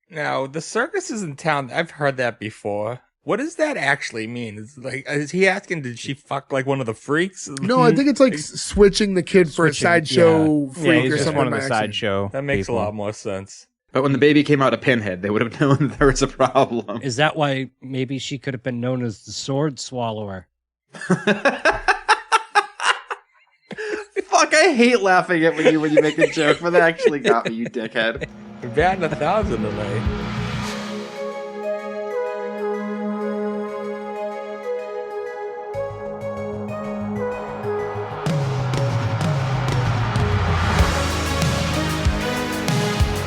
Now, the circus is in town. I've heard that before. What does that actually mean? Is he asking, did she fuck like one of the freaks? No, I think it's like switching the kid for a sideshow Yeah, freak he's or just something one of by the accident. sideshow. That makes people. a lot more sense. But when the baby came out of Pinhead, they would have known that there was a problem. Is that why maybe she could have been known as the sword swallower? Fuck, I hate laughing at when you make a joke, but that actually got me, you dickhead. We're batting 1,000 tonight.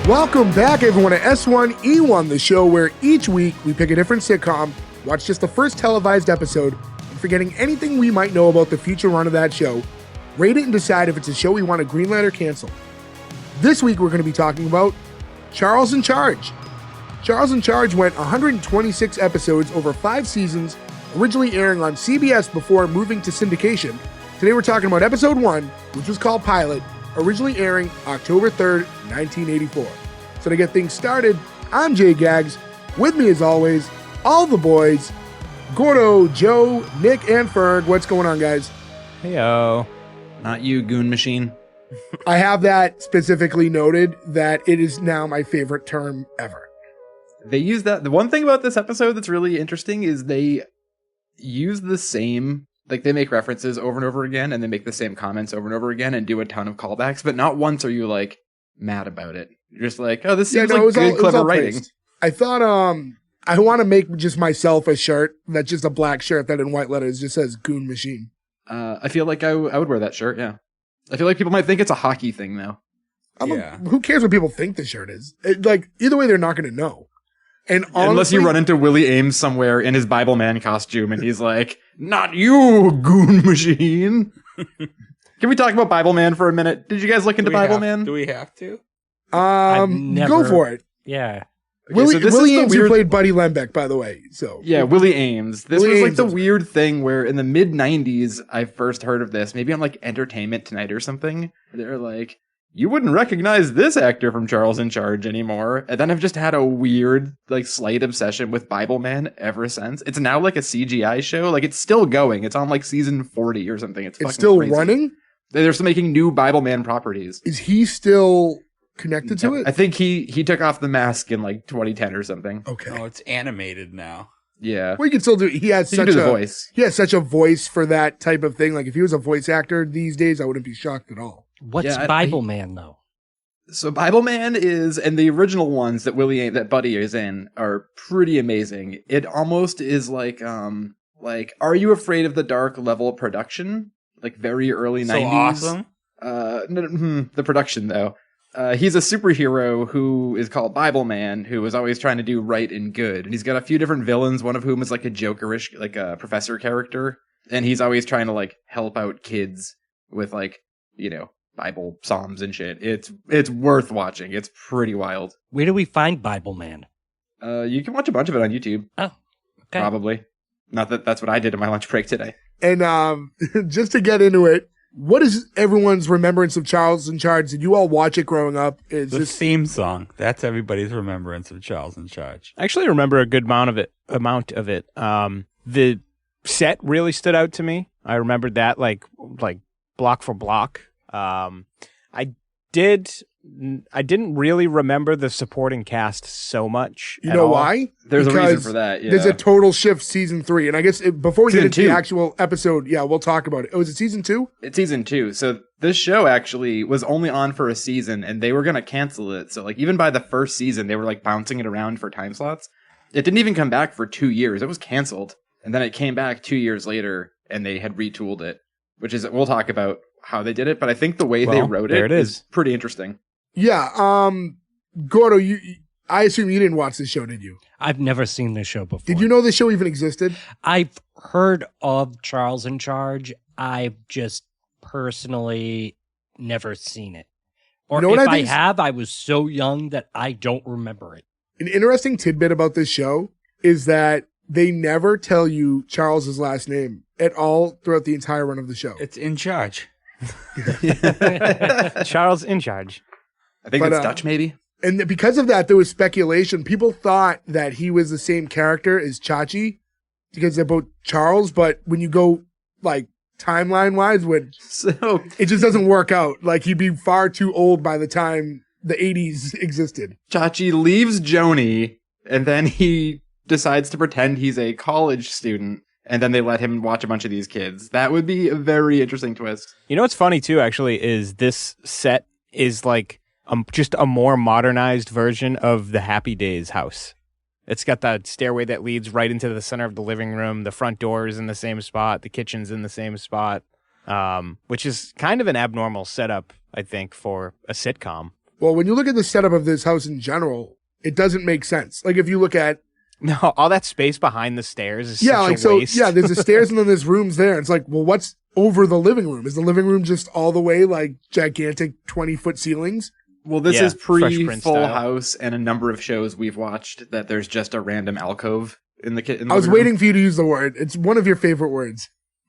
Welcome back, everyone, to S1E1, the show where each week we pick a different sitcom, watch just the first televised episode, and forgetting anything we might know about the future run of that show, rate it and decide if it's a show we want to greenlight or cancel. This week we're going to be talking about Charles in Charge. Charles in Charge went 126 episodes over 5 seasons, originally airing on CBS before moving to syndication. Today we're talking about episode 1, which was called Pilot, originally airing October 3rd, 1984. So to get things started, I'm Jay Gags. With me as always, all the boys, Gordo, Joe, Nick, and Ferg. What's going on, guys? Heyo. Not you, goon machine. I have that specifically noted that it is now my favorite term ever. They use that. The one thing about this episode that's really interesting is they use the same, like they make references over and over again, and they make the same comments over and over again and do a ton of callbacks, but not once are you like mad about it. You're just like, oh, this seems it like was good, all clever writing. praised. I thought, I want to make just myself a shirt that's just a black shirt that in white letters just says Goon Machine. I feel like I would wear that shirt, yeah. I feel like people might think it's a hockey thing, though. Who cares what people think the shirt is? Like, either way, they're not going to know. And honestly, unless you run into Willie Aames somewhere in his Bible Man costume and he's like, not you, goon machine. Can we talk about Bible Man for a minute? Did you guys look into Bible Man? Do we have to? Go for it. Yeah. Okay, Willie so this Willie is the Aames, who weird- played Buddy Lembeck, by the way. So Yeah, Willie Aames. This Willie was like Aames the is- weird thing where in the mid-90s, I first heard of this, maybe on like Entertainment Tonight or something. They're like, you wouldn't recognize this actor from Charles in Charge anymore. And then I've just had a weird, like, slight obsession with Bible Man ever since. It's now like a CGI show. Like, it's still going. It's on like season 40 or something. It's fucking still crazy. running? They're still making new Bible Man properties. Is he still connected to it? I think he took off the mask in like 2010 or something. Okay. Oh, it's animated now. Yeah. Well, you can still do. He has He such can do the a voice. He has such a voice for that type of thing. Like if he was a voice actor these days, I wouldn't be shocked at all. What's Yeah, Bible Man, though? So Bible Man is, and the original ones that that Buddy is in are pretty amazing. It almost is like Are You Afraid of the Dark level production? Like very early 90s. So awesome. The production though. He's a superhero who is called Bible Man, who is always trying to do right and good. And he's got a few different villains, one of whom is like a jokerish, like a professor character. And he's always trying to like help out kids with like, you know, Bible psalms and shit. It's worth watching. It's pretty wild. Where do we find Bible Man? You can watch a bunch of it on YouTube. Oh, okay. Probably. Not that that's what I did in my lunch break today. And just to get into it, what is everyone's remembrance of Charles in Charge? Did you all watch it growing up? Is The this theme song. That's everybody's remembrance of Charles in Charge. I actually remember a good amount of it. The set really stood out to me. I remembered that like block for block. I didn't really remember the supporting cast so much. you at know all. why? There's a reason Because for that. Yeah. There's a total shift season 3. And I guess before we get Season into the 2. actual episode, yeah, we'll talk about it. Oh, is it season 2? It's season 2. So this show actually was only on for a season and they were going to cancel it. So like even by the first season, they were like bouncing it around for time slots. It didn't even come back for 2 years. It was canceled. And then it came back 2 years later and they had retooled it, which is, we'll talk about how they did it. But I think the way they Well, wrote there it it is is. pretty interesting. Yeah. Gordo, I assume you didn't watch this show, did you? I've never seen this show before. Did you know this show even existed? I've heard of Charles in Charge. I've just personally never seen it. Or You know what if I I think- have, I was so young that I don't remember it. An interesting tidbit about this show is that they never tell you Charles's last name at all throughout the entire run of the show. It's in charge. Charles in Charge. I think But, it's Dutch, maybe. And because of that, there was speculation. People thought that he was the same character as Chachi because they're both Charles. But when you go like timeline wise, So it just doesn't work out. Like he'd be far too old by the time the 80s existed. Chachi leaves Joni, and then he decides to pretend he's a college student, and then they let him watch a bunch of these kids. That would be a very interesting twist. You know what's funny too, actually, is this set is like just a more modernized version of the Happy Days house. It's got the stairway that leads right into the center of the living room. The front door is in the same spot. The kitchen's in the same spot, which is kind of an abnormal setup, I think, for a sitcom. Well, when you look at the setup of this house in general, it doesn't make sense. Like if you look at No, all that space behind the stairs is yeah, such like a so waste. yeah, there's the stairs and then there's rooms there. It's like, well, what's over the living room? Is the living room just all the way like gigantic 20-foot ceilings? Well, this Yeah, is Fresh pre Prince Full style. House and a number of shows we've watched that there's just a random alcove in the kitchen. I was waiting for you to use the word. It's one of your favorite words.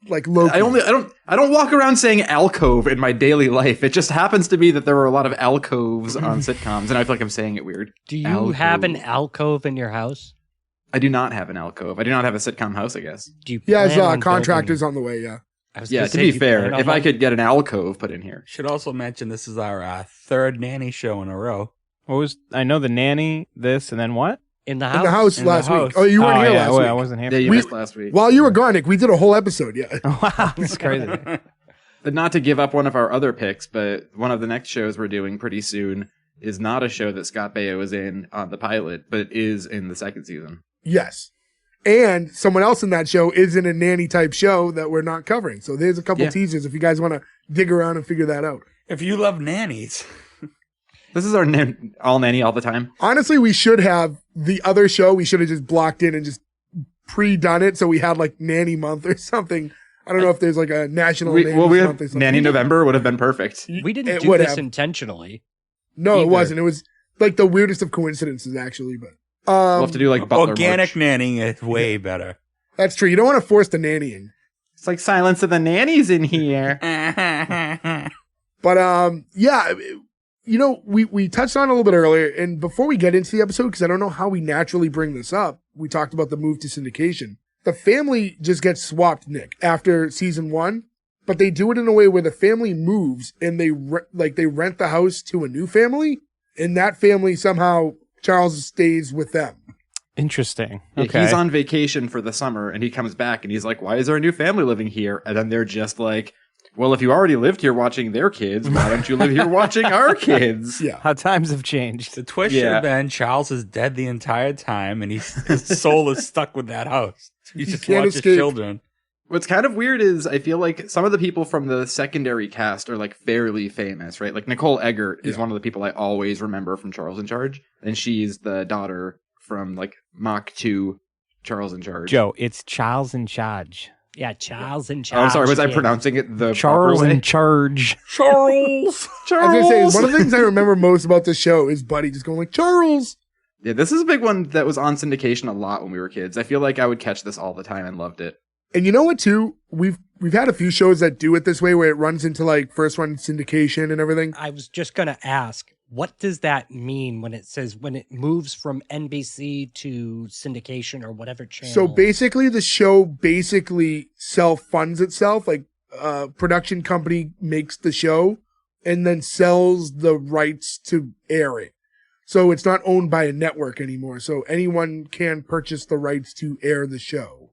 Like low. I don't walk around saying alcove in my daily life. It just happens to be that there are a lot of alcoves on sitcoms, and I feel like I'm saying it weird. Do you Alcove. have an alcove in your house? I do not have an alcove. I do not have a sitcom house, I guess. Do you Yeah, it's plan on contractors building- on the way, yeah. I was Yeah, gonna to say, be do you fair, plan on if I one? could get an alcove put in here. Should also mention this is our third nanny show in a row. What was I know the nanny, this, and then what? in the In house. the house In the last week. house. Oh, you weren't here yeah, last week. I wasn't here. Yeah, you We- missed last week. While you were gone, Nick, we did a whole episode, yeah. Wow, that's crazy. But not to give up one of our other picks, but one of the next shows we're doing pretty soon is not a show that Scott Baio is in on the pilot, but it is in the second season. Yes. And someone else in that show is in a nanny type show that we're not covering. So there's a couple Yeah. teasers if you guys want to dig around and figure that out. If you love nannies, This is our all nanny all the time. Honestly, we should have the other show. We should have just blocked in and just pre-done it. So we had like nanny month or something. I don't know if there's like a national nanny month or something. Nanny November would have been perfect. We didn't It do would this have. intentionally. No, it either. wasn't. It was like the weirdest of coincidences, actually. But We'll have to do like Butler organic March. nannying is way better. that's true. You don't want to force the nannying. It's like Silence of the Nannies in here. But yeah, you know, we touched on it a little bit earlier, and before we get into the episode, because I don't know how we naturally bring this up, we talked about the move to syndication. The family just gets swapped, Nick, after season 1, but they do it in a way where the family moves and they rent the house to a new family, and that family somehow Charles stays with them. Interesting. Yeah, Okay. he's on vacation for the summer and he comes back and he's like, why is there a new family living here? And then they're just like, well, if you already lived here watching their kids, why don't you live here watching our kids? Yeah. How times have changed. The twist should Yeah. have been Charles is dead the entire time, and his soul is stuck with that house. He just can't watches escape. children. What's kind of weird is I feel like some of the people from the secondary cast are like fairly famous, right? Like Nicole Eggert is one of the people I always remember from Charles in Charge. And she's the daughter from like Mach 2 Charles in Charge. Joe, it's Charles in charge. Yeah, Charles in Oh, charge. I'm sorry, was I yeah. pronouncing it the Charles proper way? in charge. Charles! I was gonna say, one of the things I remember most about this show is Buddy just going like, Charles! Yeah, this is a big one that was on syndication a lot when we were kids. I feel like I would catch this all the time and loved it. And you know what, too? We've had a few shows that do it this way, where it runs into like first run syndication and everything. I was just going to ask, what does that mean when it says when it moves from NBC to syndication or whatever channel? So basically, the show basically self-funds itself. Like, a production company makes the show and then sells the rights to air it. So it's not owned by a network anymore. So anyone can purchase the rights to air the show.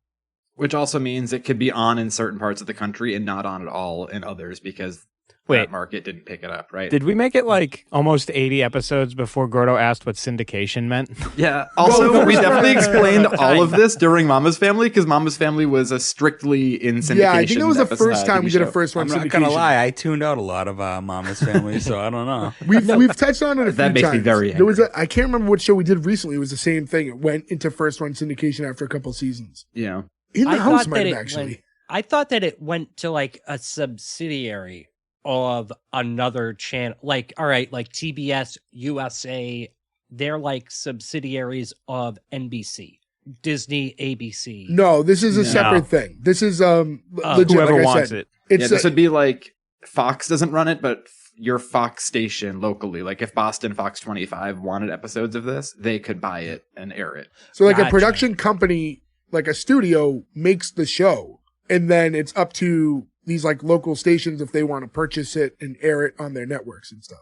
Which also means it could be on in certain parts of the country and not on at all in others because Wait. that market didn't pick it up, right? Did we make it like almost 80 episodes before Gordo asked what syndication meant? Yeah. Also, Well, we the first definitely time- explained all of this during Mama's Family because Mama's Family was a strictly in syndication. Yeah, I think that was the episode, first time TV we did a show. first run I'm syndication. not gonna lie, I tuned out a lot of Mama's Family, so I don't know. We've touched on it a few That makes me times. very There was angry. I can't remember what show we did recently. It was the same thing. It went into first run syndication after a couple seasons. Yeah. In the I house thought might that have it actually. went. I thought that it went to like a subsidiary of another channel. Like, all right, like TBS, USA, they're like subsidiaries of NBC, Disney, ABC. No, this is a No. separate thing. This is legit. Whoever like I wants said. it. It's Yeah, this would be like Fox doesn't run it, but your Fox station locally, like if Boston Fox 25 wanted episodes of this, they could buy it and air it. So like a Gotcha. production company, like a studio, makes the show, and then it's up to these like local stations if they want to purchase it and air it on their networks and stuff.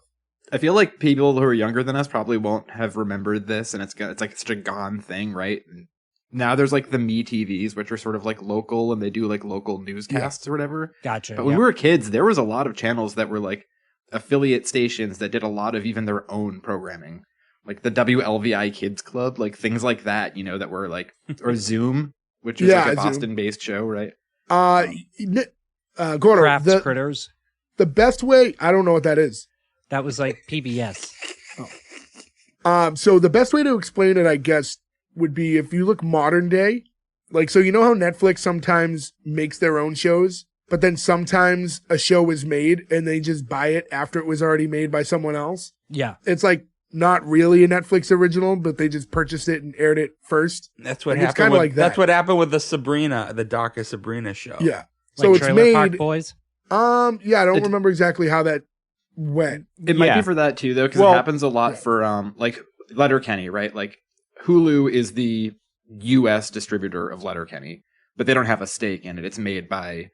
I feel like people who are younger than us probably won't have remembered this, and it's like such a gone thing, right? And now there's like the Me TVs, which are sort of like local, and they do like local newscasts or whatever. Gotcha. But when we were kids, there was a lot of channels that were like affiliate stations that did a lot of even their own programming, like the WLVI Kids Club, like things like that, you know, that were like, or Zoom, which is like a Zoom. Boston-based show, right? Gordo, Crafts Critters. the best way, I don't know what that is. That was like PBS. So the best way to explain it, I guess, would be if you look modern day, like, so you know how Netflix sometimes makes their own shows, but then sometimes a show is made and they just buy it after it was already made by someone else. Yeah. It's like not really a Netflix original, but they just purchased it and aired it first. That's what Like, it's happened. kinda like that. That's what happened with the darker Sabrina show. Yeah. So Like it's Trailer Park made. Boys. Yeah, I don't remember exactly how that went. It might Yeah. be for that too, though, because Well, it happens a lot for like Letterkenny, right? Like Hulu is the U.S. distributor of Letterkenny, but they don't have a stake in it. It's made by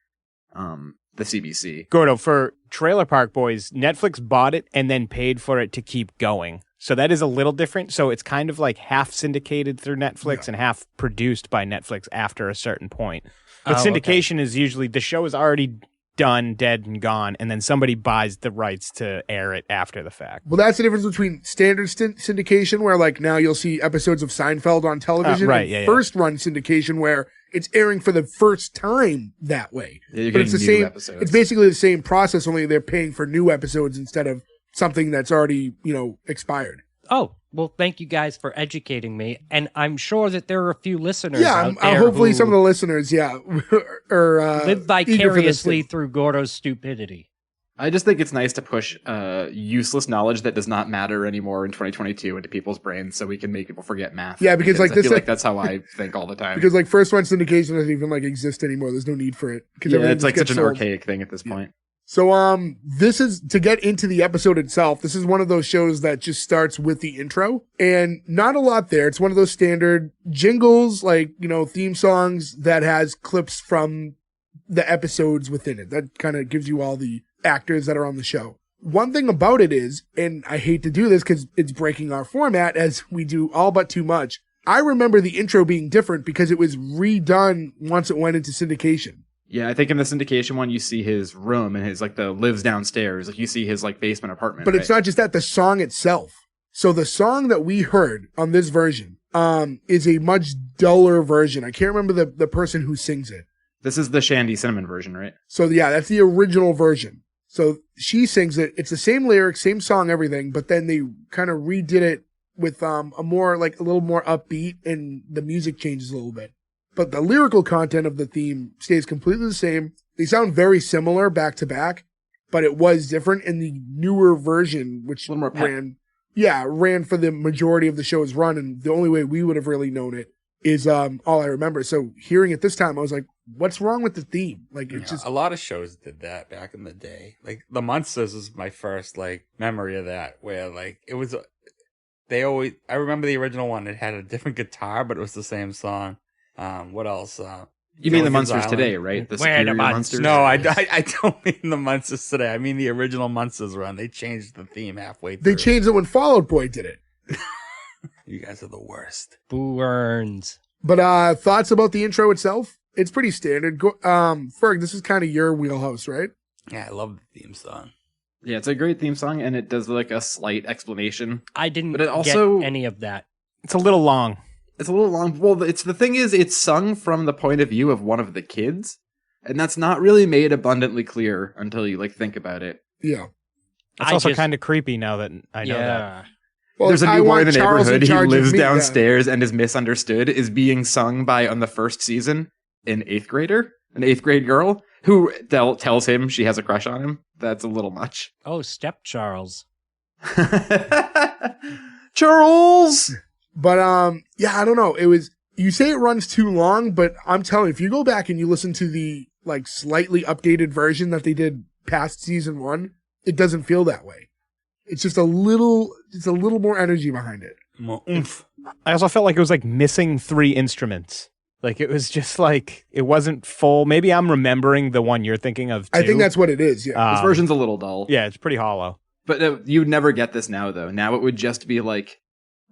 the CBC. Gordo, for Trailer Park Boys, Netflix bought it and then paid for it to keep going. So that is a little different. So it's kind of like half syndicated through Netflix and half produced by Netflix after a certain point. But syndication is usually the show is already done, dead, and gone, and then somebody buys the rights to air it after the fact. Well, that's the difference between standard syndication, where like now you'll see episodes of Seinfeld on television, right, and yeah, yeah. first run syndication where it's airing for the first time that way. Yeah, you're But it's the getting new same. episodes. It's basically the same process, only they're paying for new episodes instead of something that's already, expired. Oh, well, thank you guys for educating me. And I'm sure that there are a few listeners Yeah, out there hopefully who some of the listeners, are live eager for this vicariously thing. through Gordo's stupidity. I just think it's nice to push useless knowledge that does not matter anymore in 2022 into people's brains, so we can make people forget math. Yeah, because, like, I this, feel like- like that's how I think all the time. Because like first run syndication doesn't even like exist anymore. There's no need for it. Because Yeah, everything it's like just such gets an sold. archaic thing at this point. So this is to get into the episode itself. This is one of those shows that just starts with the intro and not a lot there. It's one of those standard jingles, like, theme songs that has clips from the episodes within it. That kind of gives you all the actors that are on the show. One thing about it is, and I hate to do this because it's breaking our format as we do all but too much. I remember the intro being different because it was redone once it went into syndication. Yeah, I think in the syndication one, you see his room and his the lives downstairs. Like you see his basement apartment. But it's not just that, the song itself. So the song that we heard on this version is a much duller version. I can't remember the person who sings it. This is the Shandy Cinnamon version, right? So yeah, that's the original version. So she sings it. It's the same lyrics, same song, everything, but then they kind of redid it with a little more upbeat, and the music changes a little bit. But the lyrical content of the theme stays completely the same. They sound very similar back to back, but it was different in the newer version, which A little more pep. ran for the majority of the show's run. And the only way we would have really known it is all I remember. So hearing it this time, I was like, what's wrrong with the theme? Like, it's just a lot of shows did that back in the day. Like the Munsters was my first memory of that, where it was. I remember the original one. It had a different guitar, but it was the same song. What else? You mean the Gilligan's Munsters Island. today, right? The Where the Superior Munsters? Munsters? No, I don't mean the Munsters today. I mean the original Munsters run. They changed the theme halfway through. they changed it when Fall Out Boy did it. You guys are the worst. Boo earns. But thoughts about the intro itself? It's pretty standard. Ferg, this is kind of your wheelhouse, right? Yeah, I love the theme song. Yeah, it's a great theme song, and it does a slight explanation. I didn't But it also- get any of that. It's a little long. It's a little long. Well, the thing is, it's sung from the point of view of one of the kids, and that's not really made abundantly clear until you think about it. Yeah. It's I also just- kind of creepy now that I know that. Yeah. Well, There's a I new boy want in the Charles neighborhood. in He charge of lives me, yeah. downstairs and is misunderstood. Is being sung by on the first season an 8th grader, an 8th grade girl who tells him she has a crush on him. That's a little much. Oh, Step Charles. Charles. But yeah, I don't know. It was, you say it runs too long, but I'm telling you, if you go back and you listen to the slightly updated version that they did past season 1, it doesn't feel that way. It's just a little more energy behind it. More oomph. I also felt like it was like missing 3 instruments. Like it was just like it wasn't full. Maybe I'm remembering the one you're thinking of too. I think that's what it is. Yeah. This version's a little dull. Yeah, it's pretty hollow. But you'd never get this now, though. Now it would just be like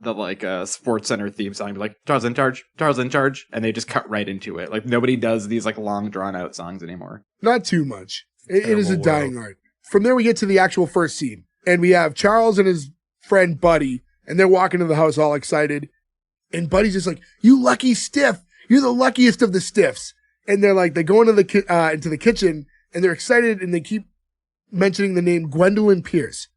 the Sports Center theme song, like Charles in charge, and they just cut right into it. Like nobody does these like long drawn out songs anymore. Not too much. It is a Terrible dying art. From there, we get to the actual first scene, and we have Charles and his friend Buddy, and they're walking to the house all excited. And Buddy's just like, "You lucky stiff! You're the luckiest of the stiffs." And they're like, they go into the kitchen, and they're excited, and they keep mentioning the name Gwendolyn Pierce,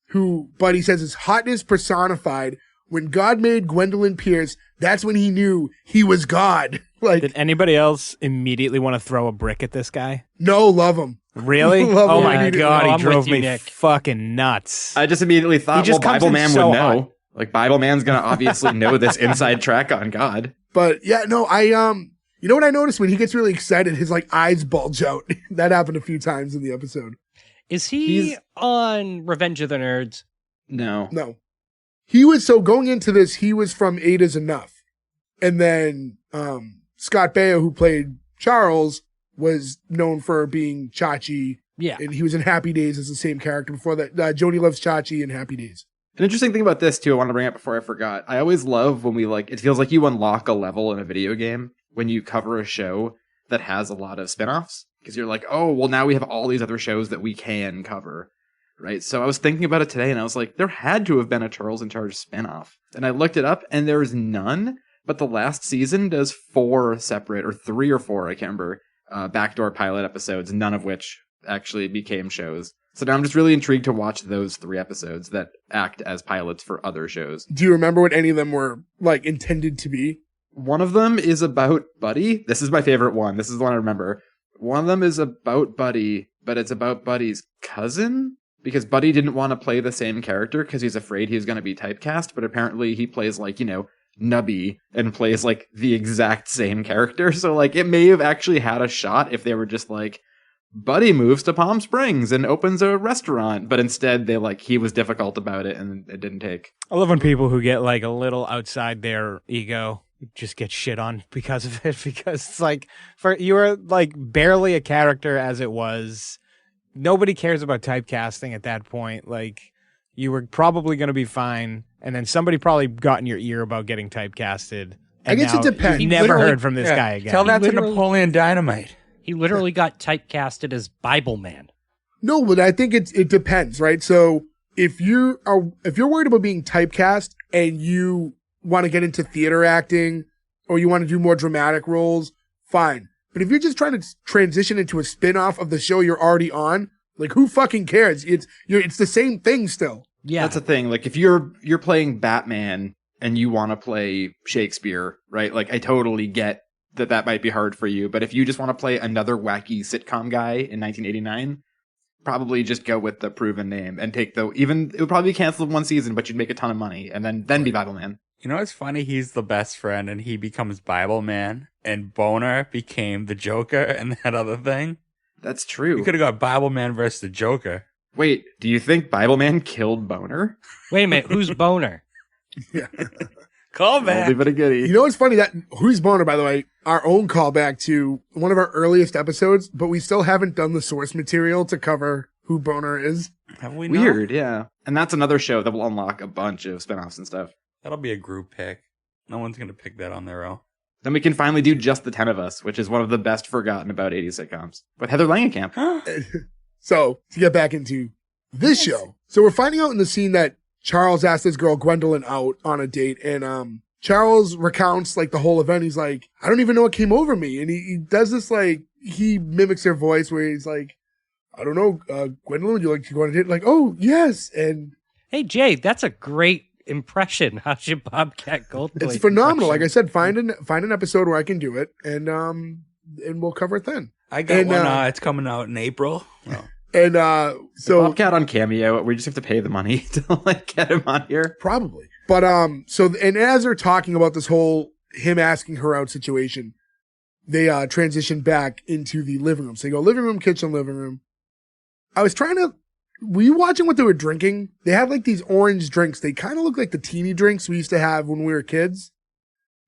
who Buddy says is hotness personified. When God made Gwendolyn Pierce, that's when he knew he was God. Like, Did anybody else immediately want to throw a brick at this guy? no, love him. Really? Love Oh him. my Yeah, god, no, he I'm drove with you, me Nick. fucking nuts. I just immediately thought, He just well, comes Bible in Man so would know. hot. Like Bible Man's gonna obviously know this inside track on God. But yeah, no, you know what I noticed when he gets really excited, his like eyes bulge out. That happened a few times in the episode. Is he He's- on Revenge of the Nerds? No. No, he was going into this. He was from Eight Is Enough, and then Scott Baio, who played Charles, was known for being Chachi, Yeah. and he was in Happy Days as the same character before that. Jody Loves Chachi in Happy Days. An interesting thing about this too, I want to bring up before I forgot. I always love when we it feels like you unlock a level in a video game when you cover a show that has a lot of spin-offs. Because you're like, oh, well, now we have all these other shows that we can cover. Right? So I was thinking about it today and I was like, there had to have been a Charles in Charge spin-off. And I looked it up and there's none, but the last season does 4 separate, or 3 or 4, I can't remember, backdoor pilot episodes, none of which actually became shows. So now I'm just really intrigued to watch those 3 episodes that act as pilots for other shows. Do you remember what any of them were like intended to be? One of them is about Buddy. This is my favorite one. This is the one I remember. One of them is about Buddy, but it's about Buddy's cousin, because Buddy didn't want to play the same character because he's afraid he's going to be typecast, but apparently he plays like, Nubby and plays like the exact same character. So like it may have actually had a shot if they were just like, Buddy moves to Palm Springs and opens a restaurant, but instead he was difficult about it and it didn't take. I love when people who get like a little outside their ego just get shit on because of it, because it's like, you were like barely a character as it was. Nobody cares about typecasting at that point. Like, you were probably going to be fine, and then somebody probably got in your ear about getting typecasted. I guess it now depends. You He never literally- heard from this guy again. Tell that to literally- Napoleon Dynamite. He literally got typecasted as Bible Man. No, but I think it depends, right? So if you're worried about being typecast and you want to get into theater acting or you want to do more dramatic roles, fine. But if you're just trying to transition into a spin-off of the show you're already on, like, who fucking cares? It's the same thing still. Yeah. That's the thing. Like if you're playing Batman and you want to play Shakespeare, right? Like I totally get that might be hard for you, but if you just want to play another wacky sitcom guy in 1989, probably just go with the proven name and take it would probably be canceled in 1 season, but you'd make a ton of money and then be Bible Man. You know what's funny? He's the best friend and he becomes Bible Man, and Boner became the Joker and that other thing. That's You true. could have got Bible Man versus the Joker. Wait, do you think Bible Man killed Boner? Wait a minute. Who's Boner? Call Oldie but a goodie. You know what's funny? That Who's Boner, by the way, our own callback to one of our earliest episodes, but we still haven't done the source material to cover who Boner is. Have we not? Weird, yeah. And that's another show that will unlock a bunch of spinoffs and stuff. That'll be a group pick. No one's going to pick that on their own. Then we can finally do Just the 10 of Us, which is one of the best forgotten about 80s sitcoms. With Heather Langenkamp. So, to get back into this show. So we're finding out in the scene that Charles asked this girl Gwendolyn out on a date, and Charles recounts like the whole event. He's like, I don't even know what came over me. And he does this like, he mimics her voice where he's like, I don't know, Gwendolyn, would you like to go on a date? Like, oh, yes. And Hey, Jay, that's a great impression. How's your Bobcat Goldthwait? it's phenomenal. Like impression? I said, find an episode where I can do it, and we'll cover it then. I got And, one. It's coming out in April. Oh. And so Bobcat on Cameo, we just have to pay the money to like get him on here. probably, but and as they're talking about this whole him asking her out situation, they transition back into the living room. So they go living room, kitchen, living room. I was trying to were you watching what they were drinking? They had like these orange drinks. They kind of look like the teeny drinks we used to have when we were kids,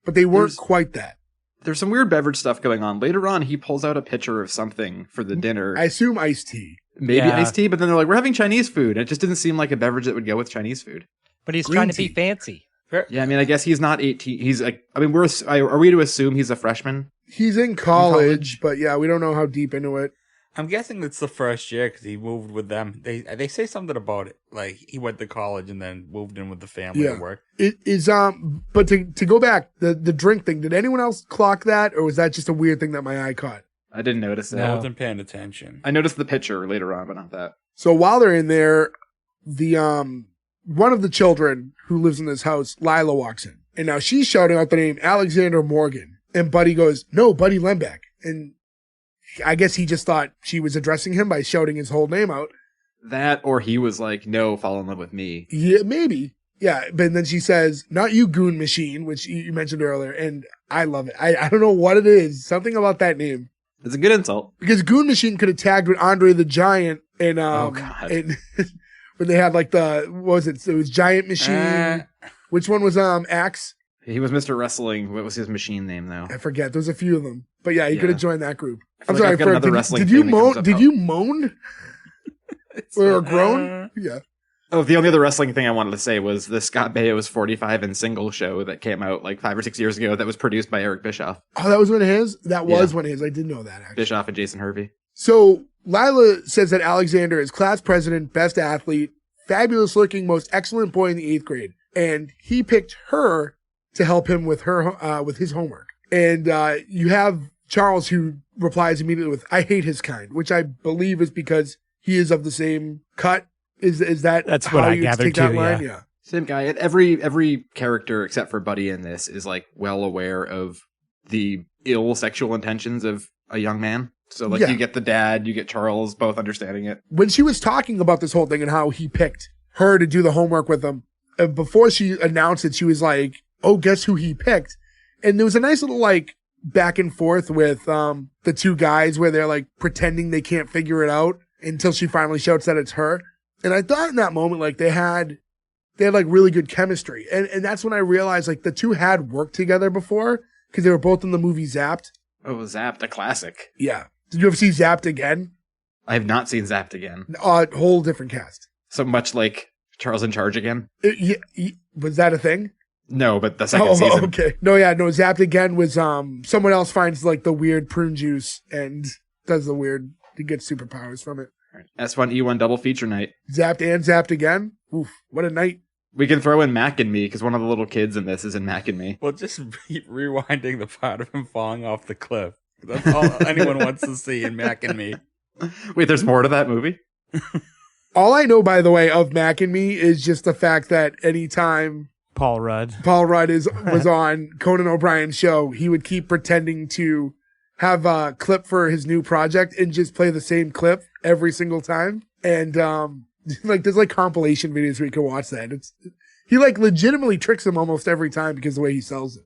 but they weren't quite that. There's some weird beverage stuff going on. Later on, he pulls out a pitcher of something for the dinner. I assume iced tea. Maybe iced tea, but then they're like, we're having Chinese food. It just didn't seem like a beverage that would go with Chinese food. But he's Green trying to tea. be fancy. Yeah, I mean, I guess he's not 18. He's like, I mean, are we to assume he's a freshman? He's in college, but yeah, we don't know how deep into it. I'm guessing it's the first year because he moved with them. They say something about it, like he went to college and then moved in with the family to work. It is but to go back, the drink thing, did anyone else clock that, or was that just a weird thing that my eye caught? I didn't notice that. I wasn't paying attention. I noticed the picture later on, but not that. So while they're in there, the one of the children who lives in this house, Lila, walks in, and now she's shouting out the name Alexander Morgan, and Buddy goes, "No, Buddy Lembeck," and I guess he just thought she was addressing him by shouting his whole name out. That, or he was like, no, fall in love with me. Yeah, maybe. Yeah, but then she says, "Not you, Goon Machine," which you mentioned earlier, and I love it. I don't know what it is. Something about that name. It's a good insult. Because Goon Machine could have tagged with Andre the Giant and Oh, God. and when they had like what was it? So it was Giant Machine. Which one was Axe? He was Mr. Wrestling. What was his machine name, though? I forget. There's a few of them. But yeah, he could have joined that group. I feel I'm sorry, I've got Fred, another wrestling did you thing that moan? comes up Did out. you moan? Or groan? Yeah. Oh, the only other wrestling thing I wanted to say was the Scott Baio's 45 and single show that came out like 5 or 6 years ago that was produced by Eric Bischoff. Oh, that was one of his? That was one of his. I did know that, actually. Bischoff and Jason Hervey. So Lila says that Alexander is class president, best athlete, fabulous looking, most excellent boy in the 8th grade. And he picked her to help him with his homework. And you have Charles, who replies immediately with, "I hate his kind," which I believe is because he is of the same cut. Is that's what how I you gathered take that too, line? yeah. Same guy. And every character except for Buddy in this is like well aware of the ill sexual intentions of a young man. So like you get the dad, you get Charles, both understanding it. When she was talking about this whole thing and how he picked her to do the homework with him, before she announced it, she was like, "Oh, guess who he picked?" And there was a nice little like back and forth with the two guys where they're like pretending they can't figure it out until she finally shouts that it's her. And I thought in that moment, like they had like really good chemistry. And that's when I realized like the two had worked together before because they were both in the movie Zapped. Oh, Zapped, a classic. Yeah. Did you ever see Zapped again? I have not seen Zapped again. Whole different cast. So much like Charles in Charge again? Was that a thing? No, but the second season. Okay. No, Zapped again was someone else finds like the weird prune juice and does the weird, he gets superpowers from it. S1E1 double feature night. Zapped and Zapped again. Oof, what a night. We can throw in Mac and Me because one of the little kids in this is in Mac and Me. Well, just rewinding the part of him falling off the cliff. That's all anyone wants to see in Mac and Me. Wait, there's more to that movie? All I know, by the way, of Mac and Me is just the fact that anytime Paul Rudd was on Conan O'Brien's show, he would keep pretending to have a clip for his new project and just play the same clip every single time. And like there's like compilation videos where you can watch that. He like legitimately tricks him almost every time because of the way he sells it.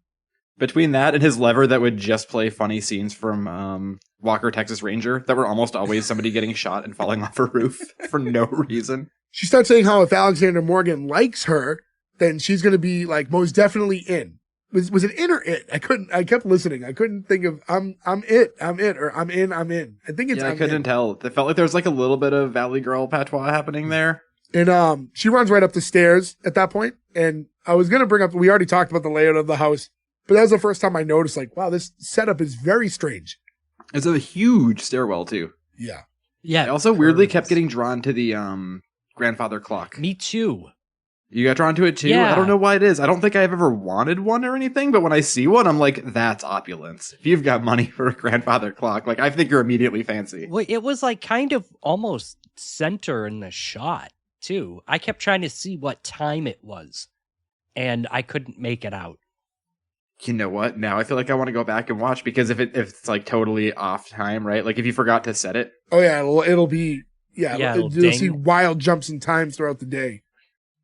Between that and his lever that would just play funny scenes from Walker, Texas Ranger that were almost always somebody getting shot and falling off a roof for no reason. She starts saying how if Alexander Morgan likes her, then she's going to be like most definitely in. Was it in or it? I kept listening. I couldn't think of I'm it, or I'm in. I think it's I couldn't tell. It felt like there was like a little bit of Valley Girl patois happening there. And she runs right up the stairs at that point. And I was going to bring up, we already talked about the layout of the house, but that was the first time I noticed like, wow, this setup is very strange. It's a huge stairwell too. Yeah. Yeah. I also weirdly kept getting drawn to the grandfather clock. Me too. You got drawn to it too? Yeah. I don't know why it is. I don't think I've ever wanted one or anything, but when I see one, I'm like, that's opulence. If you've got money for a grandfather clock, like I think you're immediately fancy. Well, it was like kind of almost center in the shot too. I kept trying to see what time it was, and I couldn't make it out. You know what? Now I feel like I want to go back and watch because if it's like totally off time, right? Like if you forgot to set it. Oh yeah, it'll be it'll you'll see ding. wild jumps in times throughout the day.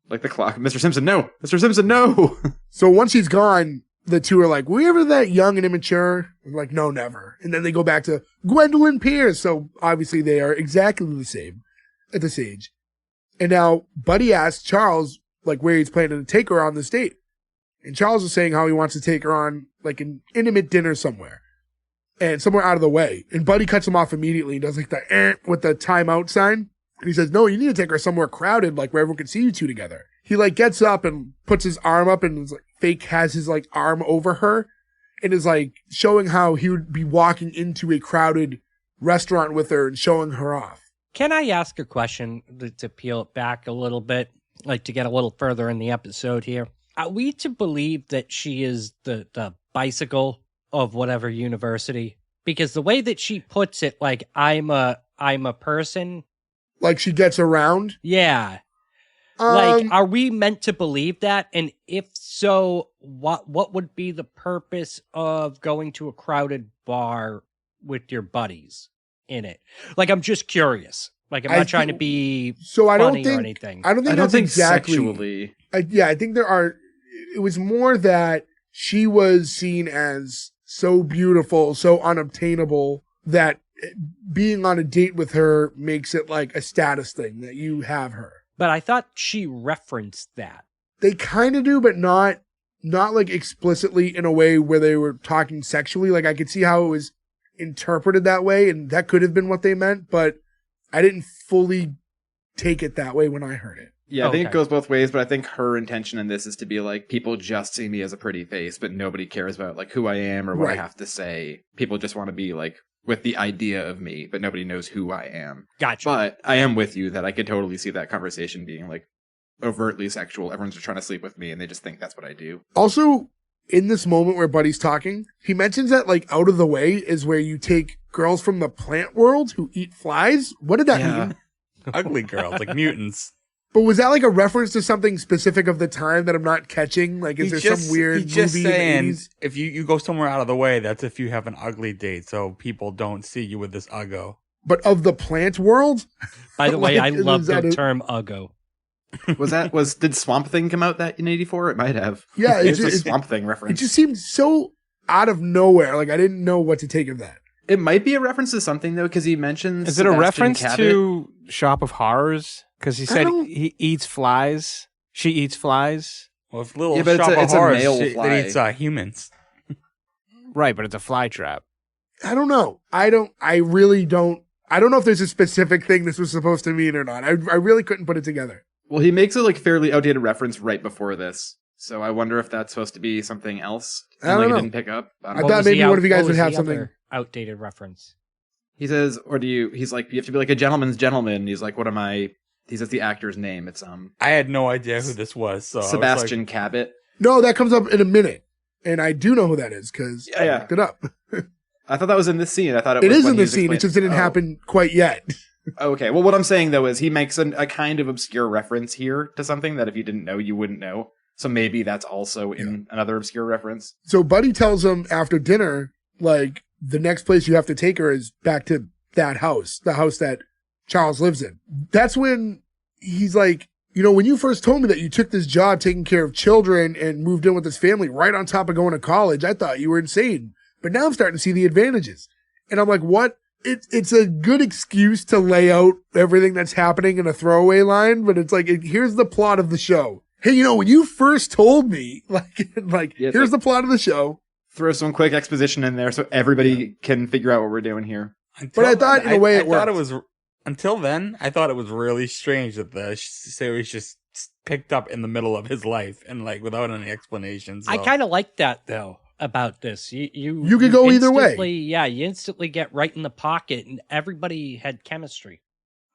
Like the clock. Mr. Simpson, no. Mr. Simpson, no. So once he's gone, the two are like, were we ever that young and immature? I'm like, no, never. And then they go back to Gwendolyn Pierce. So obviously they are exactly the same at this age. And now Buddy asks Charles, like, where he's planning to take her on this date. And Charles is saying how he wants to take her on, like, an intimate dinner somewhere. And somewhere out of the way. And Buddy cuts him off immediately. He does, like, the with the timeout sign. And he says, no, you need to take her somewhere crowded, like, where everyone can see you two together. He, like, gets up and puts his arm up and is, like, fake has his, like, arm over her. And is, like, showing how he would be walking into a crowded restaurant with her and showing her off. Can I ask a question to peel it back a little bit, like to get a little further in the episode here? Are we to believe that she is the bicycle of whatever university? Because the way that she puts it, like, I'm a person. Like she gets around? Yeah. Like, are we meant to believe that? And if so, what would be the purpose of going to a crowded bar with your buddies in it? Like, I'm just curious. Like, I'm not trying to be funny or anything. I don't think that's exactly. Sexually. I think there are. It was more that she was seen as so beautiful, so unobtainable that being on a date with her makes it like a status thing that you have her. But I thought she referenced that. They kind of do, but not like explicitly in a way where they were talking sexually. Like I could see how it was interpreted that way, and that could have been what they meant, but I didn't fully take it that way when I heard it. Yeah, I think it goes both ways, but I think her intention in this is to be like, people just see me as a pretty face, but nobody cares about like who I am or what I have to say. People just want to be like with the idea of me, but nobody knows who I am. Gotcha. But I am with you that I could totally see that conversation being like overtly sexual. Everyone's just trying to sleep with me and they just think that's what I do. Also, in this moment where Buddy's talking, he mentions that like out of the way is where you take girls from the plant world who eat flies. What did that mean? Ugly girls, like mutants. But was that like a reference to something specific of the time that I'm not catching? Like, is there some weird movie just saying, in the 80s? if you go somewhere out of the way, that's if you have an ugly date, so people don't see you with this uggo. But of the plant world? By the way, Like, I love the is term uggo. Did Swamp Thing come out that in 84? It might have. Yeah, it's a Swamp Thing It reference. just seemed so out of nowhere. Like, I didn't know what to take of that. It might be a reference to something though, because he mentions. Is it a Sebastian reference Cabot. to Shop of Horrors? Because he said don't- he eats flies. She eats flies. Well, if little Yeah, but shop it's of a horrors male that fly. eats humans. Right, but it's a fly trap. I don't know. I don't know if there's a specific thing this was supposed to mean or not. I really couldn't put it together. Well, he makes a like fairly outdated reference right before this, so I wonder if that's supposed to be something else. I don't like know. He didn't pick up. I don't I know. thought maybe one of you guys what would was have the something. other outdated reference. He says, he's like, you have to be like a gentleman's gentleman. And he's like, what am I? He says the actor's name. It's I had no idea who this was, so Sebastian Cabot. No, that comes up in a minute. And I do know who that is because I Yeah. looked it up. I thought that was in this scene. I thought It was is when in he this was scene. It just didn't explaining- happen quite yet. Okay. Well, what I'm saying though is he makes a kind of obscure reference here to something that if you didn't know, you wouldn't know. So maybe that's also in another obscure reference. So Buddy tells him after dinner, like, the next place you have to take her is back to that house, the house that Charles lives in. That's when he's like, you know, when you first told me that you took this job taking care of children and moved in with this family right on top of going to college, I thought you were insane. But now I'm starting to see the advantages. And I'm like, what? It's a good excuse to lay out everything that's happening in a throwaway line, but it's like, here's the plot of the show. Hey, you know, when you first told me, here's the plot of the show. Throw some quick exposition in there so everybody can figure out what we're doing here. But I thought in a way it thought worked. until then, I thought it was really strange that the series just picked up in the middle of his life and like without any explanation. So. I kind of like that though about this. You could go either way. instantly- Yeah, you instantly get right in the pocket, and everybody had chemistry.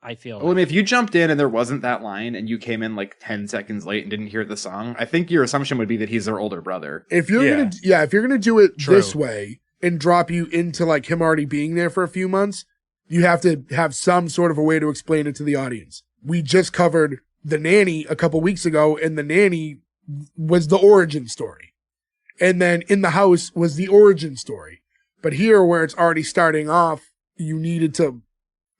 I feel. Well, I mean, if you jumped in and there wasn't that line and you came in like 10 seconds late and didn't hear the song, I think your assumption would be that he's their older brother. If you're Yeah. gonna do it True. this way and drop you into like him already being there for a few months, you have to have some sort of a way to explain it to the audience. We just covered The Nanny a couple weeks ago, and The Nanny was the origin story. And then In the House was the origin story. But here, where it's already starting off, you needed to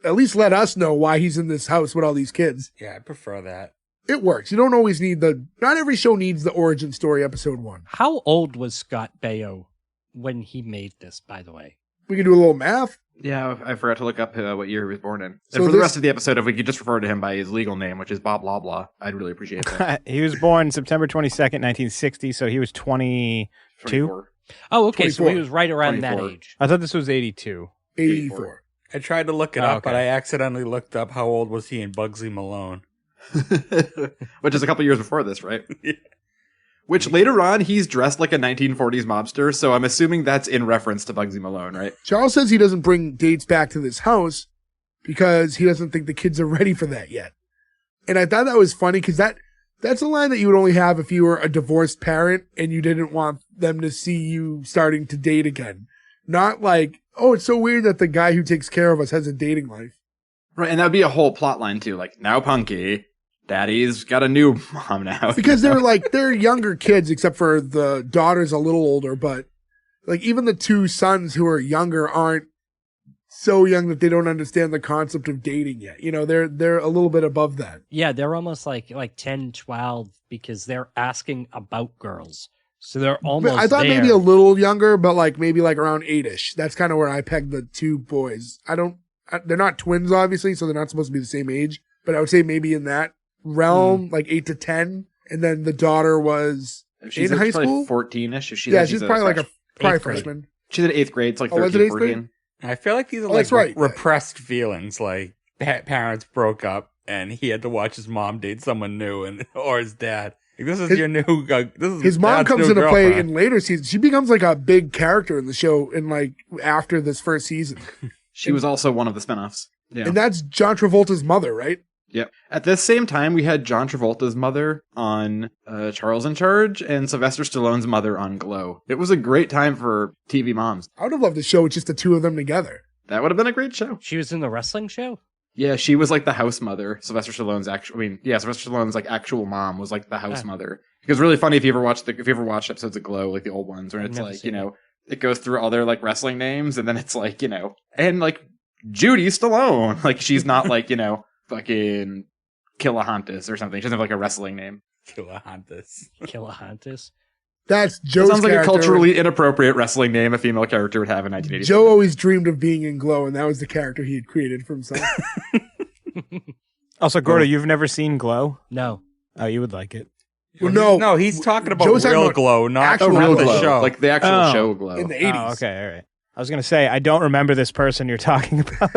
at least let us know why he's in this house with all these kids. Yeah, I prefer that. It works. You don't always need not every show needs the origin story episode 1. How old was Scott Baio when he made this? By the way, We can do a little math. Yeah, I forgot to look up what year he was born in. So And for the this- rest of the episode, if we could just refer to him by his legal name, which is Bob Blah Blah, I'd really appreciate that. He was born September 22nd, 1960, so he was 22. 24. Oh, okay. So 24. he was right around that 24. age. I thought this was 82. 84. I tried to look it Oh, up, okay. but I accidentally looked up how old was he in Bugsy Malone. Which is a couple years before this, right? Yeah. Which later on, he's dressed like a 1940s mobster, so I'm assuming that's in reference to Bugsy Malone, right? Charles says he doesn't bring dates back to this house because he doesn't think the kids are ready for that yet. And I thought that was funny because that's a line that you would only have if you were a divorced parent and you didn't want them to see you starting to date again. Not like, oh, it's so weird that the guy who takes care of us has a dating life. Right, and that would be a whole plot line, too. Like, now Punky, Daddy's got a new mom now. Because they're younger kids, except for the daughter's a little older, but like even the two sons who are younger aren't so young that they don't understand the concept of dating yet. You know, they're a little bit above that. Yeah, they're almost like 10, 12 because they're asking about girls. So they're almost I thought there. maybe a little younger, but maybe around 8-ish. That's kind of where I pegged the two boys. They're not twins, obviously, so they're not supposed to be the same age, but I would say maybe in that realm, like 8 to 10. And then the daughter was She's in high probably school? 14-ish. She's probably like a probably eighth grade. freshman. She's in 8th grade. It's like Oh, was 13, it 8th grade? 14. I feel like these are Oh, that's like right. repressed feelings. Like parents broke up and he had to watch his mom date someone new, or his dad. Like, this is your new. This is His mom dad's comes new into play girlfriend. in later seasons. She becomes like a big character in the show after this first season. She was also one of the spinoffs. Yeah. And that's John Travolta's mother, right? Yep. At this same time, we had John Travolta's mother on Charles in Charge and Sylvester Stallone's mother on Glow. It was a great time for TV moms. I would have loved a show with just the two of them together. That would have been a great show. She was in the wrestling show? Yeah, she was like the house mother. Sylvester Stallone's Sylvester Stallone's like actual mom was like the house mother. It was really funny if you ever watched episodes of Glow, like the old ones, where I've it's never like, seen it. it goes through all their like wrestling names, and then it's like, and like Judy Stallone. Like she's not like, fucking Killahantis or something. She doesn't have like a wrestling name. Killahantis. Killahantis. That's It Joe's sounds like a character. culturally inappropriate wrestling name a female character would have in 1980. Joe always dreamed of being in Glow, and that was the character he had created for himself. Also, Gordo, you've never seen Glow? No. Oh, you would like it. Well, no. No, he's talking about Joe's talking real about Glow, not actual not Real the Glow. show. Like the actual Oh. show Glow. in the 80s. Oh, okay, all right. I was going to say, I don't remember this person you're talking about.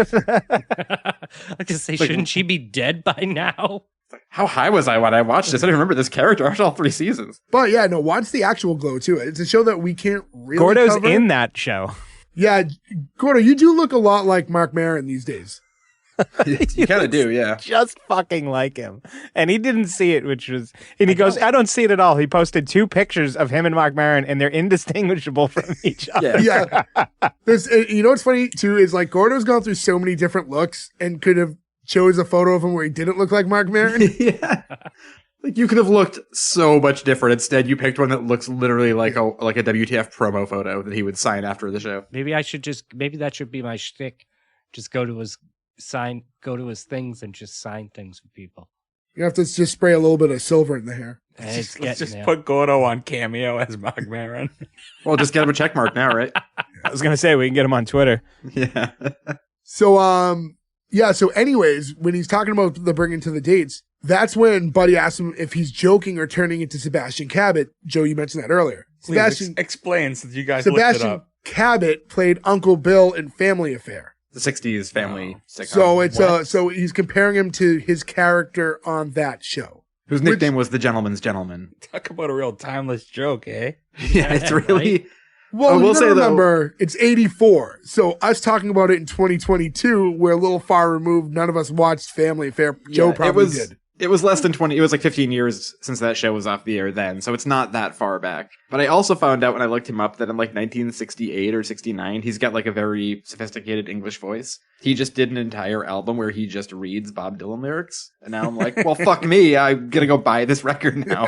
I just say, shouldn't she be dead by now? How high was I when I watched this? I don't remember this character. I watched all 3 seasons. But yeah, no, watch the actual Glow, too. It's a show that we can't really Gordo's cover. in that show. Yeah, Gordo, you do look a lot like Mark Maron these days. You kind of do, yeah. Just fucking like him. And he didn't see it, and he goes, I don't see it at all. He posted 2 pictures of him and Mark Maron, and they're indistinguishable from each other. Yeah. Yeah. You know what's funny, too, is like Gordo's gone through so many different looks and could have chose a photo of him where he didn't look like Mark Maron. Yeah. Like you could have looked so much different. Instead, you picked one that looks literally like a WTF promo photo that he would sign after the show. Maybe that should be my shtick. Just go to his things and just sign things for people. You have to just spray a little bit of silver in the hair. And it's Let's getting just there. put Gordo on Cameo as Mark Maron. Well, just get him a check mark now, right? I was going to say, we can get him on Twitter. Yeah. So anyways, when he's talking about the bringing to the dates, that's when Buddy asks him if he's joking or turning into Sebastian Cabot. Joe, you mentioned that earlier. Please Sebastian explain, since you guys looked it Sebastian up. Cabot played Uncle Bill in Family Affair. The 60s family sitcom. So it's so he's comparing him to his character on that show. whose nickname was the Gentleman's Gentleman. Talk about a real timeless joke, eh? Yeah, it's really... Well, I will you say, gotta though- remember, it's 84. So us talking about it in 2022, we're a little far removed. None of us watched Family Affair. Joe Yeah, probably it was, did. It was less than 20. It was like 15 years since that show was off the air then, so it's not that far back. But I also found out when I looked him up that in like 1968 or 69, he's got like a very sophisticated English voice. He just did an entire album where he just reads Bob Dylan lyrics. And now I'm like, well, fuck me. I'm going to go buy this record now.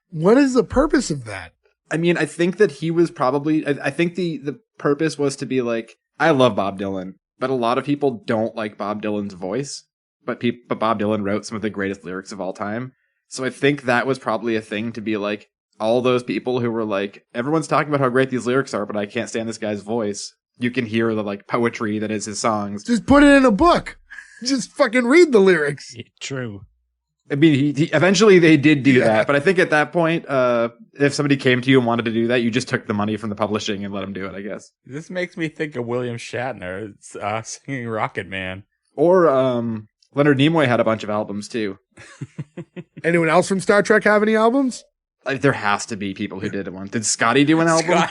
What is the purpose of that? I mean, I think that he was probably... I think the purpose was to be like, I love Bob Dylan, but a lot of people don't like Bob Dylan's voice. But Bob Dylan wrote some of the greatest lyrics of all time. So I think that was probably a thing to be like, all those people who were like, everyone's talking about how great these lyrics are, but I can't stand this guy's voice. you can hear the like poetry that is his songs. Just put it in a book. Just fucking read the lyrics. True. I mean, he eventually they did do that, but I think at that point, if somebody came to you and wanted to do that, you just took the money from the publishing and let them do it, I guess. This makes me think of William Shatner singing Rocket Man. Or Leonard Nimoy had a bunch of albums too. Anyone else from Star Trek have any albums? Like, there has to be people who did one. Did Scotty do an album?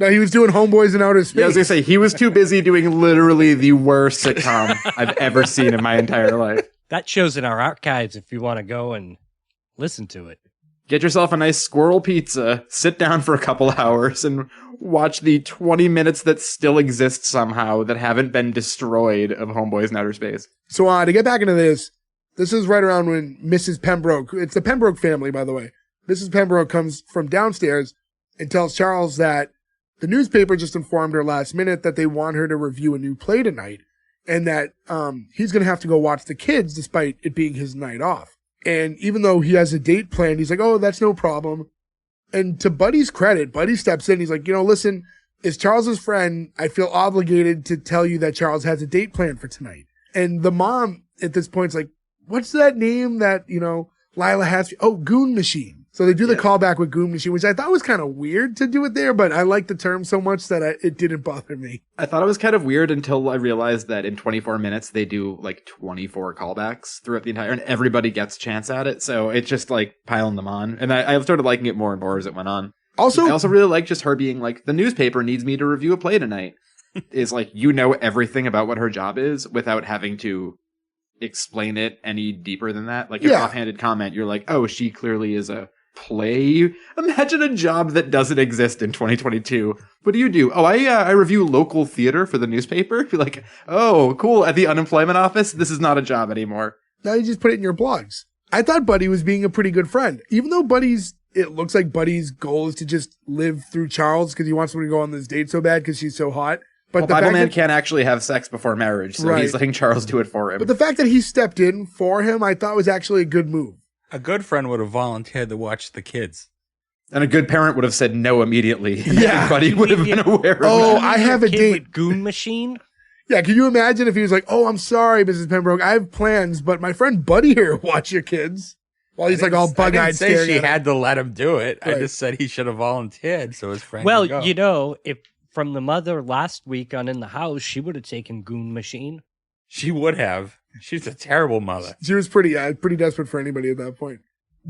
No, he was doing Homeboys in Outer Space. Yeah, I was gonna say he was too busy doing literally the worst sitcom I've ever seen in my entire life. That show's in our archives if you want to go and listen to it. Get yourself a nice squirrel pizza, sit down for a couple hours, and watch the 20 minutes that still exist somehow that haven't been destroyed of Homeboys in Outer Space. So to get back into this is right around when Mrs. Pembroke, it's the Pembroke family, by the way. Mrs. Pembroke comes from downstairs and tells Charles that the newspaper just informed her last minute that they want her to review a new play tonight, and that he's going to have to go watch the kids despite it being his night off. And even though he has a date planned, he's like, oh, that's no problem. And to Buddy's credit, Buddy steps in. He's like, listen, as Charles's friend, I feel obligated to tell you that Charles has a date planned for tonight. And the mom at this point is like, what's that name that, Lila has? Oh, Goon Machine. So they do the callback with Goon Machine, which I thought was kind of weird to do it there, but I like the term so much that it didn't bother me. I thought it was kind of weird until I realized that in 24 minutes, they do like 24 callbacks throughout the entire, and everybody gets a chance at it. So it's just like piling them on. And I started liking it more and more as it went on. I also really like just her being like, the newspaper needs me to review a play tonight. Is like, everything about what her job is without having to explain it any deeper than that. Like an offhanded comment, you're like, oh, she clearly is a play. Imagine a job that doesn't exist in 2022. What do you do? Oh, I review local theater for the newspaper. Be like, oh, cool. At the unemployment office, this is not a job anymore. Now you just put it in your blogs. I thought Buddy was being a pretty good friend, even though it looks like Buddy's goal is to just live through Charles because he wants him to go on this date so bad because she's so hot. But the Bible Man can't actually have sex before marriage, so he's letting Charles do it for him. But the fact that he stepped in for him, I thought was actually a good move. A good friend would have volunteered to watch the kids. And a good parent would have said no immediately. Yeah. Everybody would have been aware of it. Oh, I have a date. With Goon Machine? Yeah, can you imagine if he was like, oh, I'm sorry, Mrs. Pembroke, I have plans, but my friend Buddy here will watch your kids. While he's like all bug-eyed staring at him. I didn't say she had to let him do it. Right. I just said he should have volunteered so his friend could go. Well, if from the mother last week on In the House, she would have taken Goon Machine. She would have. She's a terrible mother. She was pretty desperate for anybody at that point.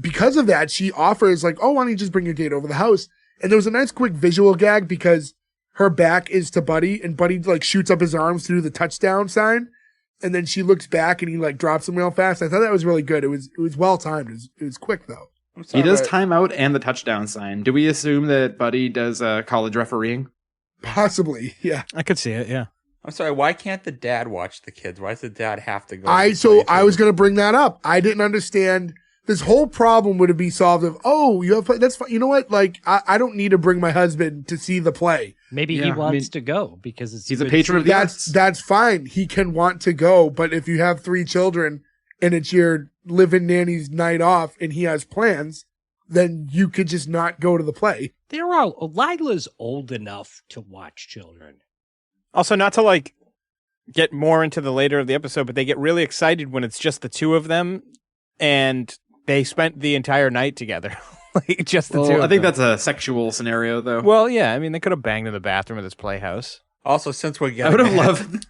Because of that, she offers like, oh, why don't you just bring your date over the house? And there was a nice quick visual gag because her back is to Buddy and Buddy like shoots up his arms to do the touchdown sign. And then she looks back and he like drops them real fast. I thought that was really good. It was well timed. It was quick though. He does time out and the touchdown sign. Do we assume that Buddy does college refereeing? Possibly, yeah. I could see it, yeah. I'm sorry, why can't the dad watch the kids? Why does the dad have to go? I was going to bring that up. I didn't understand. This whole problem would be solved if, oh, you have play. That's fine. You know what? Like, I don't need to bring my husband to see the play. Maybe he wants to go because he's a patron of the arts. That's fine. He can want to go. But if you have 3 children and it's your live-in nanny's night off and he has plans, then you could just not go to the play. Lila's old enough to watch children. Also, not to like get more into the later of the episode, but they get really excited when it's just the two of them and they spent the entire night together. Like just the two of them. I think that's a sexual scenario though. Well, yeah, I mean they could have banged in the bathroom of this playhouse. Also, since we're getting I would have loved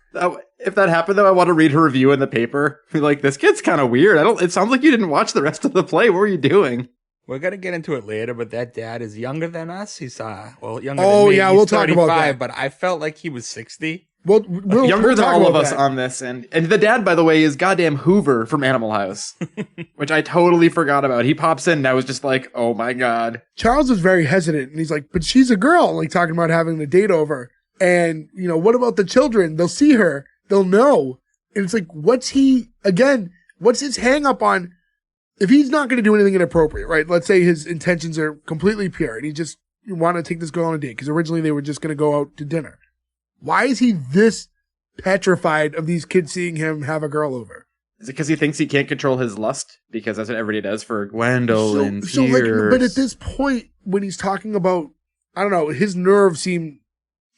if that happened though. I want to read her review in the paper. Be like, this kid's kind of weird. It sounds like you didn't watch the rest of the play. What were you doing? We're going to get into it later, but that dad is younger than us. He's, younger than me. Oh, yeah, He's we'll talk about that. But I felt like he was 60. We'll younger than all of us that. on this. And the dad, by the way, is goddamn Hoover from Animal House, which I totally forgot about. He pops in and I was just like, oh my God. Charles was very hesitant and he's like, but she's a girl, like talking about having the date over. And, what about the children? They'll see her. They'll know. And it's like, what's his hang up on? If he's not going to do anything inappropriate, right? Let's say his intentions are completely pure and he just want to take this girl on a date because originally they were just going to go out to dinner. Why is he this petrified of these kids seeing him have a girl over? Is it because he thinks he can't control his lust? Because that's what everybody does for Gwendolyn. But at this point, when he's talking about, I don't know, his nerves seem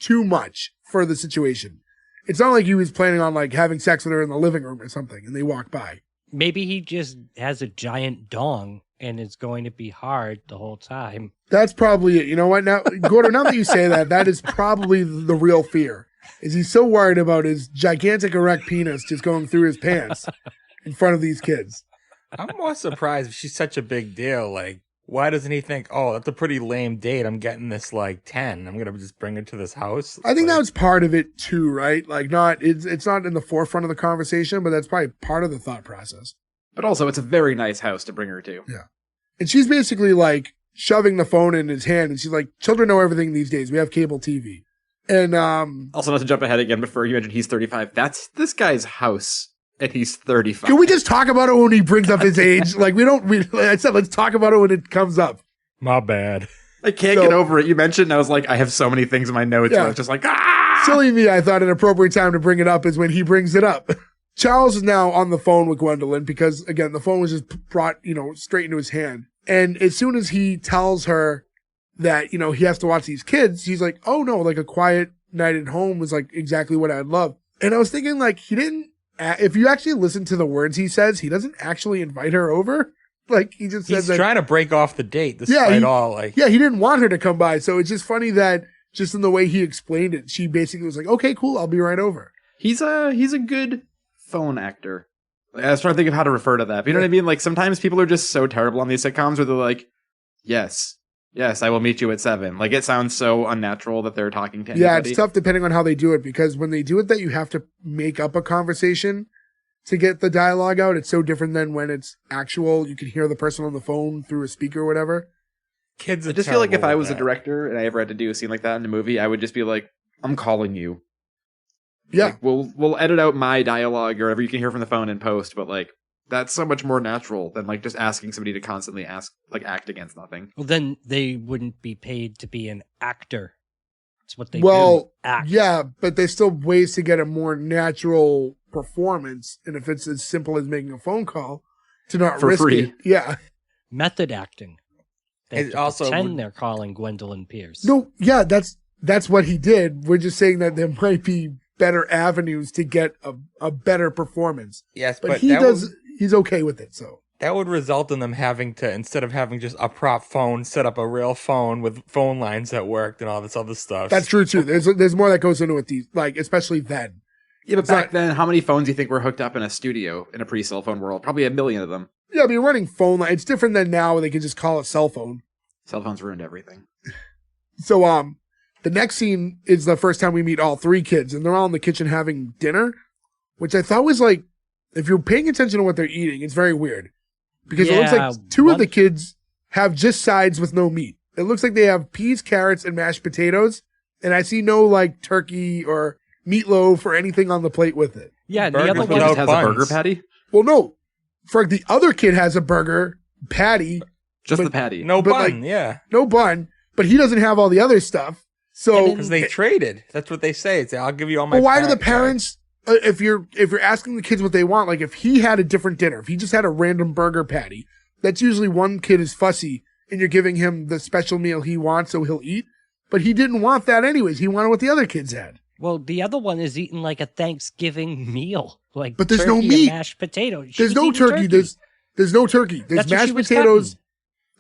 too much for the situation. It's not like he was planning on like having sex with her in the living room or something and they walk by. Maybe he just has a giant dong and it's going to be hard the whole time. That's probably it. You know what? Now, Gordon, now that you say that, that is probably the real fear. Is he's so worried about his gigantic erect penis just going through his pants in front of these kids. I'm more surprised if she's such a big deal. Like, why doesn't he think, oh, that's a pretty lame date. I'm getting this like 10. I'm going to just bring her to this house. I think like, that's part of it too, right? Like it's not in the forefront of the conversation, but that's probably part of the thought process. But also, it's a very nice house to bring her to. Yeah. And she's basically like shoving the phone in his hand and she's like, children know everything these days. We have cable TV. And also, not to jump ahead again, before you mentioned he's 35, that's this guy's house. And he's 35. Can we just talk about it when he brings up his age? Like like I said, let's talk about it when it comes up. My bad. I can't get over it. You mentioned, and I was like, I have so many things in my notes where I was just like, Silly me, I thought an appropriate time to bring it up is when he brings it up. Charles is now on the phone with Gwendolyn because, again, the phone was just brought, straight into his hand. And as soon as he tells her that, he has to watch these kids, he's like, oh no, like a quiet night at home was like exactly what I'd love. And I was thinking like he didn't, if you actually listen to the words he says, he doesn't actually invite her over. Like he just says he's trying to break off the date despite all. Like, he didn't want her to come by. So it's just funny that just in the way he explained it, she basically was like, okay, cool. I'll be right over. He's a good phone actor. I was trying to think of how to refer to that. But you know what I mean? Like sometimes people are just so terrible on these sitcoms where they're like, yes, I will meet you at 7. Like it sounds so unnatural that they're talking to anybody. Yeah, it's tough depending on how they do it because when they do it that you have to make up a conversation to get the dialogue out. It's so different than when it's actual. You can hear the person on the phone through a speaker or whatever. Kids, I just feel like if I was a director and I ever had to do a scene like that in a movie, I would just be like, I'm calling you. Yeah. Like, we'll edit out my dialogue or whatever you can hear from the phone in post, but like that's so much more natural than like just asking somebody to constantly act against nothing. Well, then they wouldn't be paid to be an actor. That's what they do. Act. Yeah, but there's still ways to get a more natural performance. And if it's as simple as making a phone call to not for risk free. it. Yeah. Method acting. They have It to also pretend would- they're calling Gwendolyn Pierce. No, yeah, that's what he did. We're just saying that there might be better avenues to get a better performance. Yes, But but he that does, he's okay with it, so. that would result in them having to, instead of having just a prop phone, set up a real phone with phone lines that worked and all this other stuff. That's true too. There's more that goes into it, like, especially then. Yeah, but It's back not- then, how many phones do you think were hooked up in a studio in a pre-cell phone world? Probably a million of them. Yeah, but you're running phone line. It's different than now where they can just call a cell phone. Cell phones ruined everything. So, the next scene is the first time we meet all 3 kids, and they're all in the kitchen having dinner, which I thought was like, if you're paying attention to what they're eating, it's very weird. Because it looks Yeah, like 2 of the kids have just sides with no meat. It looks like they have peas, carrots, and mashed potatoes, and I see no like turkey or meatloaf or anything on the plate with it. Yeah, the Burgers other without one. Just has buns. a burger patty? Well, no. For the other kid has a burger patty, Just But- the patty. no but, bun, like- yeah. no bun, but he doesn't have all the other stuff. So, And then- Because they traded. That's what they say. It's, I'll give you all my. but why do the parent parents, if you're asking the kids what they want, like if he had a different dinner, if he just had a random burger patty, that's usually one kid is fussy and you're giving him the special meal he wants so he'll eat. But he didn't want that anyways. He wanted what the other kids had. Well, the other one is eating like a Thanksgiving meal, like But there's no turkey and meat. mashed potatoes. She There's was no eating turkey. There's no turkey. There's That's what she mashed was potatoes. cutting.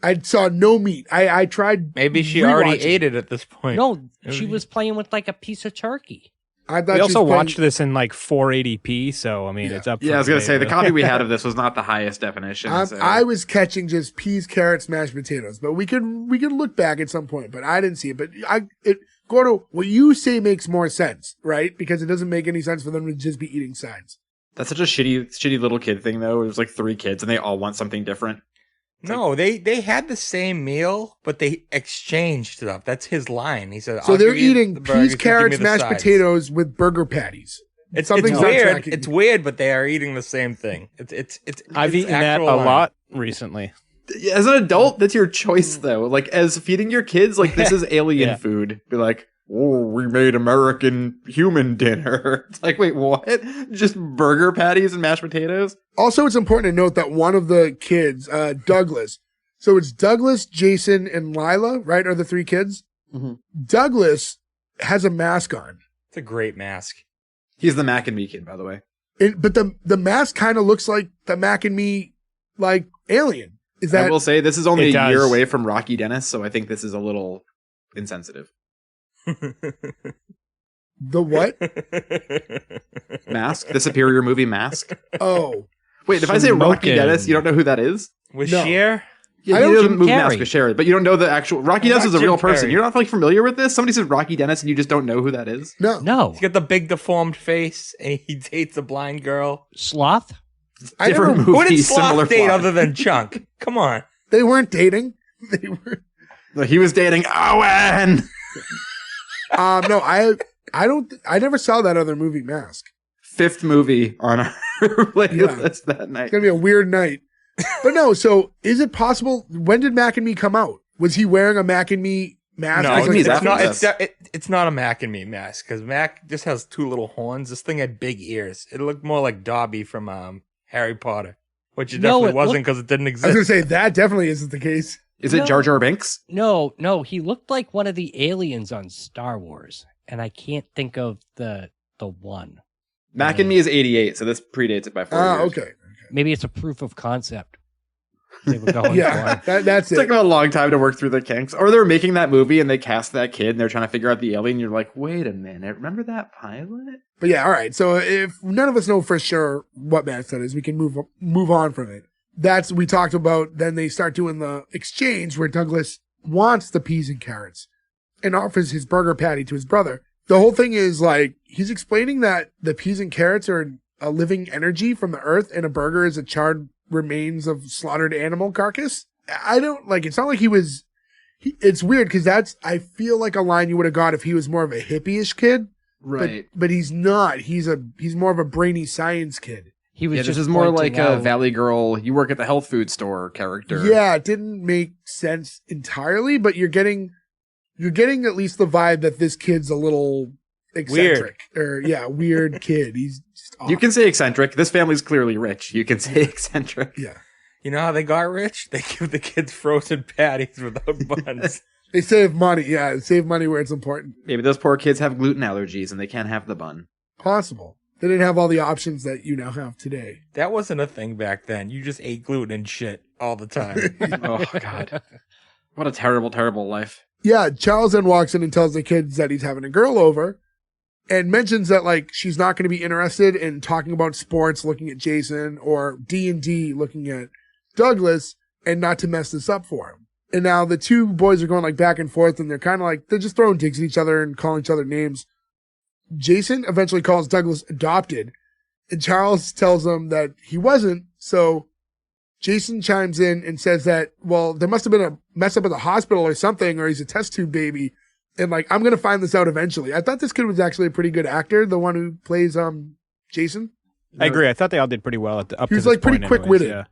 I saw no meat. I tried. Maybe she already rewatching. ate it at this point. No, she was playing with like a piece of turkey. I thought We she also was playing- watched this in like 480p, so I mean, Yeah. it's up. Yeah, for I was going to say, the debate. copy we had of this was not the highest definition. so- I was catching just peas, carrots, mashed potatoes, but we could look back at some point, but I didn't see it. But Gordo, what you say makes more sense, right? Because it doesn't make any sense for them to just be eating sides. That's such a shitty little kid thing, though. It was like 3 kids, and they all want something different. No, they had the same meal, but they exchanged stuff. That's his line. He said, So "I'll they're give you eating the burgers, peas, you give me carrots, the mashed sides." potatoes with burger patties. It's Something's not weird. tracking. It's weird, but they are eating the same thing. I've it's eaten that actual a line. lot recently. As an adult, that's your choice, though. Like, as feeding your kids, like, this is alien Yeah. food. Be like, oh, we made American human dinner. It's like, wait, what? Just burger patties and mashed potatoes? Also, it's important to note that one of the kids, Douglas, so it's Douglas, Jason, and Lila, right, are the 3 kids? Mhm. Douglas has a mask on. It's a great mask. He's the Mac and Me kid, by the way. But the mask kind of looks like the Mac and Me like alien. Is that I will say this is only It a year does. away from Rocky Dennis, so I think this is a little insensitive. the what? Mask, the superior movie Mask. Oh, Wait, if I say Rocky Smoking. Dennis, you don't know who that is? With No. Cher? Yeah, I he don't- doesn't Jim move Carrey. mask with Sherry, but you don't know the actual Rocky Dennis Not is a Jim real person. Carrey. You're not like familiar with this? Somebody says Rocky Dennis and you just don't know who that is? no. No. He's got the big deformed face, and he dates a blind girl. Sloth? I Different never- Who movie, did similar Sloth date plot. other than Chunk? Come on. They weren't dating. They were. No, he was dating Owen. No, I never saw that other movie, Mask. Fifth movie on our Yeah. list that night. It's gonna be a weird night. But no, so is it possible? When did Mac and Me come out? Was he wearing a Mac and Me mask? No, Mac and Like, Me's it's after not. this. It's not a Mac and Me mask because Mac just has two little horns. This thing had big ears. It looked more like Dobby from Harry Potter, which it No, definitely it wasn't looked- because it didn't I was gonna exist. say that definitely isn't the case. Is it No. Jar Jar Binks? No, he looked like one of the aliens on Star Wars, and I can't think of the one. Mac and Me is 88, so this predates it by 4 years. Okay. Maybe it's a proof of concept. They were going Yeah, for. that's It took it. them a long time to work through the kinks. Or they're making that movie and they cast that kid and they're trying to figure out the alien. You're like, wait a minute, remember that pilot? But yeah, all right. So if none of us know for sure what mask that is, we can move on from it. That's we talked about. Then they start doing the exchange where Douglas wants the peas and carrots and offers his burger patty to his brother. The whole thing is like he's explaining that the peas and carrots are a living energy from the earth, and a burger is a charred remains of slaughtered animal carcass. I don't like. It's not like he was. It's weird because I feel like a line you would have got if he was more of a hippie-ish kid. But he's not. He's more of a brainy science kid. He was Yeah, just this is more pointing like a out- Valley Girl, you work at the health food store character. Yeah, it didn't make sense entirely, but you're getting at least the vibe that this kid's a little eccentric. Weird kid. He's just off. You can say eccentric. This family's clearly rich. You can say eccentric. Yeah. You know how they got rich? They give the kids frozen patties without buns. They save money. Yeah, save money where it's important. Maybe those poor kids have gluten allergies and they can't have the bun. Possible. They didn't have all the options that you now have today. That wasn't a thing back then. You just ate gluten and shit all the time. Oh, God. What a terrible, terrible life. Yeah, Charles then walks in and tells the kids that he's having a girl over and mentions that like she's not going to be interested in talking about sports looking at Jason or D&D looking at Douglas and not to mess this up for him. And now the two boys are going like back and forth and they're kind of like, they're just throwing digs at each other and calling each other names. Jason eventually calls Douglas adopted and Charles tells them that he wasn't. So Jason chimes in and says that, well, there must have been a mess up at the hospital or something, or he's a test tube baby. And like, I'm going to find this out eventually. I thought this kid was actually a pretty good actor, the one who plays Jason. I agree. I thought they all did pretty well up He to was, this like, pretty point quick-witted. anyways,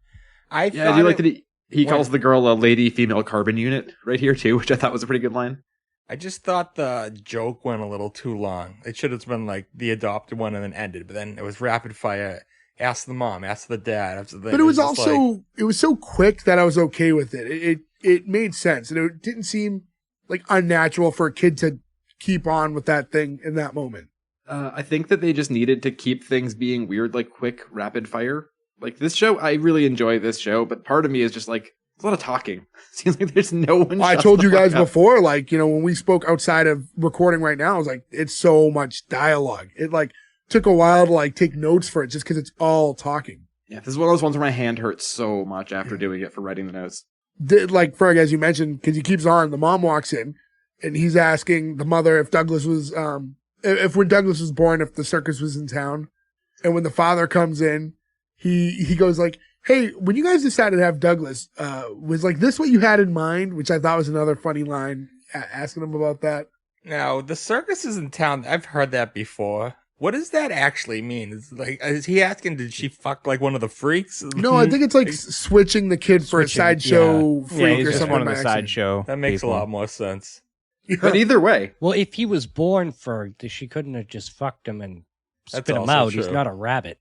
I Yeah, thought I do like it- that he What? calls the girl a lady female carbon unit right here, too, which I thought was a pretty good line. I just thought the joke went a little too long. It should have been like the adopted one and then ended, but then it was rapid fire. Ask the mom, ask the dad. After the, But it was just also, like, it was so quick that I was okay with it. It made sense. And it didn't seem like unnatural for a kid to keep on with that thing in that moment. I think that they just needed to keep things being weird, like quick, rapid fire. Like this show, I really enjoy this show, but part of me is just like, it's a lot of talking. Seems like there's no one. I shuts told the you guys fuck up. before, like, when we spoke outside of recording right now, I was like, it's so much dialogue. It like took a while to like take notes for it just because it's all talking. Yeah, this is one of those ones where my hand hurts so much after doing it for writing the notes. Like Ferg, as you mentioned, because he keeps on, the mom walks in and he's asking the mother if Douglas was, if when Douglas was born, if the circus was in town. And when the father comes in, he goes like, hey, when you guys decided to have Douglas, was like this what you had in mind? Which I thought was another funny line, asking him about that. now the circus is in town. I've heard that before. What does that actually mean? Is he asking, did she fuck like one of the freaks? No, I think it's like switching the kid for a Switching, sideshow Yeah, freak he's or just something. one of by the accident. sideshow. That makes people. a lot more sense. But either way, Well, if he was born for, she couldn't have just fucked him and That's spit him also out. He's true. not a rabbit.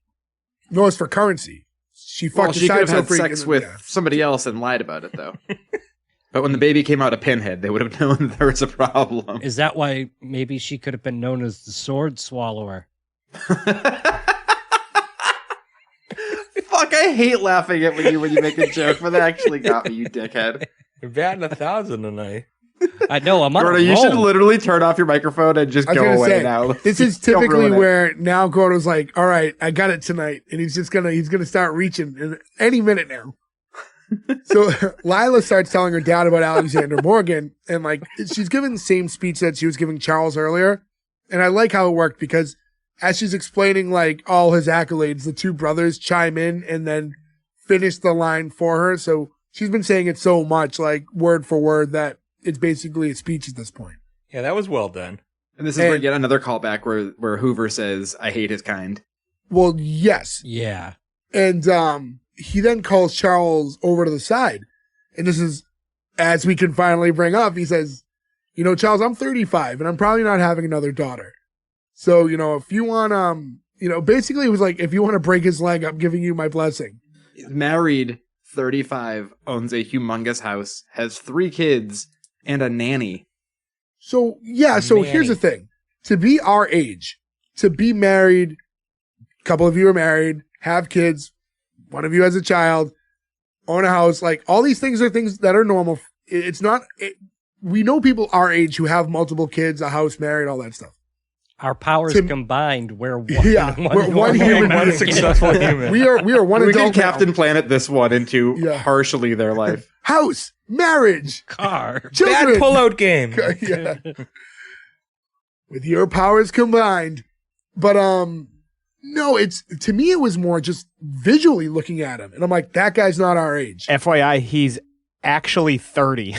No, it's for currency. She well, fucked she a could have sideshow had freak. sex and- with yeah. somebody else and lied about it, though. But when the baby came out a pinhead, they would have known that there was a problem. Is that why maybe she could have been known as the sword swallower? Fuck, I hate laughing at when you make a joke, but that actually got me, you dickhead. You're batting 1,000 tonight. I know, I'm on Gordo, a you should roll. literally turn off your microphone and just I was go gonna away say, now. this is Don't typically ruin it. where now Gordo's like, all right, I got it tonight. And he's gonna start reaching in any minute now. So Lila starts telling her dad about Alexander Morgan, and like she's giving the same speech that she was giving Charles earlier. And I like how it worked because as she's explaining like all his accolades, the two brothers chime in and then finish the line for her. So she's been saying it so much, like word for word, that it's basically a speech at this point. Yeah, that was well done. And this is where yet another callback where Hoover says, I hate his kind. Well, yes. Yeah. And he then calls Charles over to the side. And this is, as we can finally bring up, he says, you know, Charles, I'm 35 and I'm probably not having another daughter. So, you know, if you want, basically it was like, if you want to break his leg, I'm giving you my blessing. Married, 35, owns a humongous house, has 3 kids, and a nanny. So, yeah, so here's the thing. To be our age, to be married, a couple of you are married, have kids, one of you has a child, own a house, like all these things are things that are normal. It's not, we know people our age who have multiple kids, a house, married, all that stuff. Our powers combined, we're one, Yeah, we're one human One being. successful human. We are one We can adult now. Captain Planet this one into partially their life. House, marriage, car. children. Bad pullout game. Yeah. With your powers combined. But no, to me it was more just visually looking at him. And I'm like, that guy's not our age. FYI, he's actually 30.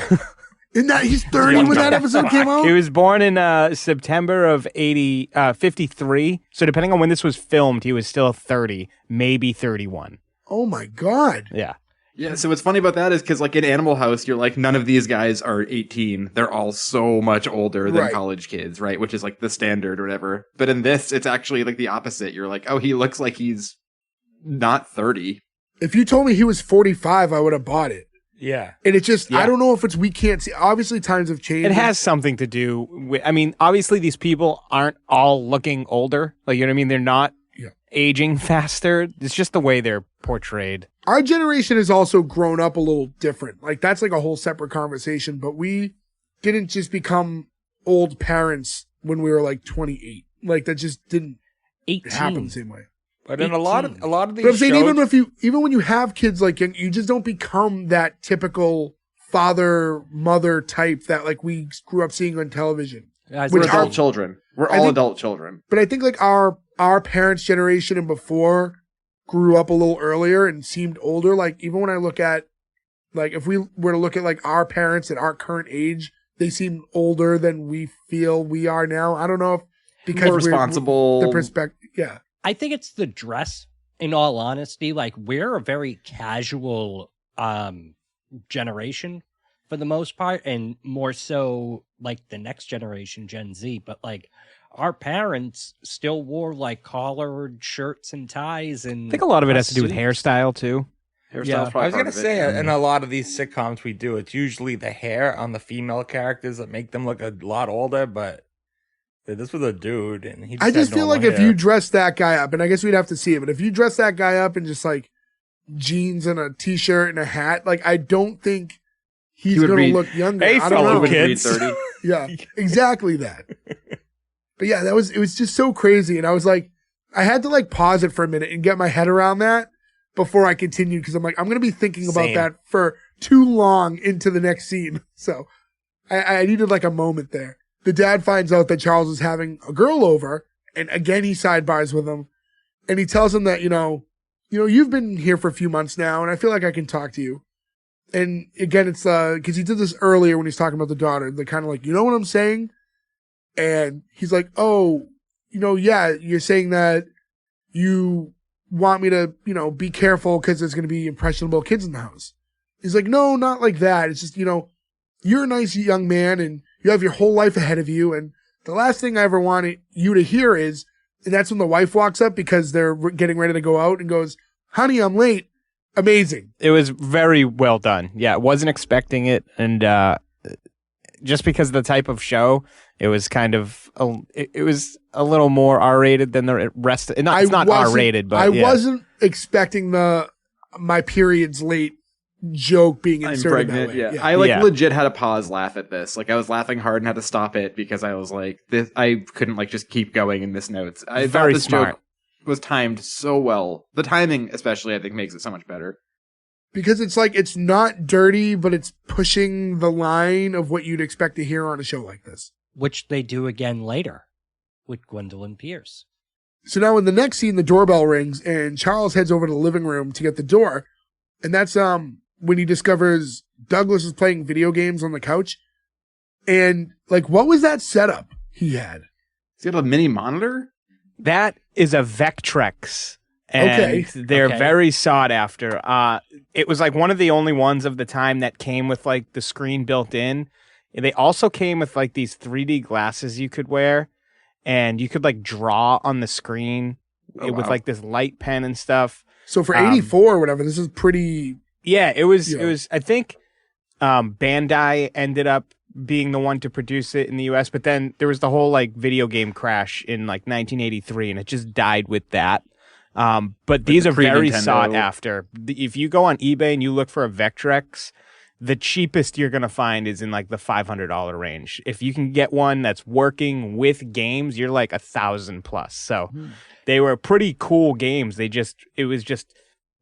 Isn't that he's 30 when that episode came out? He was born in September of 53. So depending on when this was filmed, he was still 30, maybe 31. Oh my God. Yeah. Yeah, so what's funny about that is because, like, in Animal House, you're like, none of these guys are 18. They're all so much older than Right. college kids, right? Which is, like, the standard or whatever. But in this, it's actually, like, the opposite. You're like, oh, he looks like he's not 30. If you told me he was 45, I would have bought it. Yeah. And it's just, Yeah. I don't know if it's, we can't see. Obviously, times have changed. It has something to do with, I mean, obviously these people aren't all looking older. Like, you know what I mean? They're not aging faster. It's just the way they're portrayed. Our generation has also grown up a little different. Like, that's like a whole separate conversation, but we didn't just become old parents when we were like 28. Like, that just didn't 18. happen the same way. But in a lot of these But I'm saying shows, even when you have kids, like, you just don't become that typical father, mother type that like we grew up seeing on television. Guys, We're Which adult are- children. We're I all think- adult children. But I think like our parents' generation and before grew up a little earlier and seemed older. Like, even when I look at, like, if we were to look at like our parents at our current age, they seem older than we feel we are now. I don't know if because More responsible. the perspective. Yeah. I think it's the dress, in all honesty. Like, we're a very casual generation for the most part, and more so like the next generation, Gen Z. But like, our parents still wore like collared shirts and ties, and I think a lot of it has to do with suits. hairstyle too. Hairstyle's Yeah. probably I was part gonna of it. say, in a lot of these sitcoms we do, it's usually the hair on the female characters that make them look a lot older. But this was a dude, and he. I just had feel like normal if hair. you dress that guy up, and I guess we'd have to see it, but if you dress that guy up in just like jeans and a t-shirt and a hat, like, I don't think he's He would going to read- look younger. Hey, I don't fellow know. Would read kids. 30. Yeah, exactly that. But yeah, it was just so crazy. And I was like, I had to like pause it for a minute and get my head around that before I continued. Cause I'm like, I'm going to be thinking about Same. that for too long into the next scene. So I needed like a moment there. The dad finds out that Charles is having a girl over, and again, he sidebars with him, and he tells him that, you've been here for a few months now, and I feel like I can talk to you. And again, it's because he did this earlier when he's talking about the daughter. They're kind of like, you know what I'm saying? And he's like, oh, yeah, you're saying that you want me to, be careful because there's going to be impressionable kids in the house. He's like, no, not like that. It's just, you're a nice young man and you have your whole life ahead of you. And the last thing I ever wanted you to hear is, and that's when the wife walks up because they're getting ready to go out and goes, honey, I'm late. amazing. It was very well done. Yeah, wasn't expecting it, and just because of the type of show, it was kind of it was a little more R-rated than the rest. It's not R-rated, but I wasn't expecting my period's late joke being I'm inserted pregnant. that way. Yeah. I legit had to pause laugh at this. Like I was laughing hard and had to stop it because I was like, this. I couldn't like just keep going in this notes. I Very thought this smart. joke was timed so well. The timing, especially, I think makes it so much better. Because it's like, it's not dirty, but it's pushing the line of what you'd expect to hear on a show like this. Which they do again later with Gwendolyn Pierce. So now in the next scene, the doorbell rings and Charles heads over to the living room to get the door. And that's when he discovers Douglas is playing video games on the couch. And like, what was that setup he had? Does he have a mini monitor? That is a Vectrex. And Okay. they're very sought after. It was like one of the only ones of the time that came with like the screen built in. They also came with like these 3D glasses you could wear, and you could like draw on the screen with like this light pen and stuff. So for 84 or whatever, this is pretty. Yeah, it was. Yeah. It was. I think Bandai ended up being the one to produce it in the U.S., but then there was the whole like video game crash in like 1983, and it just died with that. But these are very pre-Nintendo. sought after. If you go on eBay and you look for a Vectrex, the cheapest you're going to find is in like the $500 range. If you can get one that's working with games, you're like $1,000+. So they were pretty cool games. It was just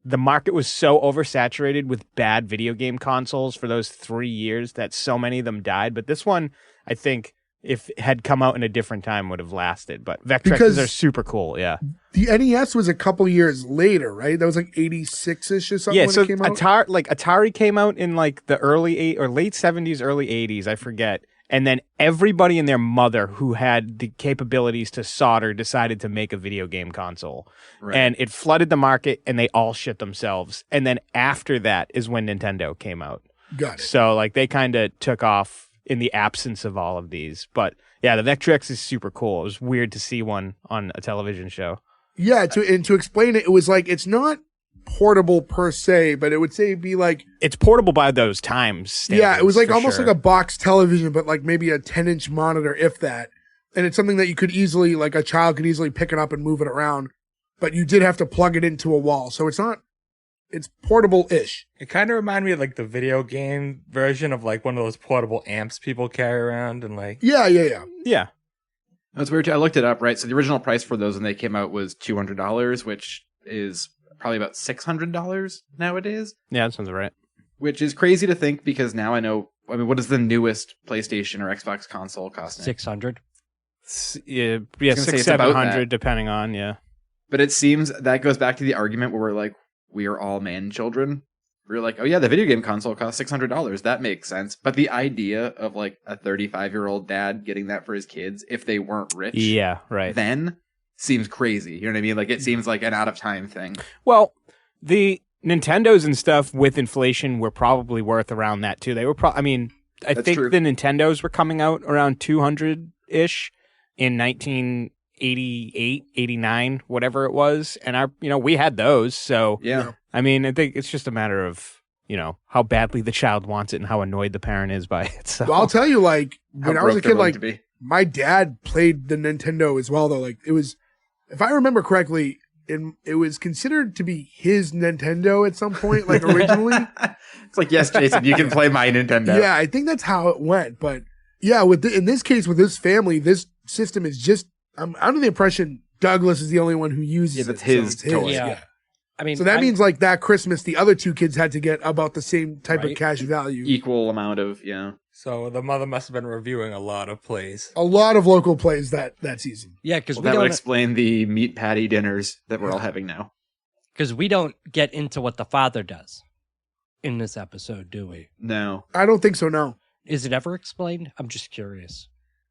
the market was so oversaturated with bad video game consoles for those 3 years that so many of them died. But this one, I think, if it had come out in a different time, would have lasted. But Vectrexes are super cool, yeah. The NES was a couple years later, right? That was like 86-ish or something Yeah, when so it came out? Atari came out in like the late 70s, early 80s, I forget. And then everybody and their mother who had the capabilities to solder decided to make a video game console. Right. And it flooded the market and they all shit themselves. And then after that is when Nintendo came out. Got it. So like they kind of took off in the absence of all of these. But yeah, the Vectrex is super cool. It was weird to see one on a television show. Yeah, to explain it, it was like, it's not portable per se, but it would be like, It's portable by those times. yeah, it was like almost sure. like a box television, but like maybe a 10-inch monitor, if that. And it's something that you could easily, like a child could easily pick it up and move it around, but you did have to plug it into a wall. So it's portable-ish. It kind of reminded me of like the video game version of like one of those portable amps people carry around and like. Yeah. Yeah. That's weird too. I looked it up, right? So the original price for those when they came out was $200, which is probably about $600 nowadays, Yeah, that sounds right. which is crazy to think because now I know. I mean, what is the newest PlayStation or Xbox console costing? 600. Yeah, gonna say it's about 700 that. depending on, yeah. But it seems that goes back to the argument where we're like, we are all man children. We're like, oh yeah, the video game console costs $600. That makes sense. But the idea of like a 35-year-old dad getting that for his kids if they weren't rich, Yeah, right. then seems crazy. You know what I mean? Like it seems like an out of time thing. Well, the Nintendos and stuff with inflation were probably worth around that too. They were I mean, I That's think true. the Nintendos were coming out around 200-ish in 1988, 89, whatever it was. And we had those. So, Yeah. I mean, I think it's just a matter of, how badly the child wants it and how annoyed the parent is by it. So Well, I'll tell you, like, How when I was a broke they're kid, willing like, to be. my dad played the Nintendo as well, though. Like, it was, if I remember correctly, it was considered to be his Nintendo at some point, like originally. It's like, yes, Jason, you can play my Nintendo. Yeah, I think that's how it went. But yeah, in this case, with this family, this system is just, I'm under the impression Douglas is the only one who uses Yeah, that's it. So his it's toy. Yeah. I mean, So that means like that Christmas, the other two kids had to get about the same type of Right. cash value. Equal amount of, yeah. So the mother must have been reviewing a lot of plays. A lot of local plays that season. yeah, because Well, we that would don't explain the meat patty dinners that we're all having now. get into what the father does in this episode, do we? No. I don't think so, no. Is it ever explained? I'm just curious.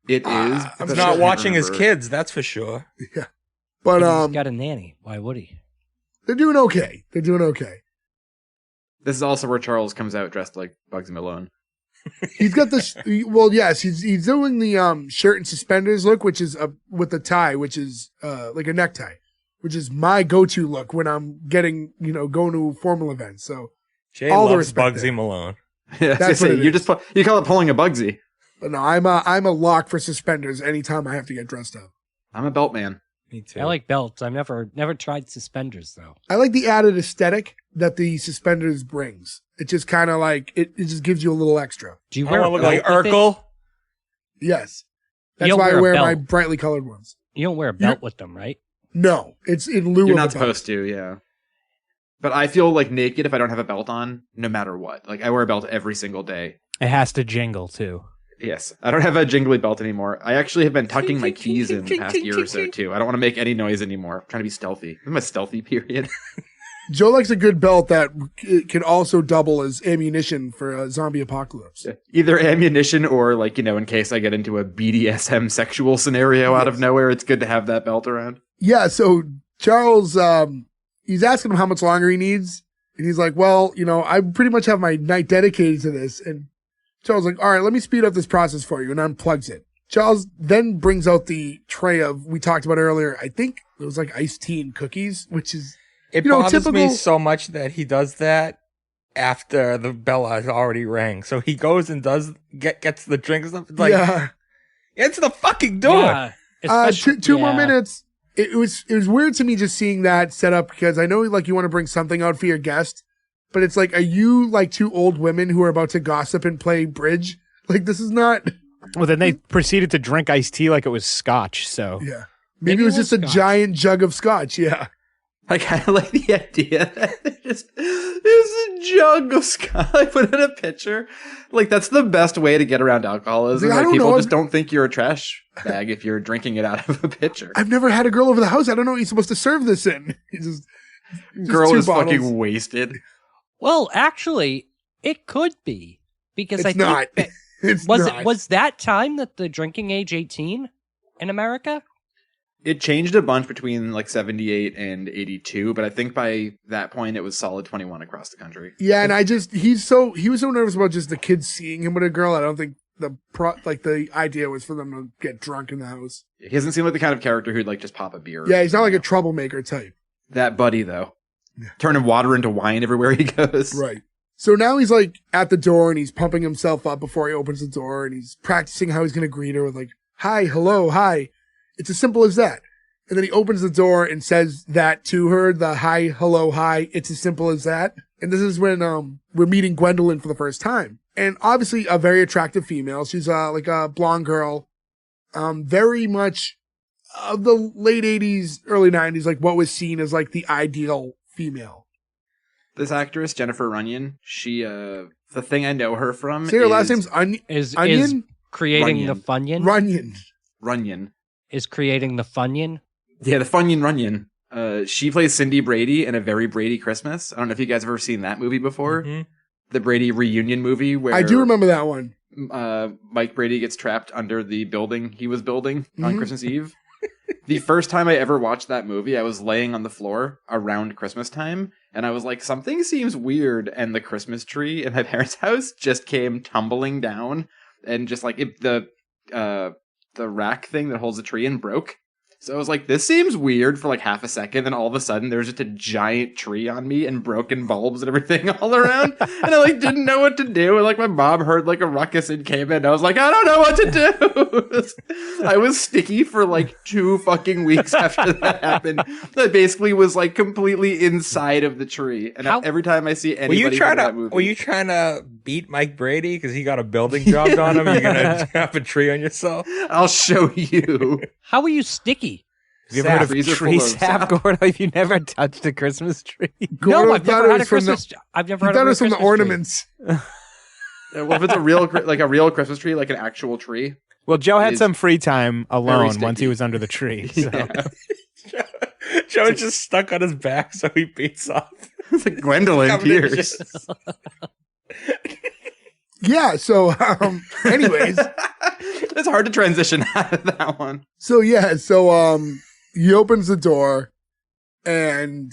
It is. I'm He's but I not can't watching his remember. kids, that's for sure. But He's got a nanny. Why would he? they're doing okay. They're doing okay. This is also where Charles comes out dressed like Bugsy Malone. He's got this. Well, yes, he's doing the shirt and suspenders look, which is with the tie, which is like a necktie. which is my go-to look when I'm getting, going to formal events. So Jay all the loves respect Bugsy there. Malone. Yeah, That's what it you is. you call it pulling a Bugsy. But no, I'm a lock for suspenders anytime I have to get dressed up. I'm a belt man. Me too. I like belts. I've never tried suspenders though. I like the added aesthetic that the suspenders brings. It just kind of like, it just gives you a little extra. Do you I wear want a to look like belt with it? Urkel. Yes. You That's don't why I wear a wear my belt. brightly colored ones. You don't wear a belt with them, right? No, it's in lieu You're of not a belt. supposed to, yeah. But I feel like naked if I don't have a belt on, no matter what. Like I wear a belt every single day. It has to jingle too. Yes, I don't have a jingly belt anymore. I actually have been tucking my keys in the past year or so too. I don't want to make any noise anymore. I'm trying to be stealthy. I'm in my stealthy period. Joe likes a good belt that can also double as ammunition for a zombie apocalypse. Either ammunition or like, in case I get into a BDSM sexual scenario out of nowhere, it's good to have that belt around. Yeah, so Charles, he's asking him how much longer he needs. And he's like, well, I pretty much have my night dedicated to this. And Charles is like, all right, let me speed up this process for you, and unplugs it. Charles then brings out the tray of, we talked about earlier, I think it was like iced tea and cookies, which is, It bothers me so much that he does that after the bell has already rang. So he goes and gets the drink and stuff. It's like, yeah. It's the fucking door. Yeah, Two more yeah. minutes. It was weird to me just seeing that set up because I know like you want to bring something out for your guest, but it's like, are you like two old women who are about to gossip and play bridge? Like this is not. Well, then they proceeded to drink iced tea like it was scotch. So Yeah. Maybe it was just a scotch. giant jug of scotch. Yeah. I kind of like the idea that there's a jug of scotch. I put in a pitcher. Like, that's the best way to get around alcoholism. Like, I Like, don't people know. just don't think you're a trash bag if you're drinking it out of a pitcher. I've never had a girl over the house. I don't know what you're supposed to serve this in. It's just Girl two is bottles. fucking wasted. Well, actually, it could be because It's not. It's not. Was that time that the drinking age 18 in America? It changed a bunch between like 78 and 82, but I think by that point it was solid 21 across the country. Yeah, and he was so nervous about just the kids seeing him with a girl. I don't think the idea was for them to get drunk in the house. He doesn't seem like the kind of character who'd like just pop a beer. Yeah, he's not like a troublemaker type. That buddy though. Turning water into wine everywhere he goes. Right. So now he's like at the door and he's pumping himself up before he opens the door and he's practicing how he's going to greet her with like, hi, hello, hi. It's as simple as that. And then he opens the door and says that to her, the hi, hello, hi. It's as simple as that. And this is when we're meeting Gwendolyn for the first time. And obviously a very attractive female. She's like a blonde girl. Very much of the late 80s, early 90s, like what was seen as like the ideal female. This actress, Jennifer Runyon, she, the thing I know her from Say her is last name's Onion? Is Runyon? creating the Funyun? Runyon. Runyon. Is creating the Funyun? Yeah, the Funyun Runyon. She plays Cindy Brady in A Very Brady Christmas. I don't know if you guys have ever seen that movie before. Mhm. The Brady reunion movie where I do remember that one. Mike Brady gets trapped under the building he was building on Mhm. Christmas Eve. The first time I ever watched that movie, I was laying on the floor around Christmas time, and I was like, something seems weird, and the Christmas tree in my parents' house just came tumbling down, and just like the rack thing that holds the tree in broke. So I was like, this seems weird for like half a second, and all of a sudden there's just a giant tree on me and broken bulbs and everything all around. And I like didn't know what to do. And like my mom heard like a ruckus and came in. I was like, I don't know what to do. I was sticky for like 2 fucking weeks after that happened. I basically was like completely inside of the tree. And every time I see anybody from that movie, Were you trying to beat Mike Brady because he got a building job on him? You're gonna drop a tree on yourself? I'll show you. How are you sticky? Have you ever heard of Trees are tree full of sap, sap. Gordon? Have you never touched a Christmas tree? Gordon No, I've thought never it had a was from the- Christmas. I've never He had thought a it was from the Christmas tree. ornaments. Well, if it's a real Christmas tree, like an actual tree. Well, Joe had Is some free time alone sticky. once he was under the tree. So. Yeah. Joe's just stuck on his back, so he beats off. It's like Gwendolyn Covered in Pierce. shit. Yeah, so anyways, It's hard to transition out of that one. so he opens the door and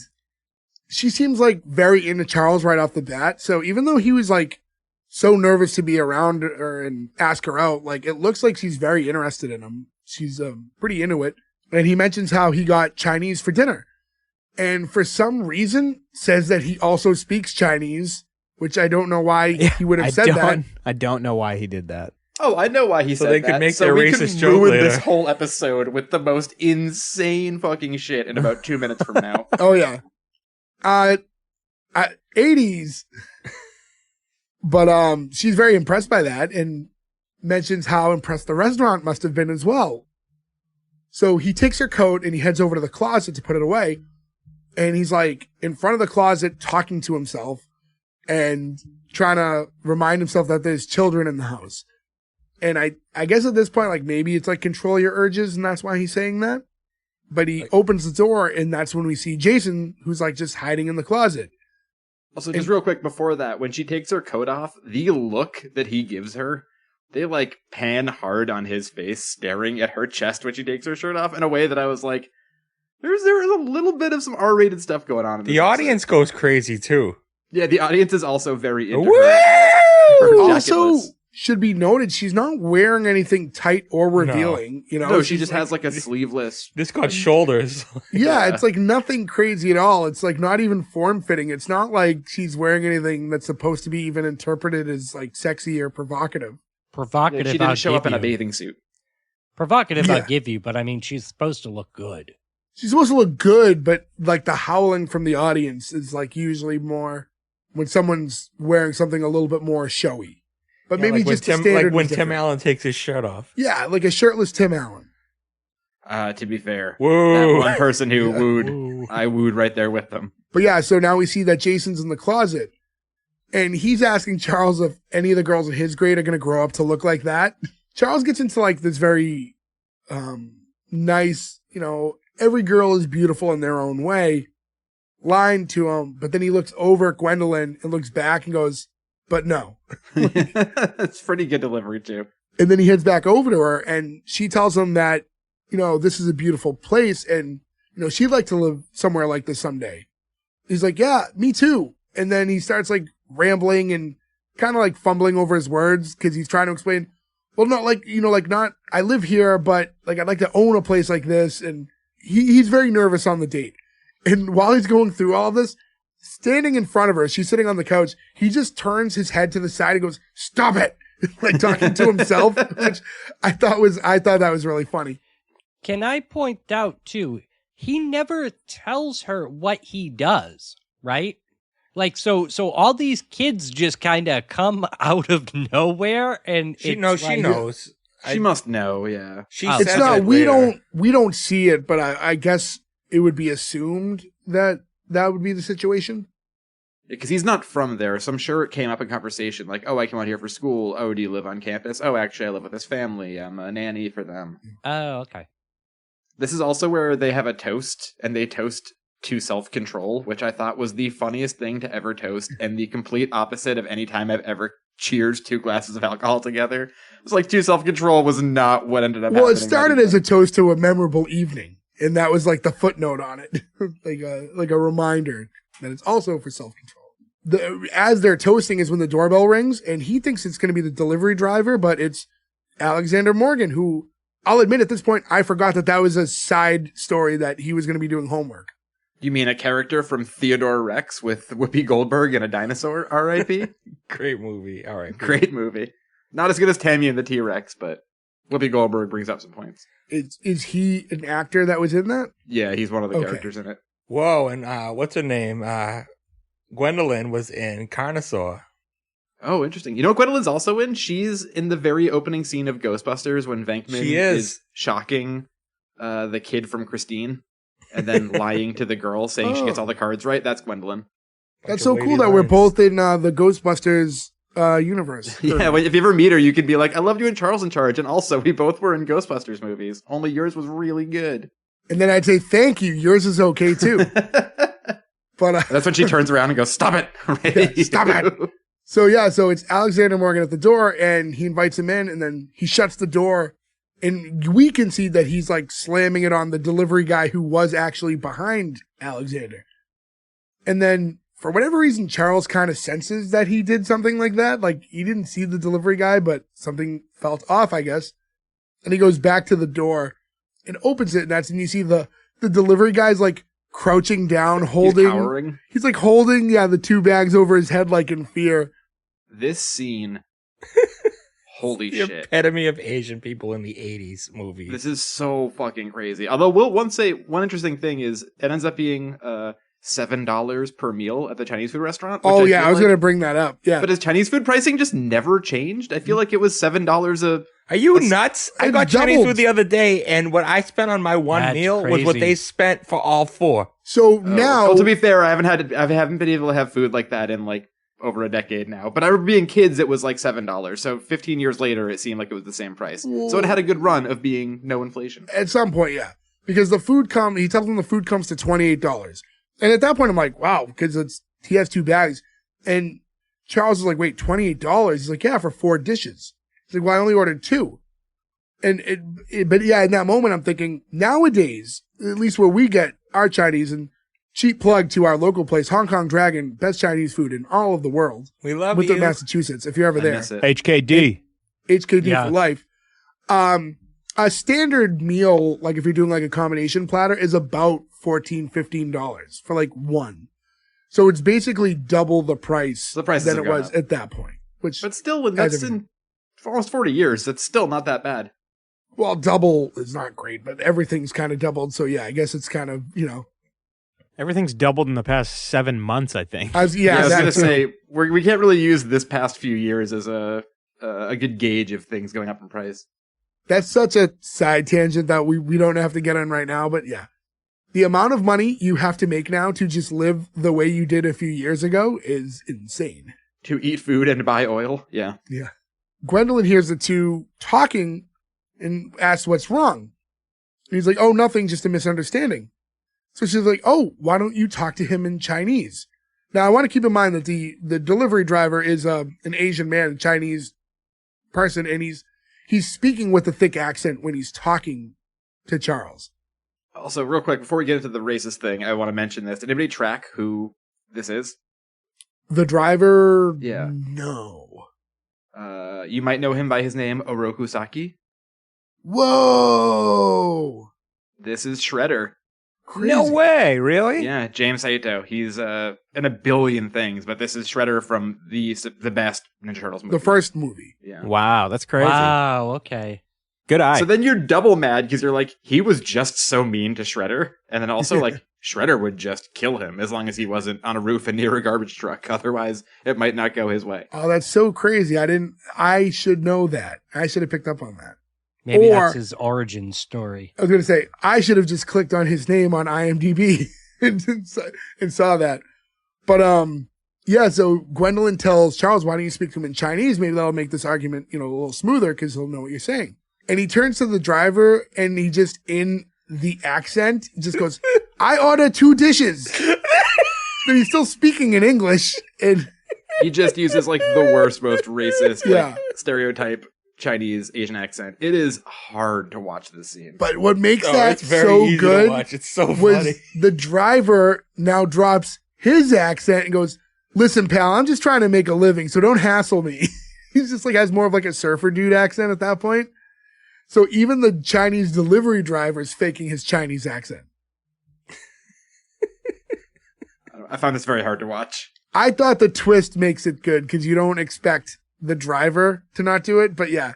she seems like very into Charles right off the bat. So even though he was like so nervous to be around her and ask her out, like it looks like she's very interested in him. She's pretty into it. And he mentions how he got Chinese for dinner. and for some reason says that he also speaks Chinese, which I don't know why he would have said that. I don't know why he did that. Oh, I know why he said they that. could make so their we racist could joke ruin later. this whole episode with the most insane fucking shit in about 2 minutes from now. Oh yeah, 80s. But she's very impressed by that and mentions how impressed the restaurant must have been as well. So he takes her coat and he heads over to the closet to put it away. And he's like in front of the closet talking to himself and trying to remind himself that there's children in the house. And I guess at this point, like maybe it's like control your urges and that's why he's saying that. But he opens the door and that's when we see Jason, who's like just hiding in the closet. Also, just real quick before that, when she takes her coat off, the look that he gives her, they like pan hard on his face, staring at her chest when she takes her shirt off in a way that I was like, there is a little bit of some R-rated stuff going on in this The audience goes crazy too. Yeah, the audience is also very into Woo! her Also, jacketless. should be noted, she's not wearing anything tight or revealing. You know, No, she she's just has like a sleeveless. This got shoulders. Yeah, it's like nothing crazy at all. It's like not even form fitting. It's not like she's wearing anything that's supposed to be even interpreted as like sexy or provocative. Provocative. She didn't I'll show up give in a you. bathing suit. Provocative, Yeah. I'll give you, but I mean, she's supposed to look good. She's supposed to look good, but like the howling from the audience is like usually more when someone's wearing something a little bit more showy. But maybe like when just the Tim, standard like when was Tim different. Allen takes his shirt off. Yeah, like a shirtless Tim Allen. To be fair, Whoa. that one person who Yeah. wooed, Ooh. I wooed right there with them. But yeah, so now we see that Jason's in the closet. And he's asking Charles if any of the girls of his grade are going to grow up to look like that. Charles gets into like this very nice, you know, every girl is beautiful in their own way line to him. But then he looks over at Gwendolyn and looks back and goes, but no. It's pretty good delivery too. And then he heads back over to her and she tells him that, you know, this is a beautiful place and, you know, she'd like to live somewhere like this someday. He's like, yeah, me too. And then he starts like rambling and kind of like fumbling over his words because he's trying to explain, well, not like, you know, like not, I live here, but like I'd like to own a place like this. And he's very nervous on the date. And while he's going through all this, standing in front of her, she's sitting on the couch, he just turns his head to the side and goes, stop it. Like talking to himself, which I thought that was really funny. Can I point out, too, he never tells her what he does, right? Like, so all these kids just kind of come out of nowhere, and She it's knows. like, She knows. She must know, yeah. She Oh. says It's not, it we later. don't see it, but I guess it would be assumed that would be the situation. Because he's not from there, so I'm sure it came up in conversation, like, oh, I came out here for school. Oh, do you live on campus? Oh, actually, I live with this family. I'm a nanny for them. Oh, okay. This is also where they have a toast, and they toast to self-control, which I thought was the funniest thing to ever toast, and the complete opposite of any time I've ever cheers 2 glasses of alcohol together. It was like to self-control was not what ended up Well, it happening. started as a toast to a memorable evening, and that was like the footnote on it, like a reminder that it's also for self-control. As they're toasting is when the doorbell rings, and he thinks it's going to be the delivery driver, but it's Alexander Morgan, who I'll admit at this point, I forgot that was a side story that he was going to be doing homework. You mean a character from Theodore Rex with Whoopi Goldberg and a dinosaur, R.I.P.? Great movie. All right. Great movie. Not as good as Tammy and the T-Rex, but Whoopi Goldberg brings up some points. Is he an actor that was in that? Yeah, he's one of the Okay. characters in it. Whoa, and what's her name? Gwendolyn was in Carnosaur. Oh, interesting. You know what Gwendolyn's also in? She's in the very opening scene of Ghostbusters when Venkman She is. shocking the kid from Christine and then lying to the girl saying she gets all the cards right. That's Gwendolyn. That's Bunch so of cool wavy that we're lines. both in the Ghostbusters universe. Yeah, if you ever meet her, you could be like, I loved you in Charles in Charge. And also, we both were in Ghostbusters movies. Only yours was really good. And then I'd say, thank you. Yours is okay too. But That's when she turns around and goes, stop it. Yeah, stop it. So it's Alexander Morgan at the door and he invites him in and then he shuts the door and we can see that he's like slamming it on the delivery guy who was actually behind Alexander. And then for whatever reason, Charles kind of senses that he did something like that. Like he didn't see the delivery guy, but something felt off, I guess. And he goes back to the door and opens it. And that's when you see the delivery guy's like crouching down, He's holding. cowering. He's like holding, the 2 bags over his head, like in fear. This scene. Holy The shit. epitome of Asian people in the 80s movies. This is so fucking crazy. Although, we'll say one interesting thing is it ends up being $7 per meal at the Chinese food restaurant. Which Oh, I I was going to bring that up. Yeah. But has Chinese food pricing just never changed? I feel like it was $7 a... Are you nuts? I it's got Chinese doubled. food the other day, and what I spent on my one That's meal was what crazy. they spent for all 4. So now. Well, to be fair, I haven't been able to have food like that in like over a decade now. But I remember being kids, it was like $7. So 15 years later, it seemed like it was the same price. So it had a good run of being no inflation. At some point, yeah. Because the food he tells them the food comes to $28. And at that point, I'm like, wow, because he has 2 bags. And Charles is like, wait, $28? He's like, yeah, for 4 dishes. He's like, well, I only ordered 2. But yeah, in that moment, I'm thinking, nowadays, at least where we get our Chinese, and cheap plug to our local place, Hong Kong Dragon, best Chinese food in all of the world. We love Within you. Massachusetts, if you're ever I there. miss it. HKD. HKD Yeah. for life. A standard meal, like if you're doing like a combination platter, is about $14-15 for like one. So it's basically double the price The prices than have it gone was up. at that point. Which, But still, when that's in for almost 40 years, that's still not that bad. well, double is not great, but everything's kind of doubled. So yeah, I guess it's kind of, Everything's doubled in the past 7 months, I think. I was that going to too. say, we can't really use this past few years as a good gauge of things going up in price. That's such a side tangent that we don't have to get on right now, but yeah. The amount of money you have to make now to just live the way you did a few years ago is insane. To eat food and buy oil, yeah. Yeah. Gwendolyn hears the two talking and asks what's wrong. And he's like, oh, nothing, just a misunderstanding. So she's like, oh, why don't you talk to him in Chinese? Now, I want to keep in mind that the delivery driver is an Asian man, a Chinese person, and he's speaking with a thick accent when he's talking to Charles. Also, real quick, before we get into the racist thing, I want to mention this. Did anybody track who this is? The driver? Yeah. No. You might know him by his name, Oroku Saki. Whoa! This is Shredder. Crazy. No way, really? Yeah, James Saito. He's in a billion things, but this is Shredder from the best Ninja Turtles movie. The first movie. Yeah. Wow, that's crazy. Wow. Okay. Good eye. So then you're double mad because you're like, he was just so mean to Shredder. And then also, like, Shredder would just kill him as long as he wasn't on a roof and near a garbage truck. Otherwise, it might not go his way. Oh, that's so crazy. I should know that. I should have picked up on that. Maybe Or- that's his origin story. I was going to say, I should have just clicked on his name on IMDb and saw that. But, yeah, so Gwendolyn tells Charles, why don't you speak to him in Chinese? Maybe that'll make this argument, a little smoother because he'll know what you're saying. And he turns to the driver and he just, in the accent, just goes, I order 2 dishes. But he's still speaking in English. And He just uses, like, the worst, most racist, Yeah. like, stereotype Chinese Asian accent. It is hard to watch this scene. but what makes Oh, that it's very so easy good to watch. It's so was funny. the driver now drops his accent and goes, listen, pal, I'm just trying to make a living, so don't hassle me. He's just like has more of like a surfer dude accent at that point. So even the Chinese delivery driver is faking his Chinese accent. I found this very hard to watch. I thought the twist makes it good because you don't expect the driver to not do it, but yeah.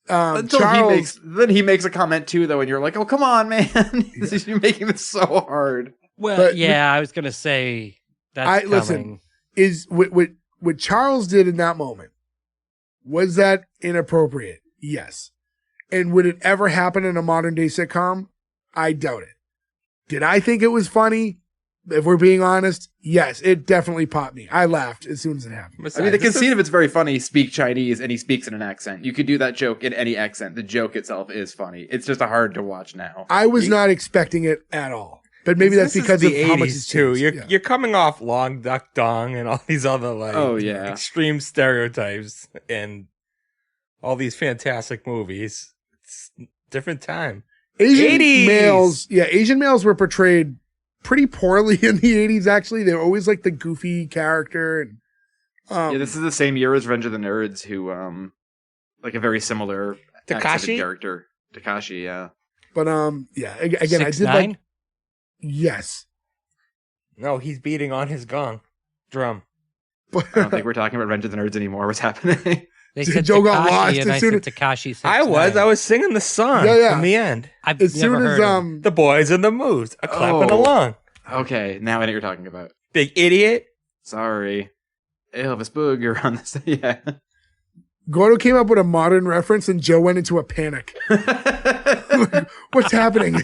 Until Charles, he makes a comment too, though, and you're like, "Oh, come on, man! You're making this so hard." Well, But- yeah, I was gonna say that's coming. listen, is what Charles did in that moment, was that inappropriate? Yes. And would it ever happen in a modern day sitcom? I doubt it. Did I think it was funny? If we're being honest, yes, it definitely popped me. I laughed as soon as it happened. I mean, the conceit of it's very funny. Speak Chinese, and he speaks in an accent. You could do that joke in any accent. The joke itself is funny. It's just hard to watch now. I was not expecting it at all. But maybe that's This because is of the how much 80s it's too. changed. You're coming off Long Duck Dong and all these other like Oh, yeah. extreme stereotypes and all these fantastic movies. It's a different time. Asian 80s. Asian males were portrayed pretty poorly in the 80s, actually. They were always like the goofy character. And Yeah, this is the same year as Revenge of the Nerds, who like a very similar accented Takashi? character. Takashi, yeah. But yeah, again, I did 6ix9ine? like, yes. No, he's beating on his gong drum. I don't think we're talking about Revenge of the Nerds anymore. What's happening? They said Joe got Tekashi, lost and as I soon said Tekashi 6ix9ine. I was singing the song Yeah, yeah. from the end. I've as never soon as heard him. The boys in the moves are clapping along. Okay, now I know what you're talking about. Big idiot. Sorry. Elvis Booger on this. Yeah. Gordo came up with a modern reference and Joe went into a panic. What's happening?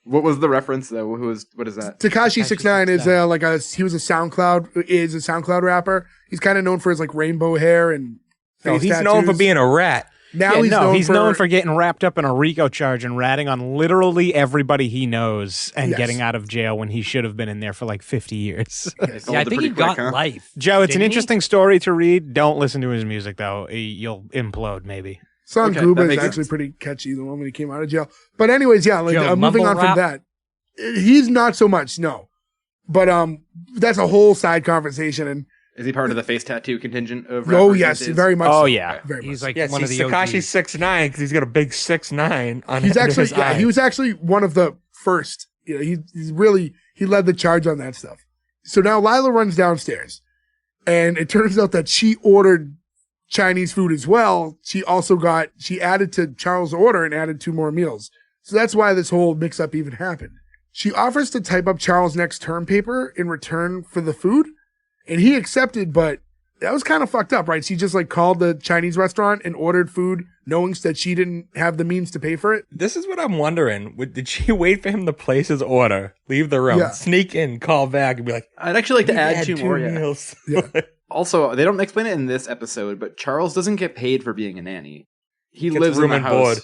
What was the reference though? What is that? Tekashi 6ix9ine is 6ix9ine. he was a SoundCloud rapper. He's kind of known for his like rainbow hair and No, face he's tattoos. known for being a rat. Now he's known for getting wrapped up in a RICO charge and ratting on literally everybody he knows and Yes. getting out of jail when he should have been in there for like 50 years. Yeah, I think he got life. Joe, it's an Didn't he? interesting story to read. Don't listen to his music though. You'll implode maybe. Son Okay, Kuba that is makes actually sense. pretty catchy the moment he came out of jail. But anyways, yeah, like Joe, moving mumble on rap? from that. He's not so much, no. But that's a whole side conversation and Is he part of the face tattoo contingent of oh rappers yes, these days? very much. Oh so. yeah. Very He's much. like Yes, one of he's the Tekashi OGs. 6ix9ine because he's got a big 6'9" on He's under actually his eye. he was actually one of the first. You know, he led the charge on that stuff. So now Lila runs downstairs, and it turns out that she ordered Chinese food as well. She added to Charles' order and added 2 more meals. So that's why this whole mix up even happened. She offers to type up Charles' next term paper in return for the food, and he accepted, but that was kind of fucked up, right? She just like called the Chinese restaurant and ordered food knowing that she didn't have the means to pay for it. This is what I'm wondering. Did she wait for him to place his order, leave the room, Yeah. sneak in, call back, and be like, I'd actually like to "You add had 2 more. Yeah. meals." Yeah. Also, they don't explain it in this episode, but Charles doesn't get paid for being a nanny. He Gets lives room in the and house. board.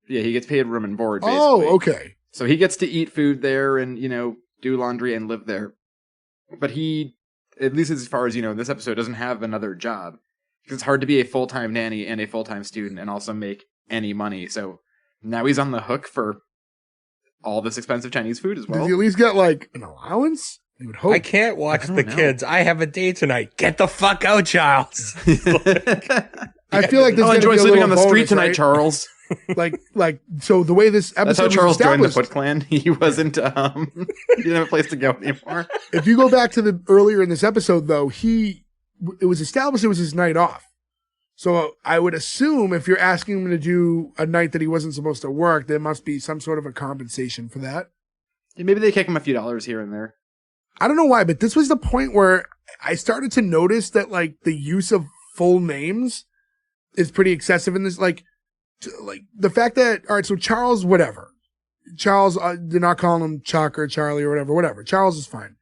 Yeah, he gets paid room and board. Basically. Oh, okay. So he gets to eat food there and do laundry and live there. But he, at least as far as in this episode, doesn't have another job because it's hard to be a full-time nanny and a full-time student and also make any money. So now he's on the hook for all this expensive Chinese food as Does well. he at least get like an allowance? You would hope. I can't watch I don't the know. kids. I have a date tonight. Get the fuck out, Charles. I feel like this I'll is enjoy gonna be a sleeping little on the street bonus, tonight, right? Charles. like so the way this That's episode how Charles was joined the established. Foot Clan. He wasn't. He didn't have a place to go anymore. If you go back to the earlier in this episode, though, it was established it was his night off. So I would assume if you're asking him to do a night that he wasn't supposed to work, there must be some sort of a compensation for that. Yeah, maybe they kick him a few dollars here and there. I don't know why, but this was the point where I started to notice that like the use of full names is pretty excessive in this. Like the fact that, all right, so Charles, whatever. Charles, they're not calling him Chuck or Charlie or whatever. Charles is fine.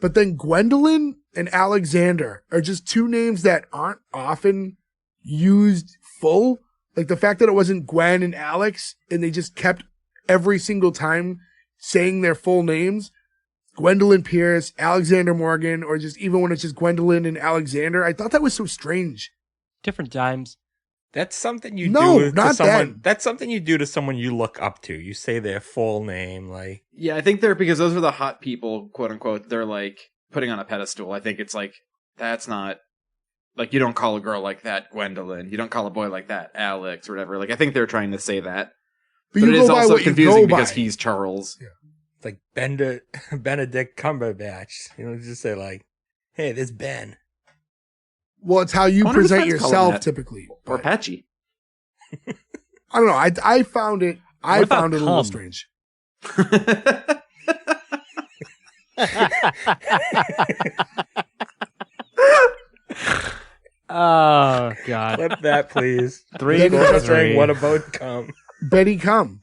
But then Gwendolyn and Alexander are just 2 names that aren't often used full. Like the fact that it wasn't Gwen and Alex and they just kept every single time saying their full names. Gwendolyn Pierce, Alexander Morgan, or just even when it's just Gwendolyn and Alexander. I thought that was so strange. Different times. That's something you No, do to not someone. then. That's something you do to someone you look up to. You say their full name, like Yeah, I think they're because those are the hot people, quote unquote. They're like putting on a pedestal. I think it's like that's not like you don't call a girl like that Gwendolyn. You don't call a boy like that Alex or whatever. Like I think they're trying to say that, but you it go is by also what you confusing go because by. he's Charles. it's like Benedict Cumberbatch. Just say like, "Hey, this Ben." Well, it's how you I wonder if present that's called yourself that. typically. Or But Patchy. I don't know. I found it. I What about found it a little cum? strange. Oh God. Clip that, please. 3 Gordon for saying, 3. "What about cum?" Betty come.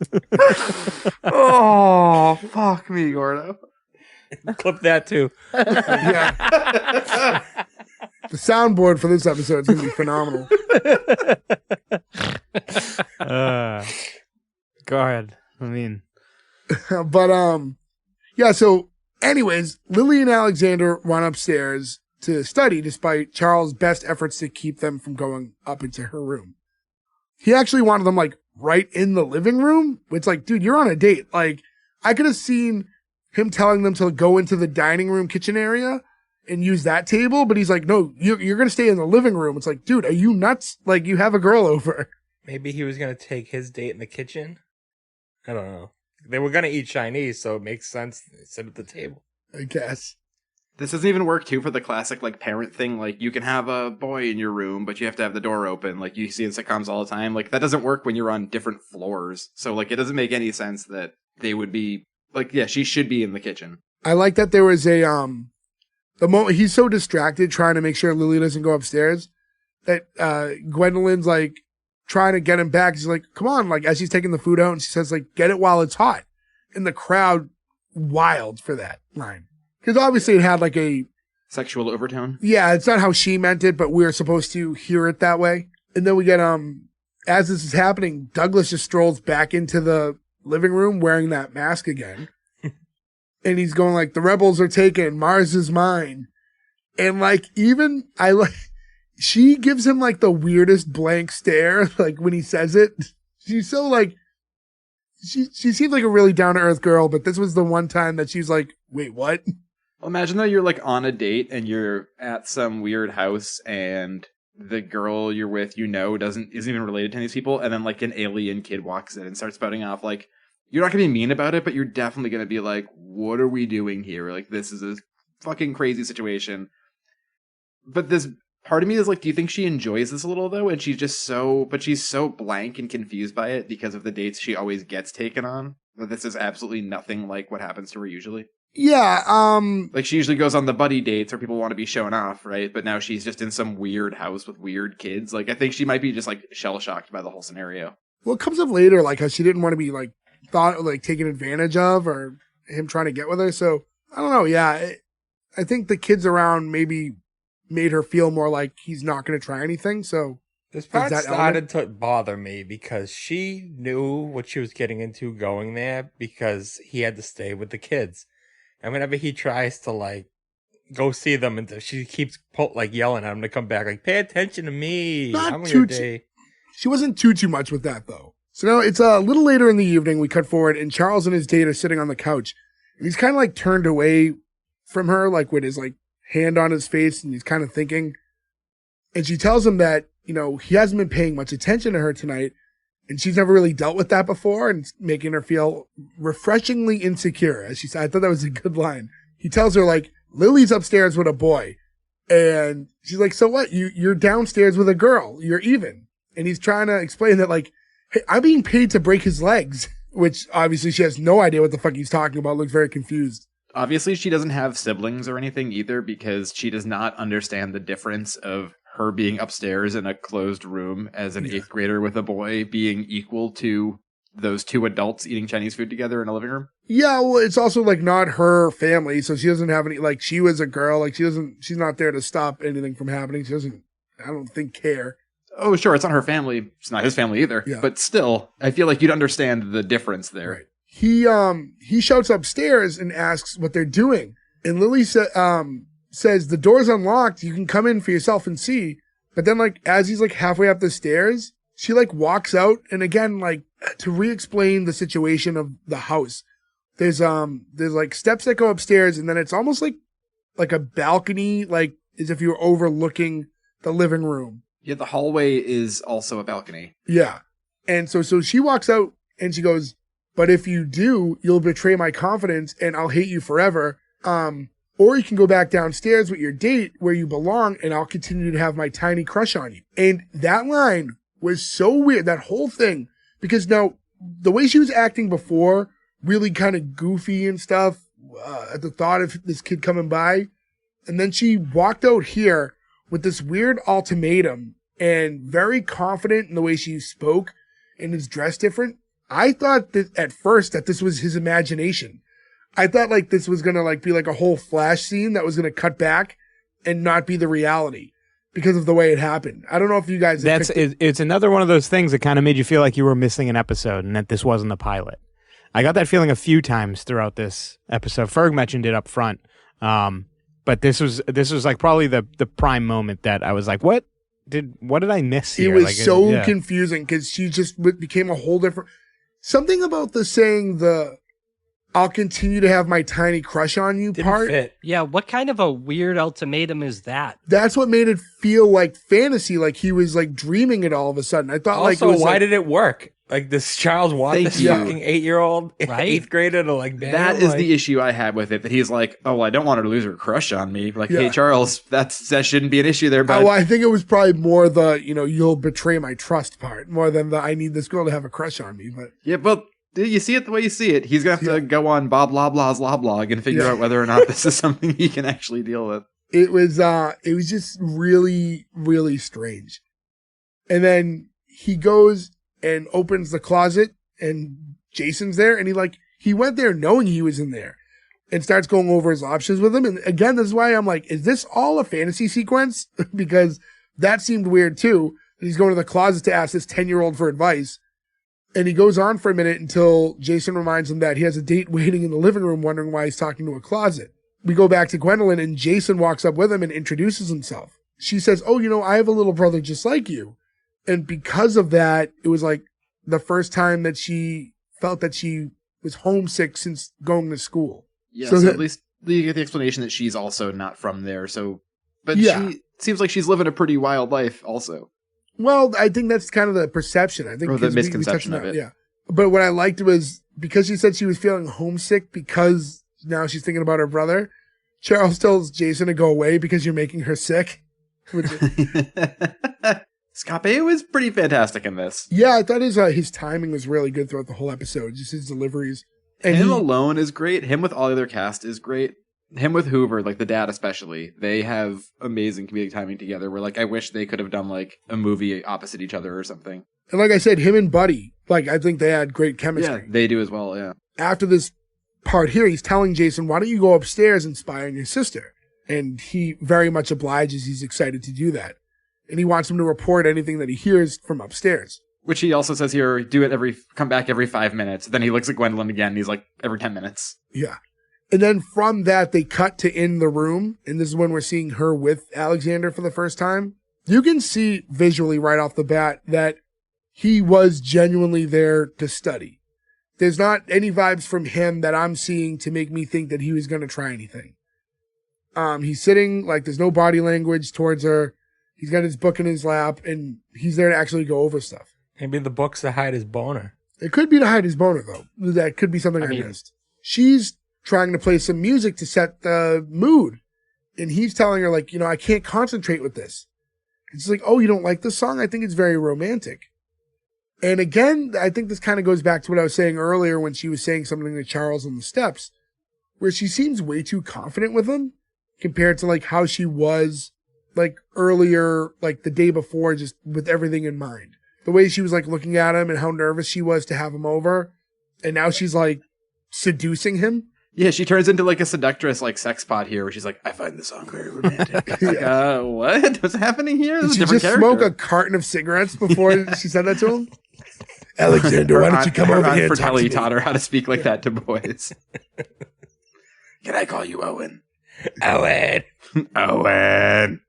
Oh, fuck me, Gordo. Clip that too. Yeah. The soundboard for this episode is going to be phenomenal. Go ahead. I mean, But yeah, so anyways, Lily and Alexander run upstairs to study despite Charles' best efforts to keep them from going up into her room. He actually wanted them like right in the living room. It's like, dude, you're on a date. Like I could have seen him telling them to go into the dining room kitchen area and use that table, but he's like, no, you're going to stay in the living room. It's like, dude, are you nuts? Like you have a girl over. Maybe he was gonna take his date in the kitchen. I don't know. they were gonna eat Chinese, so it makes sense to sit at the table. I guess. This doesn't even work too for the classic like parent thing. Like you can have a boy in your room, but you have to have the door open. Like you see in sitcoms all the time. Like that doesn't work when you're on different floors. So like it doesn't make any sense that they would be like, yeah, she should be in the kitchen. I like that there was a the moment he's so distracted trying to make sure Lily doesn't go upstairs that Gwendolyn's like trying to get him back. She's like, come on, like as she's taking the food out, and she says like, get it while it's hot. And the crowd wild for that line. Because obviously it had like a Sexual overtone. yeah, it's not how she meant it, but we were supposed to hear it that way. And then we get as this is happening, Douglas just strolls back into the living room wearing that mask again. And he's going like, the rebels are taken, Mars is mine. And like even she gives him like the weirdest blank stare, like when he says it. She's so like she seems like a really down to earth girl, but this was the one time that she's like, wait, what? Well, imagine though you're like on a date and you're at some weird house and the girl you're with, isn't even related to any of these people, and then like an alien kid walks in and starts spouting off. Like, you're not gonna be mean about it, but you're definitely gonna be like, what are we doing here? Like, this is a fucking crazy situation. But this part of me is like, do you think she enjoys this a little though? And she's so blank and confused by it because of the dates she always gets taken on. That this is absolutely nothing like what happens to her usually. Yeah, like she usually goes on the buddy dates where people want to be shown off, right? But now she's just in some weird house with weird kids. Like I think she might be just like shell shocked by the whole scenario. well, it comes up later, like how she didn't want to be like taken advantage of, or him trying to get with her. So I don't know. Yeah, I think the kids around maybe made her feel more like he's not going to try anything. So This part that started to bother me because she knew what she was getting into going there because he had to stay with the kids. And whenever he tries to like go see them, and she keeps yelling at him to come back, like, pay attention to me. Not I'm on too- your day. she wasn't too much with that though. So now it's a little later in the evening. We cut forward, and Charles and his date are sitting on the couch. And he's kind of like turned away from her, like with his like hand on his face, and he's kind of thinking. And she tells him that he hasn't been paying much attention to her tonight, and she's never really dealt with that before, and it's making her feel refreshingly insecure. As she said, I thought that was a good line. He tells her like, Lily's upstairs with a boy, and she's like, so what? You're downstairs with a girl. You're even. And he's trying to explain that like, hey, I'm being paid to break his legs, which obviously she has no idea what the fuck he's talking about. Looks very confused. Obviously, she doesn't have siblings or anything either because she does not understand the difference of her being upstairs in a closed room as an 8th grader with a boy being equal to those two adults eating Chinese food together in a living room. Yeah, well, it's also like not her family, so she doesn't have any, like she was a girl, like she's not there to stop anything from happening. She doesn't, I don't think, care. Oh, sure, it's not her family. It's not his family either. Yeah. But still, I feel like you'd understand the difference there. Right. He shouts upstairs and asks what they're doing. And Lily says, the door's unlocked. You can come in for yourself and see. But then like, as he's like halfway up the stairs, she like walks out. And again, like to re-explain the situation of the house, there's like steps that go upstairs, and then it's almost like a balcony, like as if you were overlooking the living room. Yeah, the hallway is also a balcony. Yeah. And so she walks out and she goes, but if you do, you'll betray my confidence and I'll hate you forever. Or you can go back downstairs with your date where you belong, and I'll continue to have my tiny crush on you. And that line was so weird, that whole thing, because now the way she was acting before, really kind of goofy and stuff, at the thought of this kid coming by. And then she walked out here with this weird ultimatum and very confident in the way she spoke and is dressed different. I thought that at first that this was his imagination. I thought like this was going to like be like a whole flash scene that was going to cut back and not be the reality because of the way it happened. I don't know if you guys... It's another one of those things that kind of made you feel like you were missing an episode and that this wasn't the pilot. I got that feeling a few times throughout this episode. Ferg mentioned it up front. But this was like probably the prime moment that I was like, what did I miss here? It was like, so confusing because she just became a whole different... Something about the saying I'll continue to have my tiny crush on you Didn't part. fit. Yeah, what kind of a weird ultimatum is that? That's what made it feel like fantasy, like he was like dreaming it all of a sudden. I thought like it Also, was why like, did it work? Like, does Charles want Thank this you. fucking 8-year-old, Right? 8th grader to like ban That him? is Like, the issue I had with it. That he's like, oh, I don't want her to lose her crush on me. Like, Yeah. hey, Charles, that shouldn't be an issue there, Well, bud. I think it was probably more the, you'll betray my trust part, more than the I need this girl to have a crush on me. But Yeah, but you see it the way you see it. He's gonna have to go on Bob Loblaw's Loblog and figure Yeah. out whether or not this is something he can actually deal with. it was just really, really strange. And then he goes and opens the closet and Jason's there, and he went there knowing he was in there and starts going over his options with him. And again, this is why I'm like, is this all a fantasy sequence? Because that seemed weird too. He's going to the closet to ask this 10-year-old for advice. And he goes on for a minute until Jason reminds him that he has a date waiting in the living room, wondering why he's talking to a closet. We go back to Gwendolyn, and Jason walks up with him and introduces himself. She says, oh, I have a little brother just like you. And because of that, it was like the first time that she felt that she was homesick since going to school. Yeah, So so, that- at least you get the explanation that she's also not from there. So, but Yeah. she seems like she's living a pretty wild life also. Well, I think that's kind of the perception. I think Or the 'cause misconception touched on of that, it. Yeah. But what I liked was because she said she was feeling homesick because now she's thinking about her brother. Charles tells Jason to go away because you're making her sick. Which, Scott Baio is pretty fantastic in this. yeah, I thought his timing was really good throughout the whole episode. Just his deliveries. And Him he- alone is great. Him with all the other cast is great. Him with Hoover, like the dad especially, they have amazing comedic timing together where like I wish they could have done like a movie opposite each other or something. and like I said, him and Buddy, I think they had great chemistry. Yeah, they do as well, yeah. After this part here, he's telling Jason, why don't you go upstairs and spy on your sister? And he very much obliges. He's excited to do that. And he wants him to report anything that he hears from upstairs. Which he also says here, come back every 5 minutes. Then he looks at Gwendolyn again and he's like, every 10 minutes. Yeah. And then from that, they cut to in the room. And this is when we're seeing her with Alexander for the first time. You can see visually right off the bat that he was genuinely there to study. There's not any vibes from him that I'm seeing to make me think that he was going to try anything. He's sitting, there's no body language towards her. He's got his book in his lap, and he's there to actually go over stuff. maybe the book's to hide his boner. It could be to hide his boner, though. That could be something I missed. She's trying to play some music to set the mood. And he's telling her, I can't concentrate with this. And she's like, oh, you don't like this song? I think it's very romantic. And again, I think this kind of goes back to what I was saying earlier when she was saying something to Charles on the steps, where she seems way too confident with him compared to how she was earlier, the day before, just with everything in mind. The way she was looking at him and how nervous she was to have him over. And now she's seducing him. Yeah, she turns into a seductress sex pot here where she's like, I find the song very romantic. It's what? What's happening here? This is Did a she different just character. smoke a carton of cigarettes before she said that to him? Alexander, why don't you come Her over Aunt here and talk to Fratelli me? taught her how to speak like that to boys. Can I call you Owen? Owen. Owen.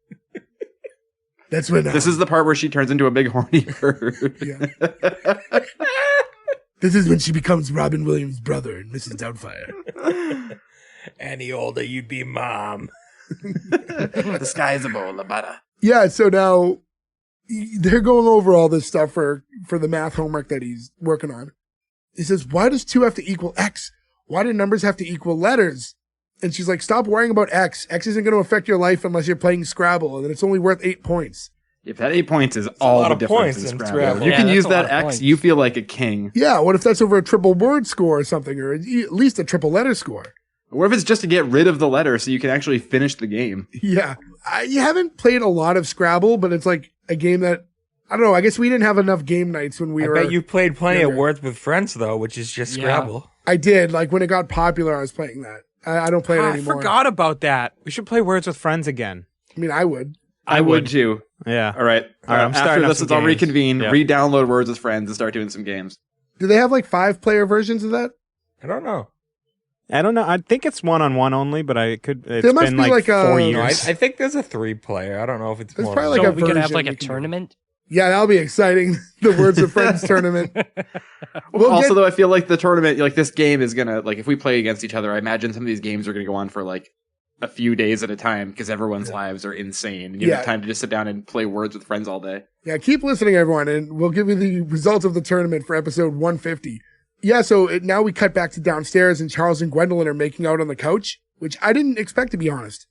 That's when This is the part where she turns into a big horny bird. Yeah. This is when she becomes Robin Williams' brother and Mrs. Doubtfire. Any older, you'd be mom. The sky is a bowl of butter. Yeah, so now they're going over all this stuff for the math homework that he's working on. He says, why does 2 have to equal X? Why do numbers have to equal letters? And she's like, stop worrying about X. X isn't going to affect your life unless you're playing Scrabble, and it's only worth 8 points. If that 8 points is a all lot the of difference points in in Scrabble. Scrabble. You Yeah, can that's use a that lot of X, points. you feel like a king. Yeah, what if that's over a triple word score or something, or at least a triple letter score? Or if it's just to get rid of the letter so you can actually finish the game. Yeah. I haven't played a lot of Scrabble, but it's a game that, I don't know, I guess we didn't have enough game nights when we I were... bet you played plenty younger. of Words with Friends, though, which is just Yeah. Scrabble. I did. When it got popular, I was playing that. I don't play it I anymore. forgot about that. We should play Words with Friends again. I mean, I would. I would too. Yeah. All right. All right, I'm After starting up this, some let's all games. reconvene, Yeah. re-download Words with Friends, and start doing some games. Do they have 5-player versions of that? I don't know. I don't know. I think it's one-on-one only, but it's There must been be like a- 4 No, No, I years. think there's a 3-player. I don't know if it's There's more. probably than like So a we could have version a we can do. tournament. Yeah, that'll be exciting. The Words of Friends tournament. We'll Also, get- though, I feel like the tournament, this game is gonna, if we play against each other, I imagine some of these games are gonna go on for a few days at a time because everyone's lives are insane. And you Yeah. have time to just sit down and play Words with Friends all day. Yeah, keep listening, everyone, and we'll give you the results of the tournament for episode 150. Yeah, so now we cut back to downstairs, and Charles and Gwendolyn are making out on the couch, which I didn't expect, to be honest.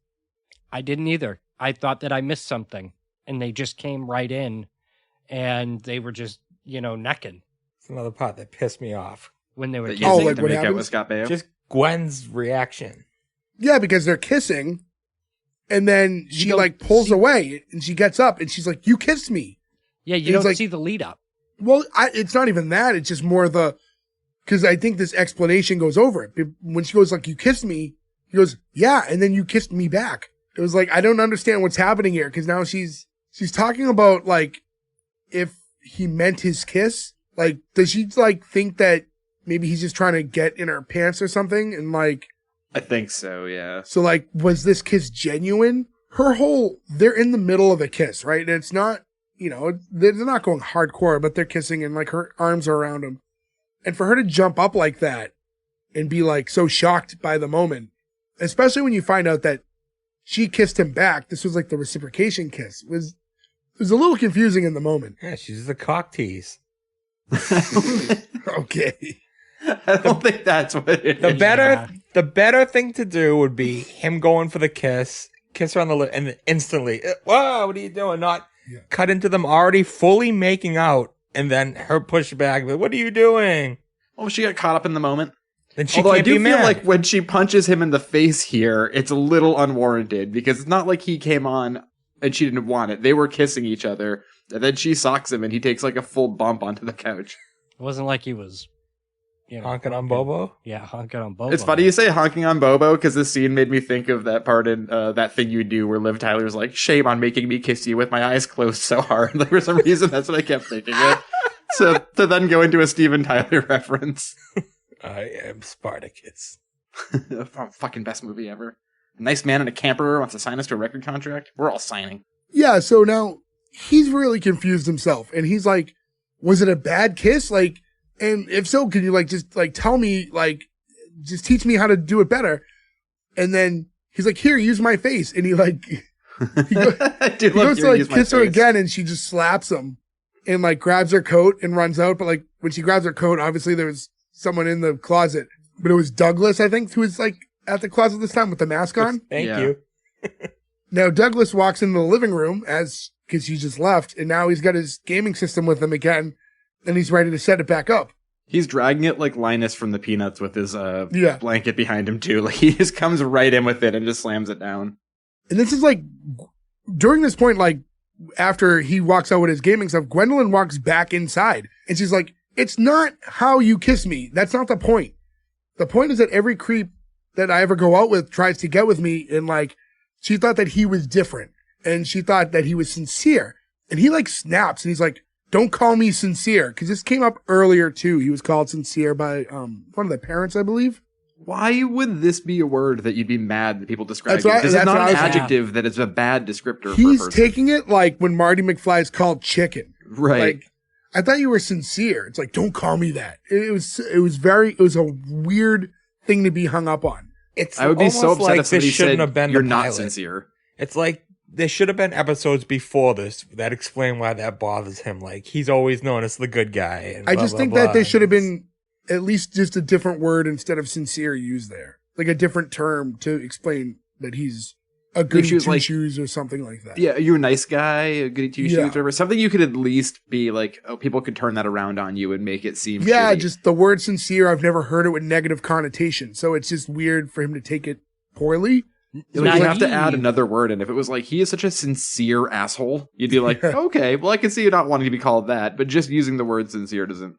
I didn't either. I thought that I missed something, and they just came right in, and they were just, necking It's another part that pissed me off. when they were That kissing. you like to what make out happens? with Scott Baio. Just Gwen's reaction. Yeah, because they're kissing, and then she, don't pulls see- away, and she gets up, and she's like, you kissed me. Yeah, you It's don't like- see the lead up. Well, it's not even that. It's just more because I think this explanation goes over it. When she goes like, you kissed me, he goes, yeah, and then you kissed me back. It was like, I don't understand what's happening here, because now she's talking about, if he meant his kiss. Does she, think that maybe he's just trying to get in her pants or something? And, I think so, yeah. so, was this kiss genuine? They're in the middle of a kiss, right? And it's not, they're not going hardcore, but they're kissing and, her arms are around him. And for her to jump up like that and be, so shocked by the moment, especially when you find out that she kissed him back, this was, the reciprocation kiss, it was a little confusing in the moment. Yeah, she's a cock tease. Okay. I don't think that's what it The is. better thing to do would be him going for the kiss her on the lip, and then instantly, whoa, what are you doing? Not cut into them already fully making out, and then her push back. What are you doing? Oh, she got caught up in the moment. Then she Although I can't do be feel mad. like when she punches him in the face here, it's a little unwarranted because it's not like he came on and she didn't want it. They were kissing each other, and then she socks him and he takes a full bump onto the couch. It wasn't like he was, Honking on Bobo. Yeah, honking on Bobo. It's funny you say honking on Bobo because this scene made me think of that part in That Thing You Do where Liv Tyler's like, shame on making me kiss you with my eyes closed so hard. For some reason, that's what I kept thinking of. So to then go into a Steven Tyler reference. I am Spartacus. Fucking best movie ever. A nice man in a camper wants to sign us to a record contract. We're all signing. Yeah, so now he's really confused himself, and he's like, was it a bad kiss? And if so, can you just tell me, just teach me how to do it better? And then he's like, here, use my face. And he I do he love goes hearing to use my kiss her face. again, and she just slaps him and grabs her coat and runs out. But when she grabs her coat, obviously there was someone in the closet, but it was Douglas, I think, who was at the closet this time with the mask on. Thank Yeah. you. Now Douglas walks into the living room because he just left, and now he's got his gaming system with him again, and he's ready to set it back up. He's dragging it like Linus from the Peanuts with his Yeah. blanket behind him too. He just comes right in with it and just slams it down. And this is during this point, after he walks out with his gaming stuff, Gwendolyn walks back inside, and she's like, it's not how you kiss me. That's not the point. The point is that every creep that I ever go out with tries to get with me, and she thought that he was different, and she thought that he was sincere. And he snaps, and he's like, don't call me sincere, because this came up earlier too. He was called sincere by one of the parents, I believe. Why would this be a word that you'd be mad that people describe That's you? what I- This is that's not what an I was- adjective that is a bad descriptor for a He's person. taking it when Marty McFly is called chicken. Right. I thought you were sincere. It's don't call me that. It was a weird thing to be hung up on. It's I would be so almost upset like if somebody this shouldn't said, have been you're the not pilot. sincere. It's like there should have been episodes before this that explain why that bothers him. He's always known as the good guy. And I blah, just blah, think blah. that there should have been at least just a different word instead of sincere used there. A different term to explain that he's a goody she was two shoes or something like that. Yeah, you're a nice guy, a goody two shoes, Yeah. whatever. Something you could at least be people could turn that around on you and make it seem Yeah, shitty. just the word sincere, I've never heard it with negative connotation. So it's just weird for him to take it poorly. You have to add Naive. another word, and if it was he is such a sincere asshole, you'd be like, okay, well, I can see you not wanting to be called that, but just using the word sincere doesn't.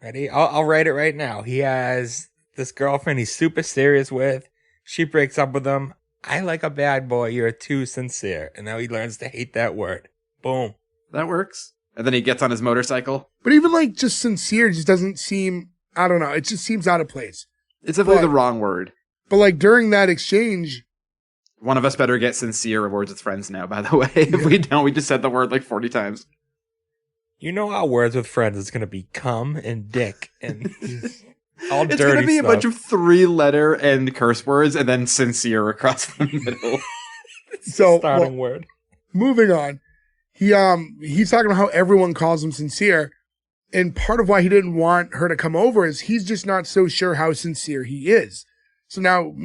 Ready? I'll write it right now. He has this girlfriend he's super serious with. She breaks up with him. I like a bad boy. You're too sincere. And now he learns to hate that word. Boom. That works. And then he gets on his motorcycle. But even just sincere just doesn't seem, I don't know, it just seems out of place. It's definitely But- the wrong word. But during that exchange, One of us better get sincere words with friends now, by the way. If we don't, we just said the word 40 times. You know how words with friends is going to be cum and dick and all It's dirty going to be stuff. a bunch of 3-letter and curse words and then sincere across the middle. so Starting word. moving on, He's talking about how everyone calls him sincere. And part of why he didn't want her to come over is he's just not so sure how sincere he is. So now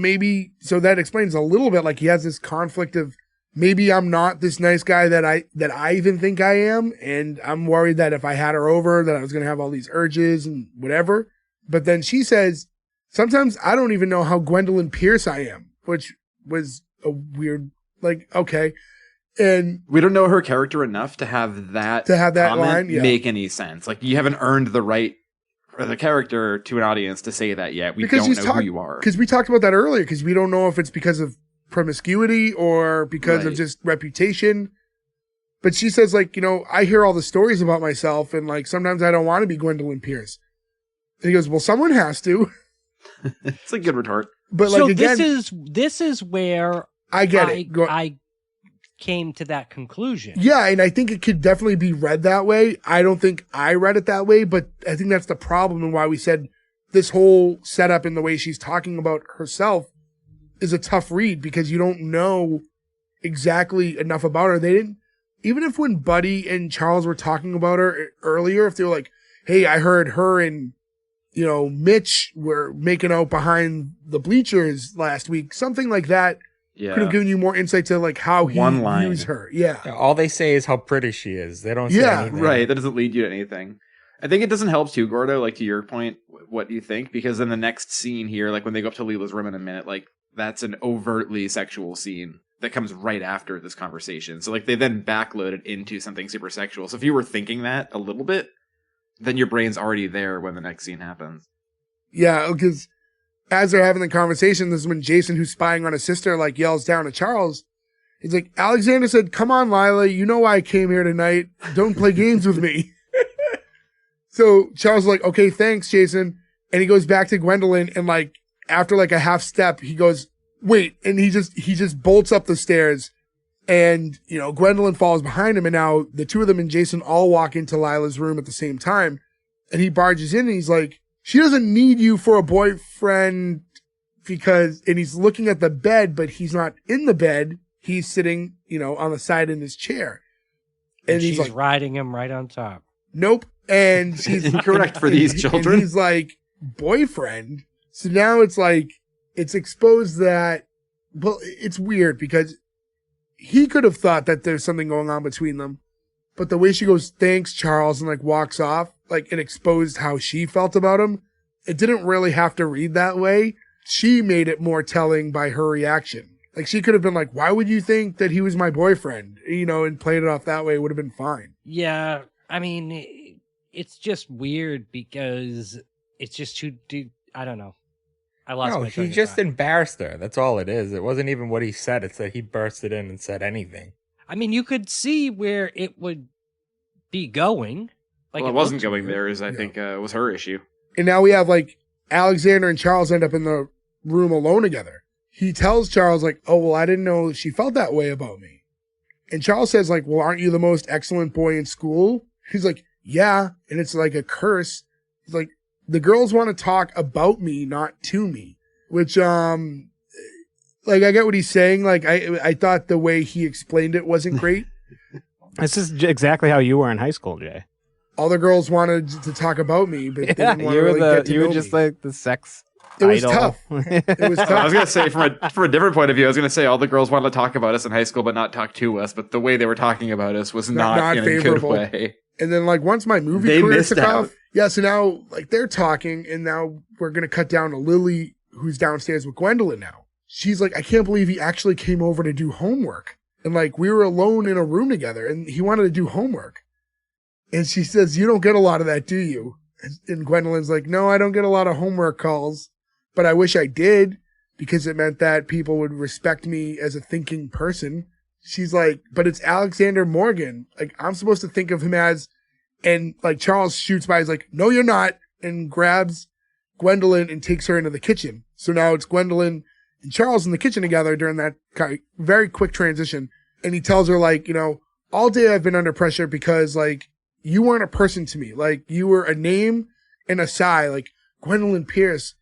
so that explains a little bit, like he has this conflict of maybe I'm not this nice guy that I even think I am. And I'm worried that if I had her over that I was going to have all these urges and whatever. But then she says, sometimes I don't even know how Gwendolyn Pierce I am, which was a weird, like, okay. And we don't know her character enough to have that line make any sense. Like, you haven't earned the right for the character to an audience to say that yet. We don't know who you are. Because we talked about that earlier, because we don't know if it's because of promiscuity or because of just reputation. But she says, like, I hear all the stories about myself, and like sometimes I don't want to be Gwendolyn Pierce. And he goes, well, someone has to. It's a good retort. But so like, again, this is where I get it. I came to that conclusion. Yeah, and I think it could definitely be read that way. I don't think I read it that way, but I think that's the problem and why we said this whole setup and the way she's talking about herself is a tough read because you don't know exactly enough about her. They didn't, even if when Buddy and Charles were talking about her earlier, if they were like, hey, I heard her and, Mitch were making out behind the bleachers last week, something like that. Yeah. Could have given you more insight to like how he views her. Yeah. All they say is how pretty she is. They don't say anything. Right. That doesn't lead you to anything. I think it doesn't help too, Gordo, like to your point, what do you think? Because in the next scene here, like when they go up to Leela's room in a minute, like that's an overtly sexual scene that comes right after this conversation. So like they then backloaded into something super sexual. So if you were thinking that a little bit, then your brain's already there when the next scene happens. Yeah, because as they're having the conversation, this is when Jason, who's spying on his sister, like yells down at Charles. He's like, Alexander said, come on, Lila, you know why I came here tonight. Don't play games with me. So Charles is like, okay, thanks, Jason. And he goes back to Gwendolyn and like, after like a half step, he goes, wait. And he just bolts up the stairs and, Gwendolyn falls behind him. And now the two of them and Jason all walk into Lila's room at the same time. And he barges in and he's like, she doesn't need you for a boyfriend and he's looking at the bed, but he's not in the bed. He's sitting, on the side in his chair. And she's like, riding him right on top. Nope. And she's incorrect for these children. And he's like, boyfriend. So now it's like, it's exposed that, well, it's weird because he could have thought that there's something going on between them. But the way she goes, thanks, Charles, and like walks off, like it exposed how she felt about him. It didn't really have to read that way. She made it more telling by her reaction. Like she could have been like, why would you think that he was my boyfriend? And played it off that way. It would have been fine. Yeah. I mean, it's just weird because it's just too, I don't know. I lost my train he of just thought. embarrassed her. That's all it is. It wasn't even what he said. It's that he bursted in and said anything. I mean, you could see where it would be going. Like well, it wasn't going there, I think was her issue. And now we have like Alexander and Charles end up in the room alone together. He tells Charles like, oh, well, I didn't know she felt that way about me. And Charles says like, well, aren't you the most excellent boy in school? He's like, yeah. And it's like a curse. He's like, the girls want to talk about me, not to me, which, like, I get what he's saying. Like, I thought the way he explained it wasn't great. This is exactly how you were in high school, Jay. All the girls wanted to talk about me, but they didn't want to really get to you know were just me. like the sex. It was idol. tough. It was I tough. was gonna say from a different point of view, I was gonna say all the girls wanted to talk about us in high school, but not talk to us. But the way they were talking about us was not in favorable. a good way. And then, like, once my movie They career missed took out. off, yeah, so now, like, they're talking, and now we're going to cut down to Lily, who's downstairs with Gwendolyn now. She's like, I can't believe he actually came over to do homework. And, like, we were alone in a room together, and he wanted to do homework. And she says, you don't get a lot of that, do you? And Gwendolyn's like, no, I don't get a lot of homework calls, but I wish I did, because it meant that people would respect me as a thinking person. She's like, but it's Alexander Morgan. Like, I'm supposed to think of him as, and like Charles shoots by, he's like, no, you're not, and grabs Gwendolyn and takes her into the kitchen. So now it's Gwendolyn and Charles in the kitchen together during that kind of very quick transition. And he tells her, like, all day I've been under pressure because, like, you weren't a person to me. Like, you were a name and a sigh. Like, Gwendolyn Pierce,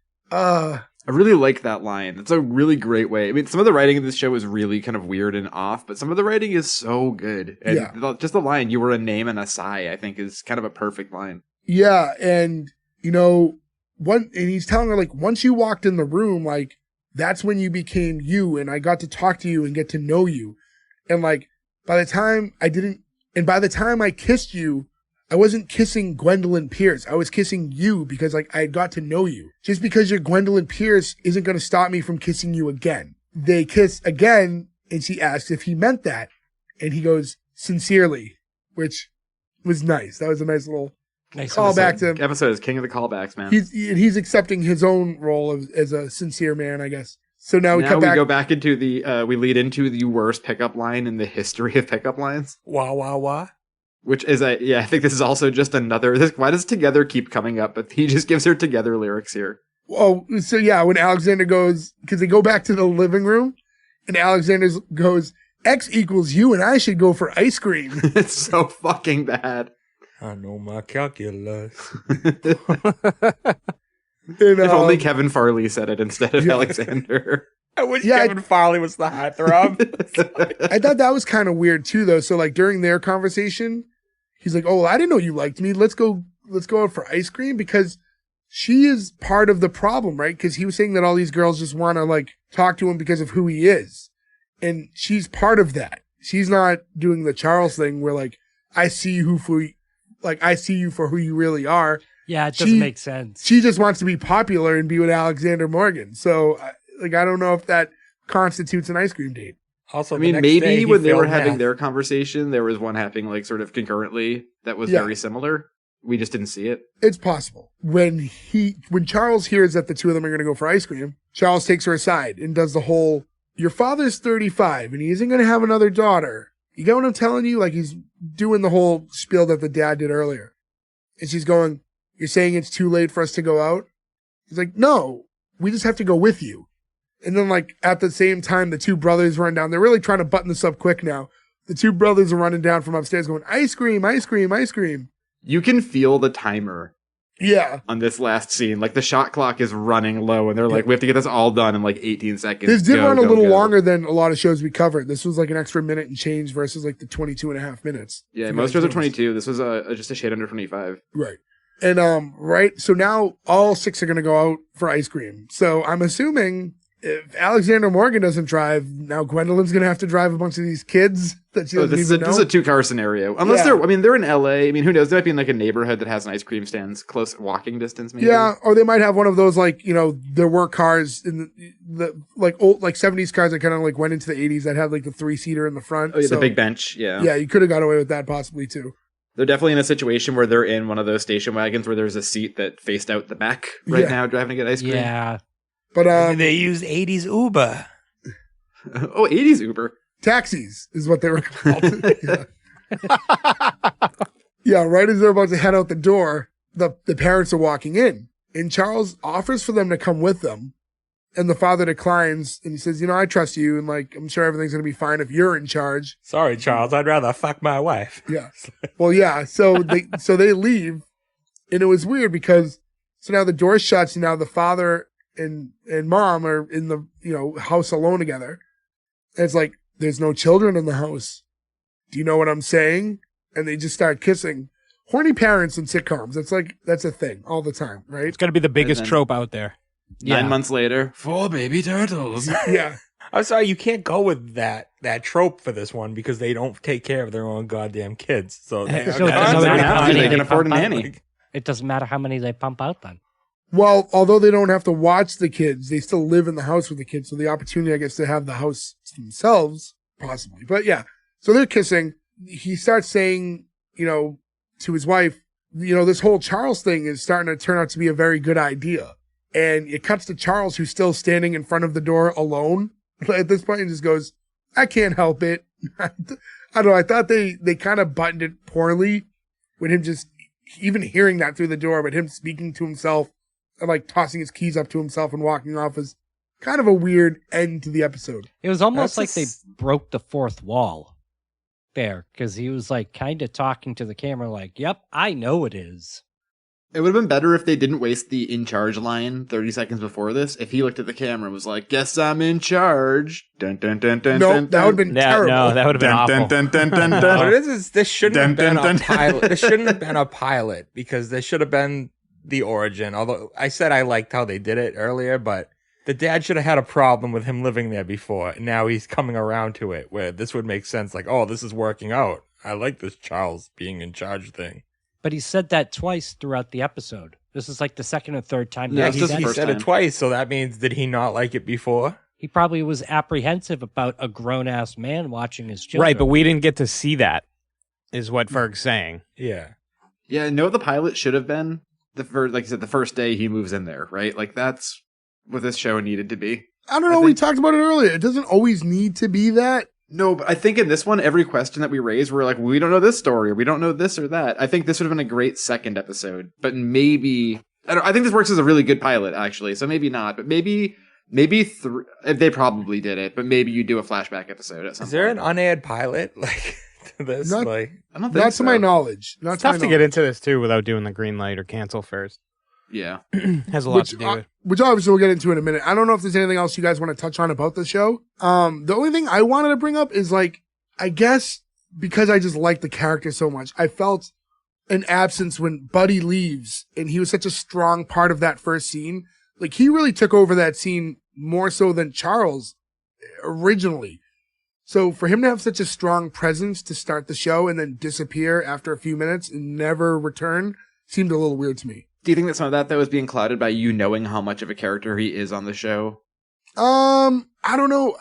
I really like that line. It's a really great way. I mean, some of the writing in this show is really kind of weird and off, but some of the writing is so good. And just the line, "You were a name and a sigh," I think is kind of a perfect line. Yeah, and and he's telling her, like, once you walked in the room, like, that's when you became you, and I got to talk to you and get to know you. And like, by the time I kissed you, I wasn't kissing Gwendolyn Pierce. I was kissing you because, like, I got to know you. Just because you're Gwendolyn Pierce isn't going to stop me from kissing you again. They kiss again, and she asks if he meant that. And he goes, sincerely, which was nice. That was a nice little callback to him. Episode is king of the callbacks, man. He's accepting his own role as a sincere man, I guess. So now we go back into we lead into the worst pickup line in the history of pickup lines. Wah, wah, wah. Which is I think this is also just another. Why does "together" keep coming up? But he just gives her "together" lyrics here. Oh, so yeah, when Alexander goes, because they go back to the living room, and Alexander goes, "X equals you, and I should go for ice cream." It's so fucking bad. I know my calculus. And, if only Kevin Farley said it instead of Alexander. I wish Kevin Farley was the heartthrob. I thought that was kind of weird too, though. So like during their conversation, he's like, "Oh, well, I didn't know you liked me. Let's go out for ice cream," because she is part of the problem, right? Because he was saying that all these girls just want to like talk to him because of who he is, and she's part of that. She's not doing the Charles thing where like I see you for who you really are. Yeah, it doesn't make sense. She just wants to be popular and be with Alexander Morgan. So I don't know if that constitutes an ice cream date. Also, I mean, maybe when they were having their conversation, there was one happening like sort of concurrently that was very similar. We just didn't see it. It's possible. When Charles hears that the two of them are going to go for ice cream, Charles takes her aside and does the whole, "Your father's 35 and he isn't going to have another daughter. You get what I'm telling you?" Like he's doing the whole spiel that the dad did earlier. And she's going, "You're saying it's too late for us to go out?" He's like, "No, we just have to go with you." And then, like, at the same time, the two brothers run down. They're really trying to button this up quick now. The two brothers are running down from upstairs going, "Ice cream, ice cream, ice cream." You can feel the timer. Yeah. On this last scene. Like, the shot clock is running low, and they're like, "We have to get this all done in, like, 18 seconds." This did run a little longer than a lot of shows we covered. This was, like, an extra minute and change versus, like, the 22 and a half minutes. Yeah, most shows are 22. This was just a shade under 25. Right. And, right, so now all six are going to go out for ice cream. So I'm assuming if Alexander Morgan doesn't drive, now Gwendolyn's going to have to drive a bunch of these kids that she doesn't even know. This is a two-car scenario. Unless they're in LA. I mean, who knows? They might be in like a neighborhood that has an ice cream stand close walking distance, maybe. Yeah, or they might have one of those, like, there were cars in the like old, like 70s cars that kind of like went into the 80s that had like the 3-seater in the front. Oh, yeah, the big bench. Yeah. Yeah, you could have got away with that possibly too. They're definitely in a situation where they're in one of those station wagons where there's a seat that faced out the back right now driving to get ice cream. Yeah. But they use 80s Uber. Oh, 80s Uber. Taxis is what they were called. Yeah, right as they're about to head out the door, the parents are walking in. And Charles offers for them to come with them. And the father declines, and he says, "I trust you, and like I'm sure everything's gonna be fine if you're in charge." Sorry, Charles, I'd rather fuck my wife. Yeah. Well, yeah. So they leave, and it was weird because now the door shuts, and now the father and mom are in the house alone together. And it's like there's no children in the house. Do you know what I'm saying? And they just start kissing. Horny parents in sitcoms. That's a thing all the time, right? It's got to be the biggest trope out there. 9 months later, 4 baby turtles. Yeah. I'm sorry, you can't go with that trope for this one because they don't take care of their own goddamn kids. So they can afford a nanny. It doesn't matter how many they pump out then. Well, although they don't have to watch the kids, they still live in the house with the kids. So the opportunity, I guess, to have the house to themselves, possibly. But yeah, so they're kissing. He starts saying, to his wife, this whole Charles thing is starting to turn out to be a very good idea. And it cuts to Charles, who's still standing in front of the door alone at this point, and just goes, "I can't help it." I don't know. I thought they kind of buttoned it poorly with him just even hearing that through the door, but him speaking to himself and like tossing his keys up to himself and walking off is kind of a weird end to the episode. It was almost like they broke the fourth wall there because he was like kind of talking to the camera like, "Yep, I know it is." It would have been better if they didn't waste the in charge line 30 seconds before this. If he looked at the camera and was like, "Guess I'm in charge." Dun, dun, dun, dun, No, dun, that would have been terrible. No, that would have been awful. dun, dun, dun, dun, What dun. it is this shouldn't Dun, have been dun, dun, a dun. pilot. This shouldn't have been a pilot because there should have been the origin. Although I said I liked how they did it earlier, but the dad should have had a problem with him living there before. And now he's coming around to it where this would make sense. Like, oh, this is working out. I like this Charles being in charge thing. But he said that twice throughout the episode. This is like the second or third time. Yeah, that it's he just said He the it. first said time. it twice, so that means did he not like it before? He probably was apprehensive about a grown-ass man watching his children. Right, but we didn't get to see that, is what Ferg's saying. Yeah. Yeah, no, the pilot should have been the first, like you said, the first day he moves in there, right? Like that's what this show needed to be. I don't know. We talked about it earlier. It doesn't always need to be that. No, but I think in this one, every question that we raised, we're like, we don't know this story, or we don't know this or that. I think this would have been a great second episode, but maybe I think this works as a really good pilot, actually. So maybe not, but maybe they probably did it, but maybe you do a flashback episode at some Is there point. an unaired pilot like to this? Not- like I don't think Not so. to my knowledge. Not It's to my tough to get knowledge. into this, too, without doing the green light or cancel first. Yeah. Has a lot to do with Which obviously we'll get into in a minute. I don't know if there's anything else you guys want to touch on about the show. The only thing I wanted to bring up is like, I guess because I just like the character so much, I felt an absence when Buddy leaves and he was such a strong part of that first scene. Like he really took over that scene more so than Charles originally. So for him to have such a strong presence to start the show and then disappear after a few minutes and never return seemed a little weird to me. Do you think that some of that, though, is being clouded by you knowing how much of a character he is on the show? I don't know.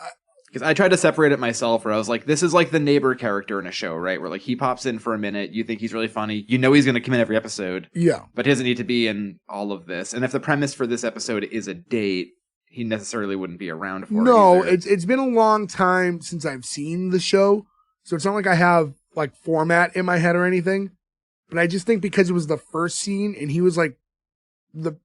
Because I tried to separate it myself, where I was like, this is like the neighbor character in a show, right? Where like he pops in for a minute, you think he's really funny, you know he's going to come in every episode, Yeah. but he doesn't need to be in all of this. And if the premise for this episode is a date, he necessarily wouldn't be around for No, it. it's been a long time since I've seen the show, so it's not like I have like format in my head or anything. But I just think because it was the first scene and he was like the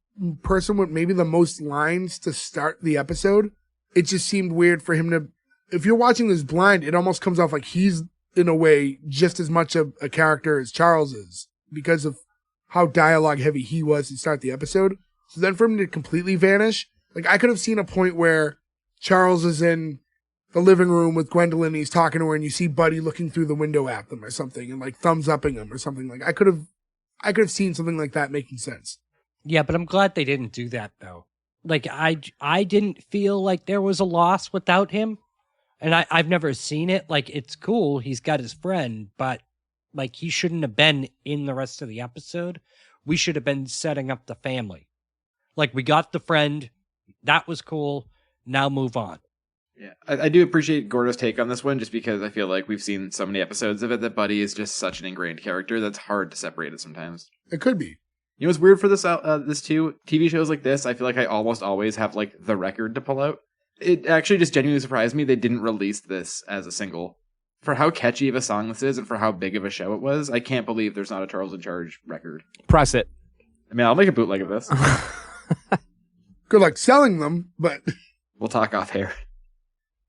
person with maybe the most lines to start the episode, it just seemed weird for him to. If you're watching this blind, it almost comes off like he's in a way just as much of a character as Charles is because of how dialogue heavy he was to start the episode. So then for him to completely vanish. Like, I could have seen a point where Charles is in the living room with Gwendolyn, he's talking to her, and you see Buddy looking through the window at them or something, and, like, thumbs-upping him or something. Like, I could have seen something like that making sense. Yeah, but I'm glad they didn't do that, though. Like, I didn't feel like there was a loss without him. And I've never seen it. Like, it's cool, he's got his friend, but, like, he shouldn't have been in the rest of the episode. We should have been setting up the family. Like, we got the friend, that was cool, now move on. Yeah, I do appreciate Gordo's take on this one, just because I feel like we've seen so many episodes of it that Buddy is just such an ingrained character that's hard to separate it sometimes. It could be. You know what's weird for this this too? TV shows like this, I feel like I almost always have like the record to pull out. It actually just genuinely surprised me they didn't release this as a single. For how catchy of a song this is and for how big of a show it was, I can't believe there's not a Charles in Charge record. Press it. I mean, I'll make a bootleg of this. Good luck selling them, but We'll talk off air.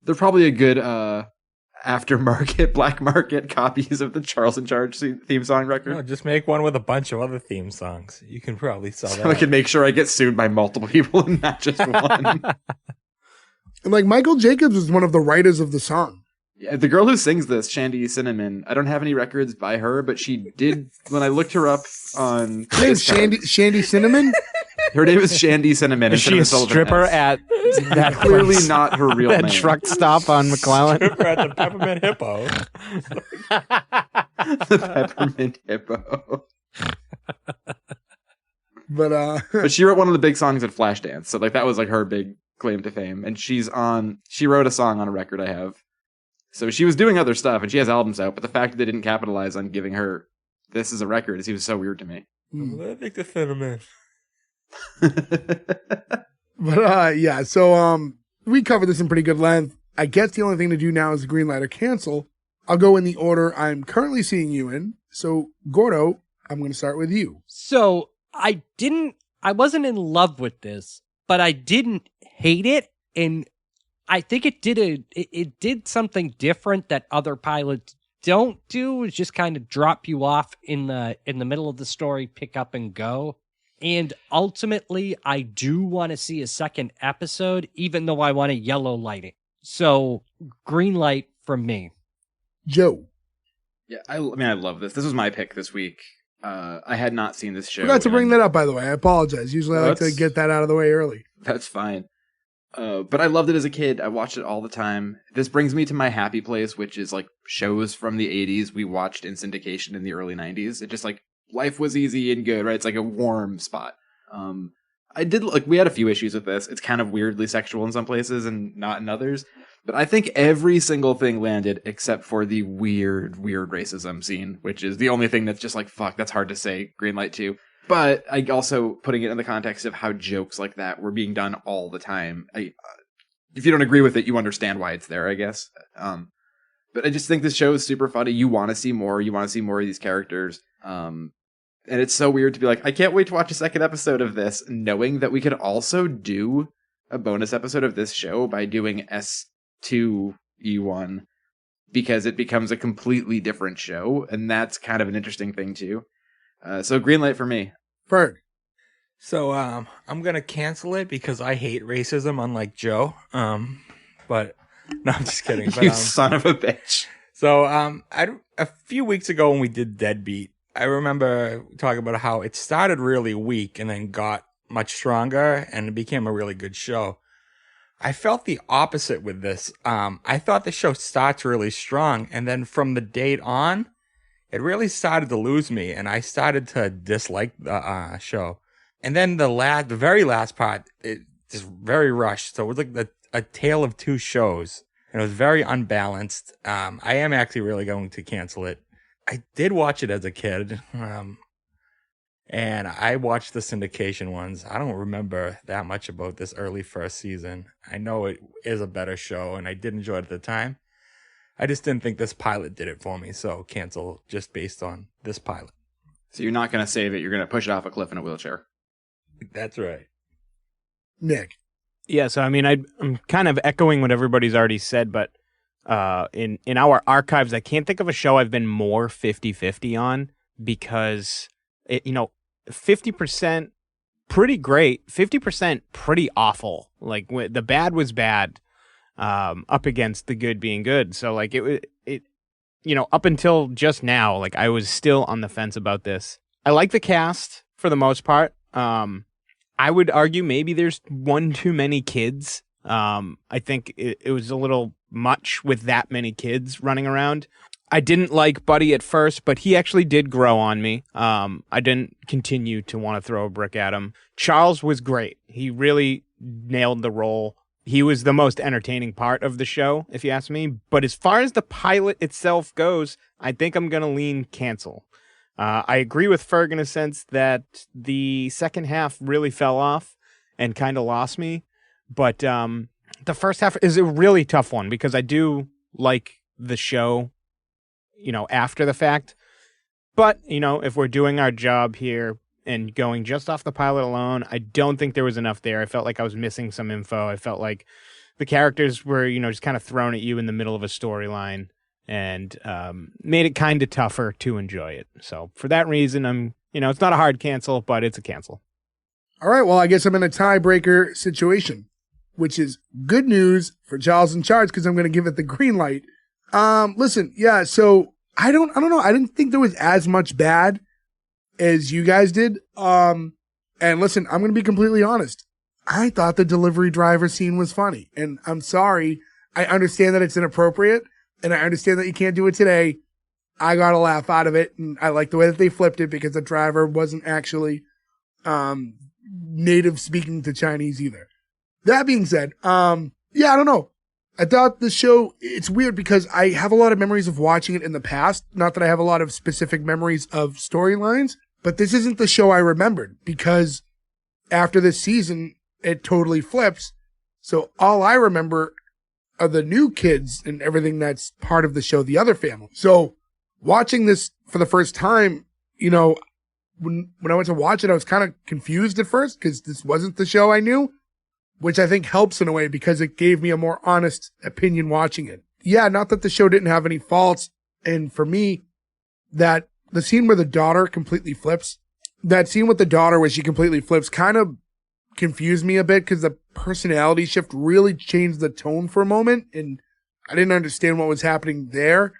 They're probably a good aftermarket, black market copies of the Charles in Charge theme song record. No, just make one with a bunch of other theme songs. You can probably sell So that. I can make sure I get sued by multiple people and not just one. and like Michael Jacobs was one of the writers of the song. Yeah, the girl who sings this, Shandy Cinnamon, I don't have any records by her, but she did, when I looked her up on... Her name's Shandy Cinnamon. Her name is Shandy Cinnamon. Is she a stripper at that Clearly place? not her real That name. truck stop on McClellan? Stripper at the Peppermint Hippo. The Peppermint Hippo. But She wrote one of the big songs at Flashdance, so like that was like her big claim to fame. And she wrote a song on a record I have. So she was doing other stuff, and she has albums out, but the fact that they didn't capitalize on giving her this as a record seems so weird to me. I'm allergic to cinnamon. yeah, so we covered this in pretty good length. I guess the only thing to do now is green light or cancel. I'll go in the order I'm currently seeing you in. So Gordo, I'm going to start with you. So I wasn't in love with this, but I didn't hate it. And I think it did something different that other pilots don't do, is just kind of drop you off in the middle of the story, pick up and go. And ultimately, I do want to see a second episode, even though I want a yellow lighting. So, green light from me. Joe. Yeah, I mean, I love this. This was my pick this week. I had not seen this show. Forgot to bring that up, by the way. I apologize. Usually I like to That's- get that out of the way early. That's fine. But I loved it as a kid. I watched it all the time. This brings me to my happy place, which is like shows from the 80s we watched in syndication in the early 90s. It just like life was easy and good, right? It's like a warm spot. I did like we had a few issues with this. It's kind of weirdly sexual in some places and not in others. But I think every single thing landed except for the weird racism scene, which is the only thing that's just like, fuck, that's hard to say green light to. But I also putting it in the context of how jokes like that were being done all the time. If you don't agree with it, you understand why it's there, I guess. But I just think this show is super funny. You want to see more. You want to see more of these characters. And it's so weird to be like, I can't wait to watch a second episode of this, knowing that we could also do a bonus episode of this show by doing S1E1 because it becomes a completely different show. And that's kind of an interesting thing, too. So green light for me. Ferg. So I'm gonna cancel it because I hate racism, unlike Joe. But no, I'm just kidding. But, You son of a bitch. So a few weeks ago when we did Deadbeat, I remember talking about how it started really weak and then got much stronger and it became a really good show. I felt the opposite with this. I thought the show starts really strong, and then from the date on, it really started to lose me, and I started to dislike the show. And then the very last part, it just very rushed. So it was like a tale of two shows, and it was very unbalanced. I am actually really going to cancel it. I did watch it as a kid, and I watched the syndication ones. I don't remember that much about this early first season. I know it is a better show, and I did enjoy it at the time. I just didn't think this pilot did it for me, so cancel just based on this pilot. So you're not going to save it. You're going to push it off a cliff in a wheelchair. That's right. Nick. Yeah, so I mean, I'm kind of echoing what everybody's already said, but in our archives, I can't think of a show I've been more 50-50 on because, 50% pretty great, 50% pretty awful. Like the bad was bad up against the good being good. So like it up until just now, like I was still on the fence about this. I like the cast for the most part. I would argue maybe there's one too many kids. I think it was a little much with that many kids running around. I didn't like Buddy at first, but he actually did grow on me. I didn't continue to want to throw a brick at him. Charles was great. He really nailed the role. He was the most entertaining part of the show, if you ask me. But as far as the pilot itself goes, I think I'm going to lean cancel. I agree with Ferg in a sense that the second half really fell off and kind of lost me. But the first half is a really tough one because I do like the show, after the fact. But, if we're doing our job here and going just off the pilot alone, I don't think there was enough there. I felt like I was missing some info. I felt like the characters were, just kind of thrown at you in the middle of a storyline and made it kind of tougher to enjoy it. So for that reason, it's not a hard cancel, but it's a cancel. All right, well, I guess I'm in a tiebreaker situation, which is good news for Charles in charge because I'm going to give it the green light. Listen, yeah, so I don't know. I didn't think there was as much bad as you guys did. And listen, I'm going to be completely honest. I thought the delivery driver scene was funny, and I'm sorry. I understand that it's inappropriate, and I understand that you can't do it today. I got a laugh out of it, and I like the way that they flipped it because the driver wasn't actually native speaking to Chinese either. That being said, I don't know. I thought the show, it's weird because I have a lot of memories of watching it in the past. Not that I have a lot of specific memories of storylines, but this isn't the show I remembered because after this season, it totally flips. So all I remember are the new kids and everything that's part of the show, the other family. So watching this for the first time, when I went to watch it, I was kind of confused at first because this wasn't the show I knew, which I think helps in a way because it gave me a more honest opinion watching it. Yeah, not that the show didn't have any faults. And for me, that the scene where the daughter completely flips that scene with the daughter where she completely flips kind of confused me a bit because the personality shift really changed the tone for a moment, and I didn't understand what was happening there.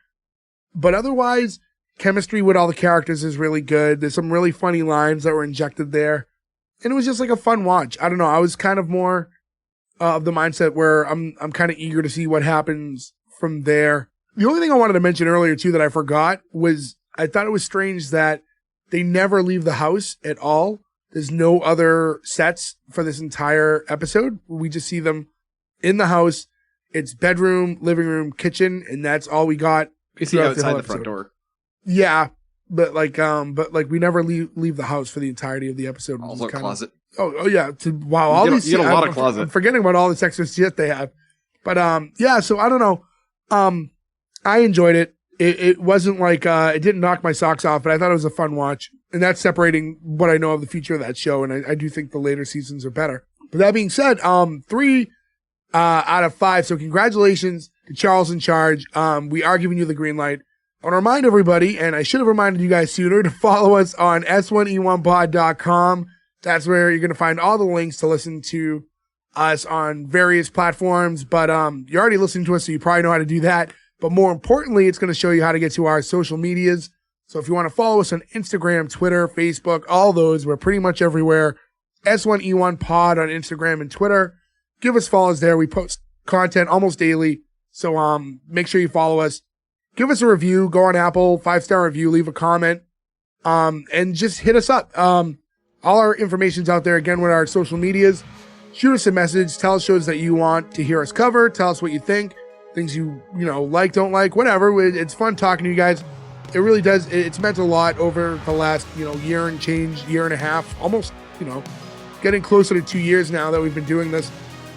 But otherwise, chemistry with all the characters is really good. There's some really funny lines that were injected there, and it was just like a fun watch. I don't know. I was kind of more of the mindset where I'm kind of eager to see what happens from there. The only thing I wanted to mention earlier too that I forgot was I thought it was strange that they never leave the house at all. There's no other sets for this entire episode. We just see them in the house. It's bedroom, living room, kitchen, and that's all we got. You see throughout outside whole the front episode. door. Yeah, but we never leave the house for the entirety of the episode. which Also is kinda- closet. Oh yeah. Wow, You all get a- these. you get a lot of I'm closet. forgetting about all this extra shit they have. But yeah. So I don't know. I enjoyed it. It wasn't like it didn't knock my socks off, but I thought it was a fun watch. And that's separating what I know of the future of that show. And I do think the later seasons are better. But that being said, 3 out of 5. So congratulations to Charles in Charge. We are giving you the green light. I want to remind everybody, and I should have reminded you guys sooner, to follow us on S1E1pod.com. That's where you're going to find all the links to listen to us on various platforms. But you're already listening to us, so you probably know how to do that. But more importantly, it's going to show you how to get to our social medias. So if you want to follow us on Instagram, Twitter, Facebook, all those, we're pretty much everywhere. S1E1 Pod on Instagram and Twitter. Give us follows there. We post content almost daily. So make sure you follow us. Give us a review. Go on Apple, 5-star review, leave a comment, and just hit us up. All our information's out there again with our social medias. Shoot us a message. Tell us shows that you want to hear us cover. Tell us what you think. Things you like, don't like, whatever. It's fun talking to you guys. It really does. It's meant a lot over the last, year and change, year and a half, almost, getting closer to 2 years now that we've been doing this.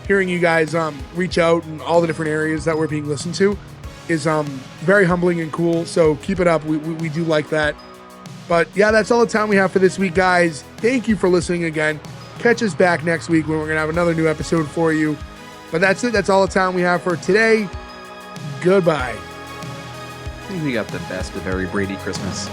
Hearing you guys reach out in all the different areas that we're being listened to is very humbling and cool. So keep it up. We do like that. But yeah, that's all the time we have for this week, guys. Thank you for listening again. Catch us back next week when we're going to have another new episode for you. But that's it. That's all the time we have for today. Goodbye. I think we got the best of every Brady Christmas.